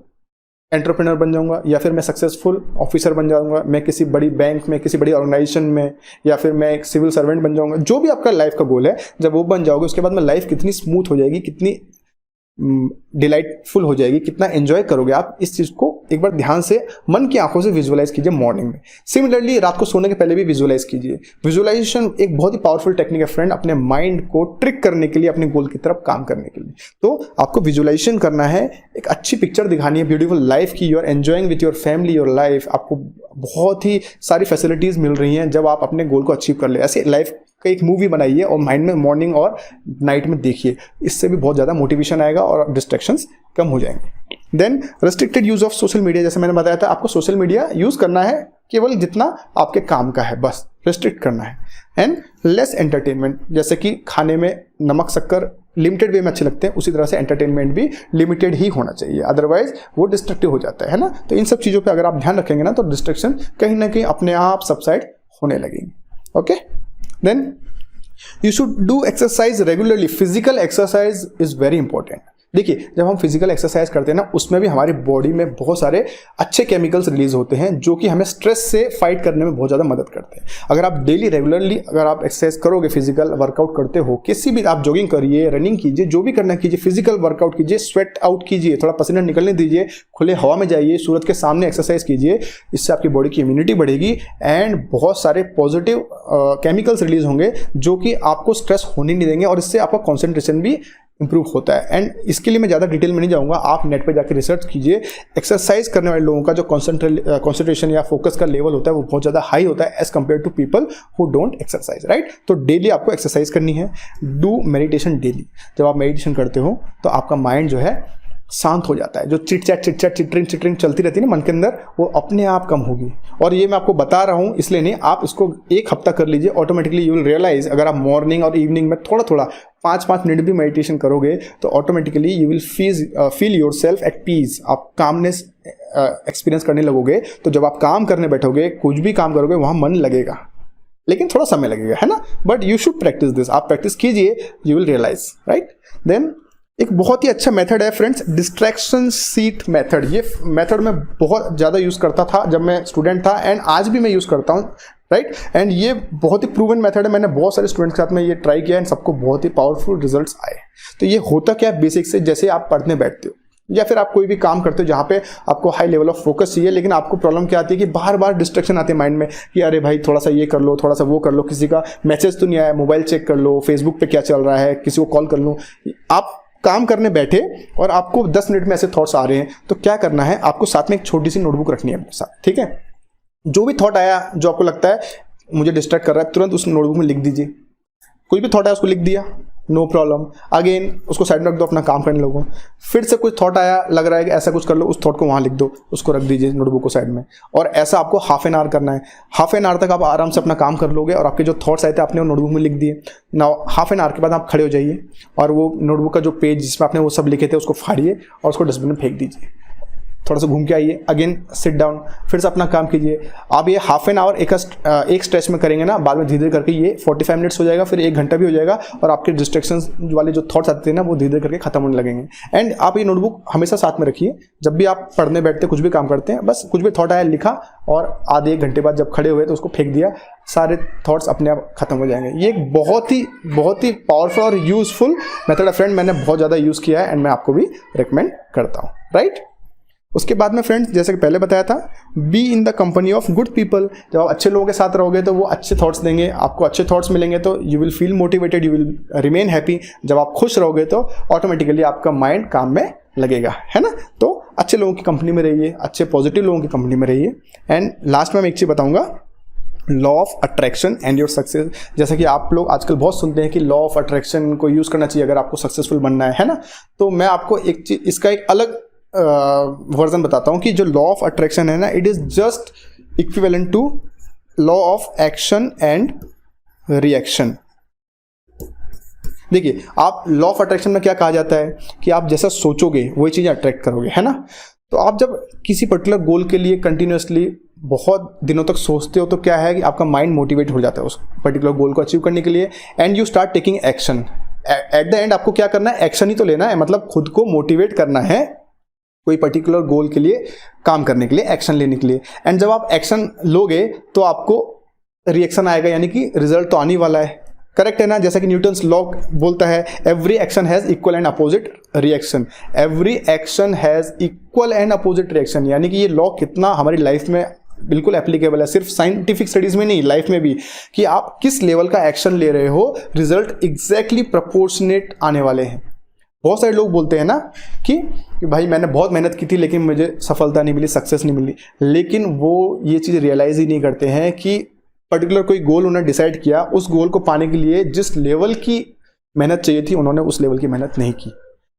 एंटरप्रेन्योर बन जाऊंगा, या फिर मैं सक्सेसफुल ऑफिसर बन जाऊंगा, मैं किसी बड़ी बैंक में, किसी बड़ी ऑर्गेनाइजेशन में, या फिर मैं एक सिविल सर्वेंट बन जाऊंगा। जो भी आपका लाइफ का गोल है, जब वो बन जाओगे उसके बाद में लाइफ कितनी स्मूथ हो जाएगी, कितनी डिलाइटफुल हो जाएगी, कितना एंजॉय करोगे आप। इस चीज को एक बार ध्यान से मन की आंखों से विजुअलाइज कीजिए मॉर्निंग में। सिमिलरली रात को सोने के पहले भी विजुअलाइज कीजिए। विजुअलाइजेशन एक बहुत ही पावरफुल टेक्निक है फ्रेंड, अपने माइंड को ट्रिक करने के लिए, अपने गोल की तरफ काम करने के लिए। तो आपको विजुअलाइजेशन करना है, एक अच्छी पिक्चर दिखानी है, ब्यूटीफुल लाइफ की, you are enjoying with your family your life. आपको बहुत ही सारी फैसिलिटीज मिल रही हैं जब आप अपने गोल को अचीव कर ले। ऐसे लाइफ का एक मूवी बनाइए और माइंड में मॉर्निंग और नाइट में देखिए, इससे भी बहुत ज़्यादा मोटिवेशन आएगा और डिस्ट्रैक्शंस कम हो जाएंगे। Then restricted use of social media. जैसे मैंने बताया था, आपको सोशल मीडिया यूज करना है केवल जितना आपके काम का है, बस रिस्ट्रिक्ट करना है। एंड लेस एंटरटेनमेंट, जैसे कि खाने में नमक शक्कर लिमिटेड वे में अच्छे लगते हैं, उसी तरह से एंटरटेनमेंट भी लिमिटेड ही होना चाहिए, अदरवाइज वो डिस्ट्रक्टिव हो जाता है ना। तो इन सब चीज़ों पे अगर आप ध्यान रखेंगे ना, तो डिस्ट्रैक्शन कहीं ना कहीं अपने आप सबसाइड होने लगेंगे। Okay, then you should do exercise regularly. Physical exercise is very important. देखिए, जब हम फिजिकल एक्सरसाइज करते हैं ना, उसमें भी हमारी बॉडी में बहुत सारे अच्छे केमिकल्स रिलीज होते हैं जो कि हमें स्ट्रेस से फाइट करने में बहुत ज़्यादा मदद करते हैं। अगर आप डेली रेगुलरली अगर आप एक्सरसाइज करोगे, फिजिकल वर्कआउट करते हो, किसी भी आप जॉगिंग करिए, रनिंग कीजिए, जो भी करना कीजिए, फिजिकल वर्कआउट कीजिए, स्वेट आउट कीजिए, थोड़ा पसीना निकलने दीजिए, खुले हवा में जाइए, सूरज के सामने एक्सरसाइज कीजिए, इससे आपकी बॉडी की इम्यूनिटी बढ़ेगी एंड बहुत सारे पॉजिटिव केमिकल्स रिलीज होंगे जो कि आपको स्ट्रेस होने नहीं देंगे और इससे आपका कॉन्सेंट्रेशन भी इंप्रूव होता है। एंड इसके लिए मैं ज़्यादा डिटेल में नहीं जाऊंगा, आप नेट पे जाकर रिसर्च कीजिए। एक्सरसाइज करने वाले लोगों का जो कॉन्सेंट्रेशन या फोकस का लेवल होता है वो बहुत ज़्यादा हाई होता है as compare to people who don't exercise, right. तो डेली आपको एक्सरसाइज करनी है। Do meditation daily. जब आप मेडिटेशन करते हो तो आपका माइंड जो है शांत हो जाता है। जो चिटरिंग चलती रहती है ना मन के अंदर, वो अपने आप कम होगी। और ये मैं आपको बता रहा हूँ इसलिए नहीं, आप इसको 1 हफ्ता कर लीजिए, ऑटोमेटिकली यू विल रियलाइज। अगर आप मॉर्निंग और इवनिंग में थोड़ा 5-5 मिनट भी मेडिटेशन करोगे तो automatically you will feel yourself at peace. आप कामनेस एक्सपीरियंस करने लगोगे। तो जब आप काम करने बैठोगे, कुछ भी काम करोगे, वहाँ मन लगेगा, लेकिन थोड़ा समय लगेगा, है ना। But you should practice this. आप प्रैक्टिस कीजिए, you will realize, right. Then एक बहुत ही अच्छा मेथड है फ्रेंड्स, डिस्ट्रैक्शन सीट मेथड। ये मेथड मैं बहुत ज़्यादा यूज़ करता था जब मैं स्टूडेंट था एंड आज भी मैं यूज़ करता हूँ, राइट। एंड ये बहुत ही प्रूवन मेथड है। मैंने बहुत सारे स्टूडेंट्स के साथ में ये ट्राई किया एंड सबको बहुत ही पावरफुल रिजल्ट्स आए। तो ये होता क्या है बेसिक से, जैसे आप पढ़ने बैठते हो या फिर आप कोई भी काम करते हो जहाँ पे आपको हाई लेवल ऑफ फोकस चाहिए, लेकिन आपको प्रॉब्लम क्या आती है कि बार बार डिस्ट्रैक्शन आती है माइंड में कि अरे भाई थोड़ा सा ये कर लो, थोड़ा सा वो कर लो, किसी का मैसेज तो नहीं आया, मोबाइल चेक कर लो, फेसबुक पे क्या चल रहा है, किसी को कॉल कर लो। आप काम करने बैठे और आपको 10 मिनट में ऐसे थॉट्स आ रहे हैं, तो क्या करना है, आपको साथ में एक छोटी सी नोटबुक रखनी है अपने साथ, ठीक है। जो भी थॉट आया जो आपको लगता है मुझे डिस्ट्रैक्ट कर रहा है, तुरंत उस नोटबुक में लिख दीजिए। कोई भी थॉट आया उसको लिख दिया, नो प्रॉब्लम, अगेन उसको साइड में रख दो, अपना काम करने लगो। फिर से कुछ थॉट आया, लग रहा है कि ऐसा कुछ कर लो, उस थॉट को वहाँ लिख दो, उसको रख दीजिए नोटबुक को साइड में। और ऐसा आपको हाफ एन आवर करना है। हाफ एन आवर तक आप आराम से अपना काम कर लोगे और आपके जो थॉट्स आए थे आपने वो नोटबुक में लिख दिए। नाउ हाफ एन आवर के बाद आप खड़े हो जाइए और वो नोटबुक का जो पेज जिसमें आपने वो सब लिखे थे उसको फाड़िए और उसको डस्टबिन में फेंक दीजिए। थोड़ा सा घूम के आइए, अगेन सिट डाउन, फिर से अपना काम कीजिए। आप ये हाफ एन आवर एक स्ट्रेच में करेंगे ना, बाद में धीरे धीरे करके ये 45 मिनट्स हो जाएगा, फिर 1 घंटा भी हो जाएगा और आपके डिस्ट्रैक्शंस वाले जो थॉट्स आते हैं ना वो धीरे धीरे करके खत्म होने लगेंगे। एंड आप ये नोटबुक हमेशा साथ में रखिए, जब भी आप पढ़ने बैठते कुछ भी काम करते हैं, बस कुछ भी थॉट आया लिखा और आधे 1 घंटे बाद जब खड़े हुए तो उसको फेंक दिया, सारे थॉट्स अपने आप खत्म हो जाएंगे। ये एक बहुत ही पावरफुल और यूजफुल मेथड है फ्रेंड, मैंने बहुत ज़्यादा यूज़ किया है एंड मैं आपको भी रिकमेंड करता हूँ, राइट। उसके बाद में फ्रेंड्स, जैसे कि पहले बताया था, be in the company of good people. जब आप अच्छे लोगों के साथ रहोगे तो वो अच्छे थॉट्स देंगे, आपको अच्छे थॉट्स मिलेंगे तो you will feel motivated, you will remain happy. जब आप खुश रहोगे तो ऑटोमेटिकली आपका माइंड काम में लगेगा, है ना। तो अच्छे लोगों की कंपनी में रहिए, अच्छे पॉजिटिव लोगों की कंपनी में रहिए। एंड लास्ट में मैं एक चीज़ बताऊंगा, law of attraction and your success. जैसा कि आप लोग आजकल बहुत सुनते हैं कि लॉ ऑफ अट्रैक्शन को यूज़ करना चाहिए अगर आपको सक्सेसफुल बनना है ना। तो मैं आपको एक चीज़, इसका एक अलग वर्जन बताता हूं कि जो लॉ ऑफ अट्रैक्शन है ना, it is just equivalent to law of action and reaction. देखिए, आप लॉ ऑफ अट्रैक्शन में क्या कहा जाता है कि आप जैसा सोचोगे वही चीज़ें अट्रैक्ट करोगे, है ना। तो आप जब किसी पर्टिकुलर गोल के लिए कंटिन्यूसली बहुत दिनों तक सोचते हो तो क्या है कि आपका माइंड मोटिवेट हो जाता है उस पर्टिकुलर गोल को अचीव करने के लिए and you start taking action. Eight the and आपको क्या करना है, एक्शन ही तो लेना है, मतलब खुद को मोटिवेट करना है कोई पर्टिकुलर गोल के लिए काम करने के लिए, एक्शन लेने के लिए। एंड जब आप एक्शन लोगे तो आपको रिएक्शन आएगा, यानी कि रिजल्ट तो आने वाला है, करेक्ट है ना। जैसा कि न्यूटन्स लॉ बोलता है, every action has equal and opposite reaction. Every action has equal and opposite reaction, यानी कि ये लॉ कितना हमारी लाइफ में बिल्कुल एप्लीकेबल है, सिर्फ साइंटिफिक स्टडीज में नहीं, लाइफ में भी, कि आप किस लेवल का एक्शन ले रहे हो, रिजल्ट एग्जैक्टली प्रोपोर्शनेट आने वाले हैं। बहुत सारे लोग बोलते हैं ना कि भाई मैंने बहुत मेहनत की थी लेकिन मुझे सफलता नहीं मिली, सक्सेस नहीं मिली, लेकिन वो ये चीज़ रियलाइज ही नहीं करते हैं कि पर्टिकुलर कोई गोल उन्होंने डिसाइड किया, उस गोल को पाने के लिए जिस लेवल की मेहनत चाहिए थी उन्होंने उस लेवल की मेहनत नहीं की।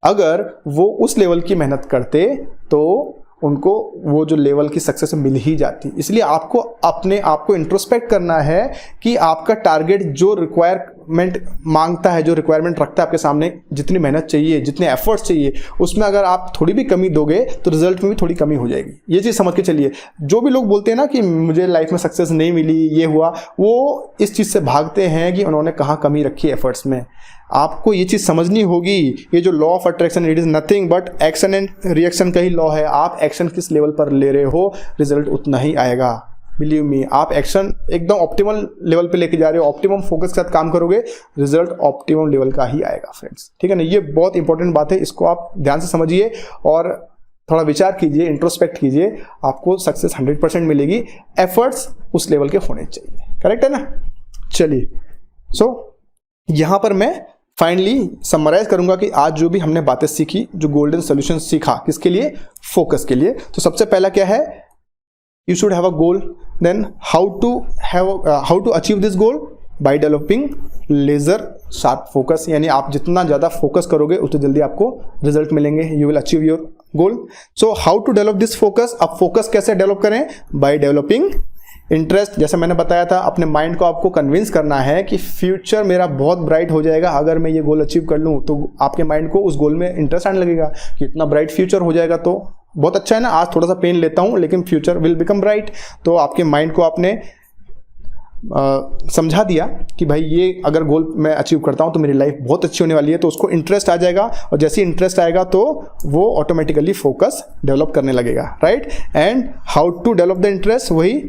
अगर वो उस लेवल की मेहनत करते तो उनको वो जो लेवल की सक्सेस मिल ही जाती। इसलिए आपको अपने आप को इंट्रोस्पेक्ट करना है कि आपका टारगेट जो रिक्वायरमेंट मांगता है, जो रिक्वायरमेंट रखता है आपके सामने, जितनी मेहनत चाहिए, जितने एफर्ट्स चाहिए, उसमें अगर आप थोड़ी भी कमी दोगे तो रिजल्ट में भी थोड़ी कमी हो जाएगी। ये चीज़ समझ के चलिए। जो भी लोग बोलते हैं ना कि मुझे लाइफ में सक्सेस नहीं मिली, ये हुआ, वो इस चीज़ से भागते हैं कि उन्होंने कहाँ कमी रखी एफर्ट्स में। आपको ये चीज़ समझनी होगी। ये जो law of attraction, it is nothing but action and reaction का ही लॉ है। आप एक्शन किस लेवल पर ले रहे हो, रिजल्ट उतना ही आएगा। बिलीव मी, आप एक्शन एकदम ऑप्टिमल लेवल पे लेके जा रहे हो, ऑप्टिमम फोकस के साथ काम करोगे, रिजल्ट ऑप्टिमम लेवल का ही आएगा फ्रेंड्स। ठीक है ना, ये बहुत इंपॉर्टेंट बात है, इसको आप ध्यान से समझिए और थोड़ा विचार कीजिए, इंट्रोस्पेक्ट कीजिए, आपको सक्सेस 100% मिलेगी। एफर्ट्स उस लेवल के होने चाहिए। करेक्ट है ना? चलिए, सो यहाँ पर मैं फाइनली समराइज करूंगा कि आज जो भी हमने बातें सीखी, जो गोल्डन सोल्यूशन सीखा, किसके लिए? फोकस के लिए। तो सबसे पहला क्या है? You should have a goal. Then how to achieve this goal? By developing laser sharp focus. यानी आप जितना ज़्यादा फोकस करोगे उतनी जल्दी आपको रिजल्ट मिलेंगे। You will achieve your goal. So how to develop this focus? अब फोकस कैसे डेवलप करें? By developing interest. जैसे मैंने बताया था, अपने माइंड को आपको कन्विंस करना है कि फ्यूचर मेरा बहुत ब्राइट हो जाएगा अगर मैं ये गोल अचीव कर लूँ। तो आपके माइंड को उस गोल में इंटरेस्ट आने लगेगा कि इतना ब्राइट फ्यूचर हो जाएगा तो बहुत अच्छा है ना, आज थोड़ा सा पेन लेता हूँ लेकिन फ्यूचर विल बिकम ब्राइट। तो आपके माइंड को आपने समझा दिया कि भाई ये अगर गोल मैं अचीव करता हूँ तो मेरी लाइफ बहुत अच्छी होने वाली है। तो उसको इंटरेस्ट आ जाएगा और जैसे इंटरेस्ट आएगा तो वो ऑटोमेटिकली फोकस डेवलप करने लगेगा। Right? And how to develop the interest? वही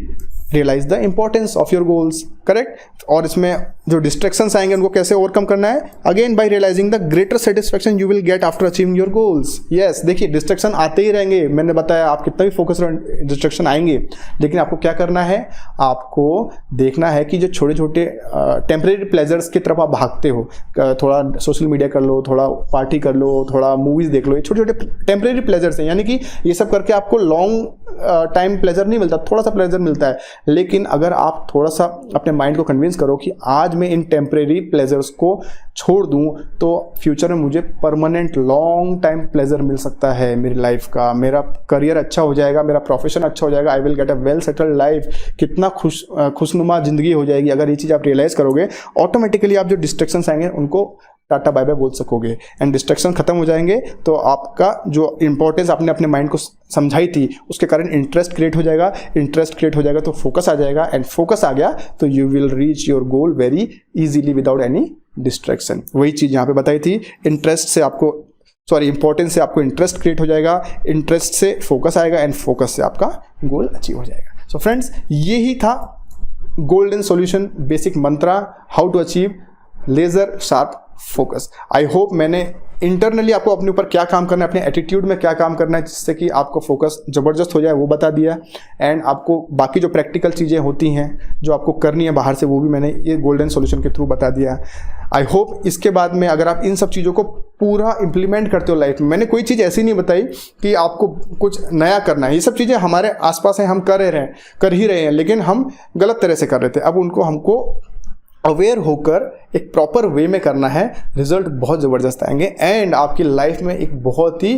realize the importance of your goals. Correct? और इसमें जो डिस्ट्रैक्शंस आएंगे उनको कैसे ओवरकम करना है? Again by realizing the greater satisfaction you will get after achieving your goals. Yes, देखिए डिस्ट्रैक्शन आते ही रहेंगे। मैंने बताया आप कितना भी फोकस रहो डिस्ट्रैक्शन आएंगे, लेकिन आपको क्या करना है? आपको देखना है कि जो छोटे छोटे टेम्परेरी प्लेजर्स की तरफ आप भागते हो, थोड़ा सोशल मीडिया कर लो, थोड़ा पार्टी कर लो, थोड़ा मूवीज देख लो, ये छोटे छोटे टेम्परेरी प्लेजर्स हैं। यानी कि ये सब करके आपको लॉन्ग टाइम प्लेजर नहीं मिलता, थोड़ा सा प्लेजर मिलता है। लेकिन अगर आप थोड़ा सा अपने माइंड को कन्विंस करो कि आज मैं इन टेम्परेरी प्लेजर्स को छोड़ दूं तो फ्यूचर में मुझे परमानेंट लॉन्ग टाइम प्लेजर मिल सकता है मेरी लाइफ का, मेरा करियर अच्छा हो जाएगा, मेरा प्रोफेशन अच्छा हो जाएगा, I will get a well settled life, कितना खुशनुमा जिंदगी हो जाएगी। अगर ये चीज़ आप रियलाइज करोगे, ऑटोमेटिकली आप जो डिस्ट्रैक्शंस आएंगे उनको टाटा बाय बाय बोल सकोगे एंड डिस्ट्रैक्शन खत्म हो जाएंगे। तो आपका जो इंपॉर्टेंस आपने अपने माइंड को समझाई थी उसके कारण इंटरेस्ट क्रिएट हो जाएगा। इंटरेस्ट क्रिएट हो जाएगा तो फोकस आ जाएगा, एंड फोकस आ गया तो you will reach your goal very easily without any distraction. वही चीज़ यहाँ पे बताई थी। इंटरेस्ट से आपको इंपॉर्टेंस से आपको इंटरेस्ट क्रिएट हो जाएगा, इंटरेस्ट से फोकस आएगा एंड फोकस से आपका गोल अचीव हो जाएगा। सो फ्रेंड्स, यही था golden solution basic mantra, how to achieve laser sharp focus. I hope मैंने इंटरनली आपको अपने ऊपर क्या काम करना है, अपने एटीट्यूड में क्या काम करना है जिससे कि आपको फोकस ज़बरदस्त हो जाए वो बता दिया। एंड आपको बाकी जो प्रैक्टिकल चीज़ें होती हैं जो आपको करनी है बाहर से, वो भी मैंने ये गोल्डन सॉल्यूशन के थ्रू बता दिया। आई होप इसके बाद में अगर आप इन सब चीज़ों को पूरा इंप्लीमेंट करते हो लाइफ में, मैंने कोई चीज़ ऐसी नहीं बताई कि आपको कुछ नया करना है। ये सब चीज़ें हमारे आसपास हैं, हम कर ही रहे हैं, लेकिन हम गलत तरह से कर रहे थे। अब उनको हमको अवेयर होकर एक प्रॉपर वे में करना है, रिजल्ट बहुत ज़बरदस्त आएंगे एंड आपकी लाइफ में एक बहुत ही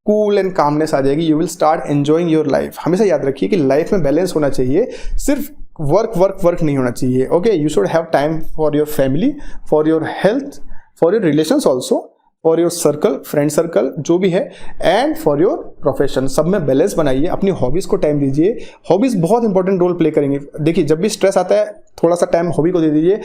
कूल एंड कामनेस आ जाएगी। You will start enjoying your life. हमेशा याद रखिए कि लाइफ में बैलेंस होना चाहिए, सिर्फ वर्क नहीं होना चाहिए। Okay, you should have time for your family, for your health, for your relations also, for your circle, friend circle जो भी है, एंड फॉर योर प्रोफेशन। सब में बैलेंस बनाइए। अपनी हॉबीज़ को टाइम दीजिए। हॉबीज़ बहुत इंपॉर्टेंट रोल प्ले करेंगे। देखिए, जब भी स्ट्रेस आता है थोड़ा सा टाइम हॉबी को दे दीजिए,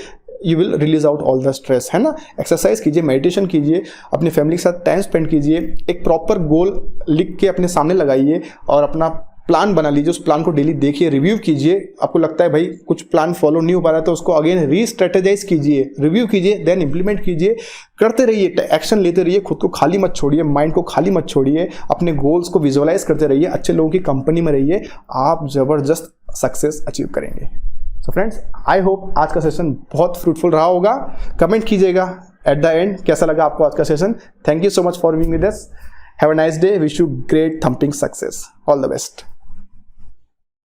you will release out all the stress, है ना। एक्सरसाइज कीजिए, मेडिटेशन कीजिए, अपनी फैमिली के साथ टाइम स्पेंड कीजिए, एक प्रॉपर गोल लिख के अपने सामने लगाइए और अपना प्लान बना लीजिए। उस प्लान को डेली देखिए, रिव्यू कीजिए। आपको लगता है भाई कुछ प्लान फॉलो नहीं हो पा रहा है तो उसको अगेन रीस्ट्रेटेजाइज कीजिए, रिव्यू कीजिए, देन इंप्लीमेंट कीजिए। करते रहिए, एक्शन लेते रहिए, खुद को खाली मत छोड़िए, माइंड को खाली मत छोड़िए, अपने गोल्स को विजुअलाइज करते रहिए, अच्छे लोगों की कंपनी में रहिए, आप ज़बरदस्त सक्सेस अचीव करेंगे। सो फ्रेंड्स, आई होप आज का सेशन बहुत फ्रूटफुल रहा होगा। कमेंट कीजिएगा एट द एंड कैसा लगा आपको आज का session. Thank you so much for being with us. Have a nice day. Wish you great thumping success. All the best.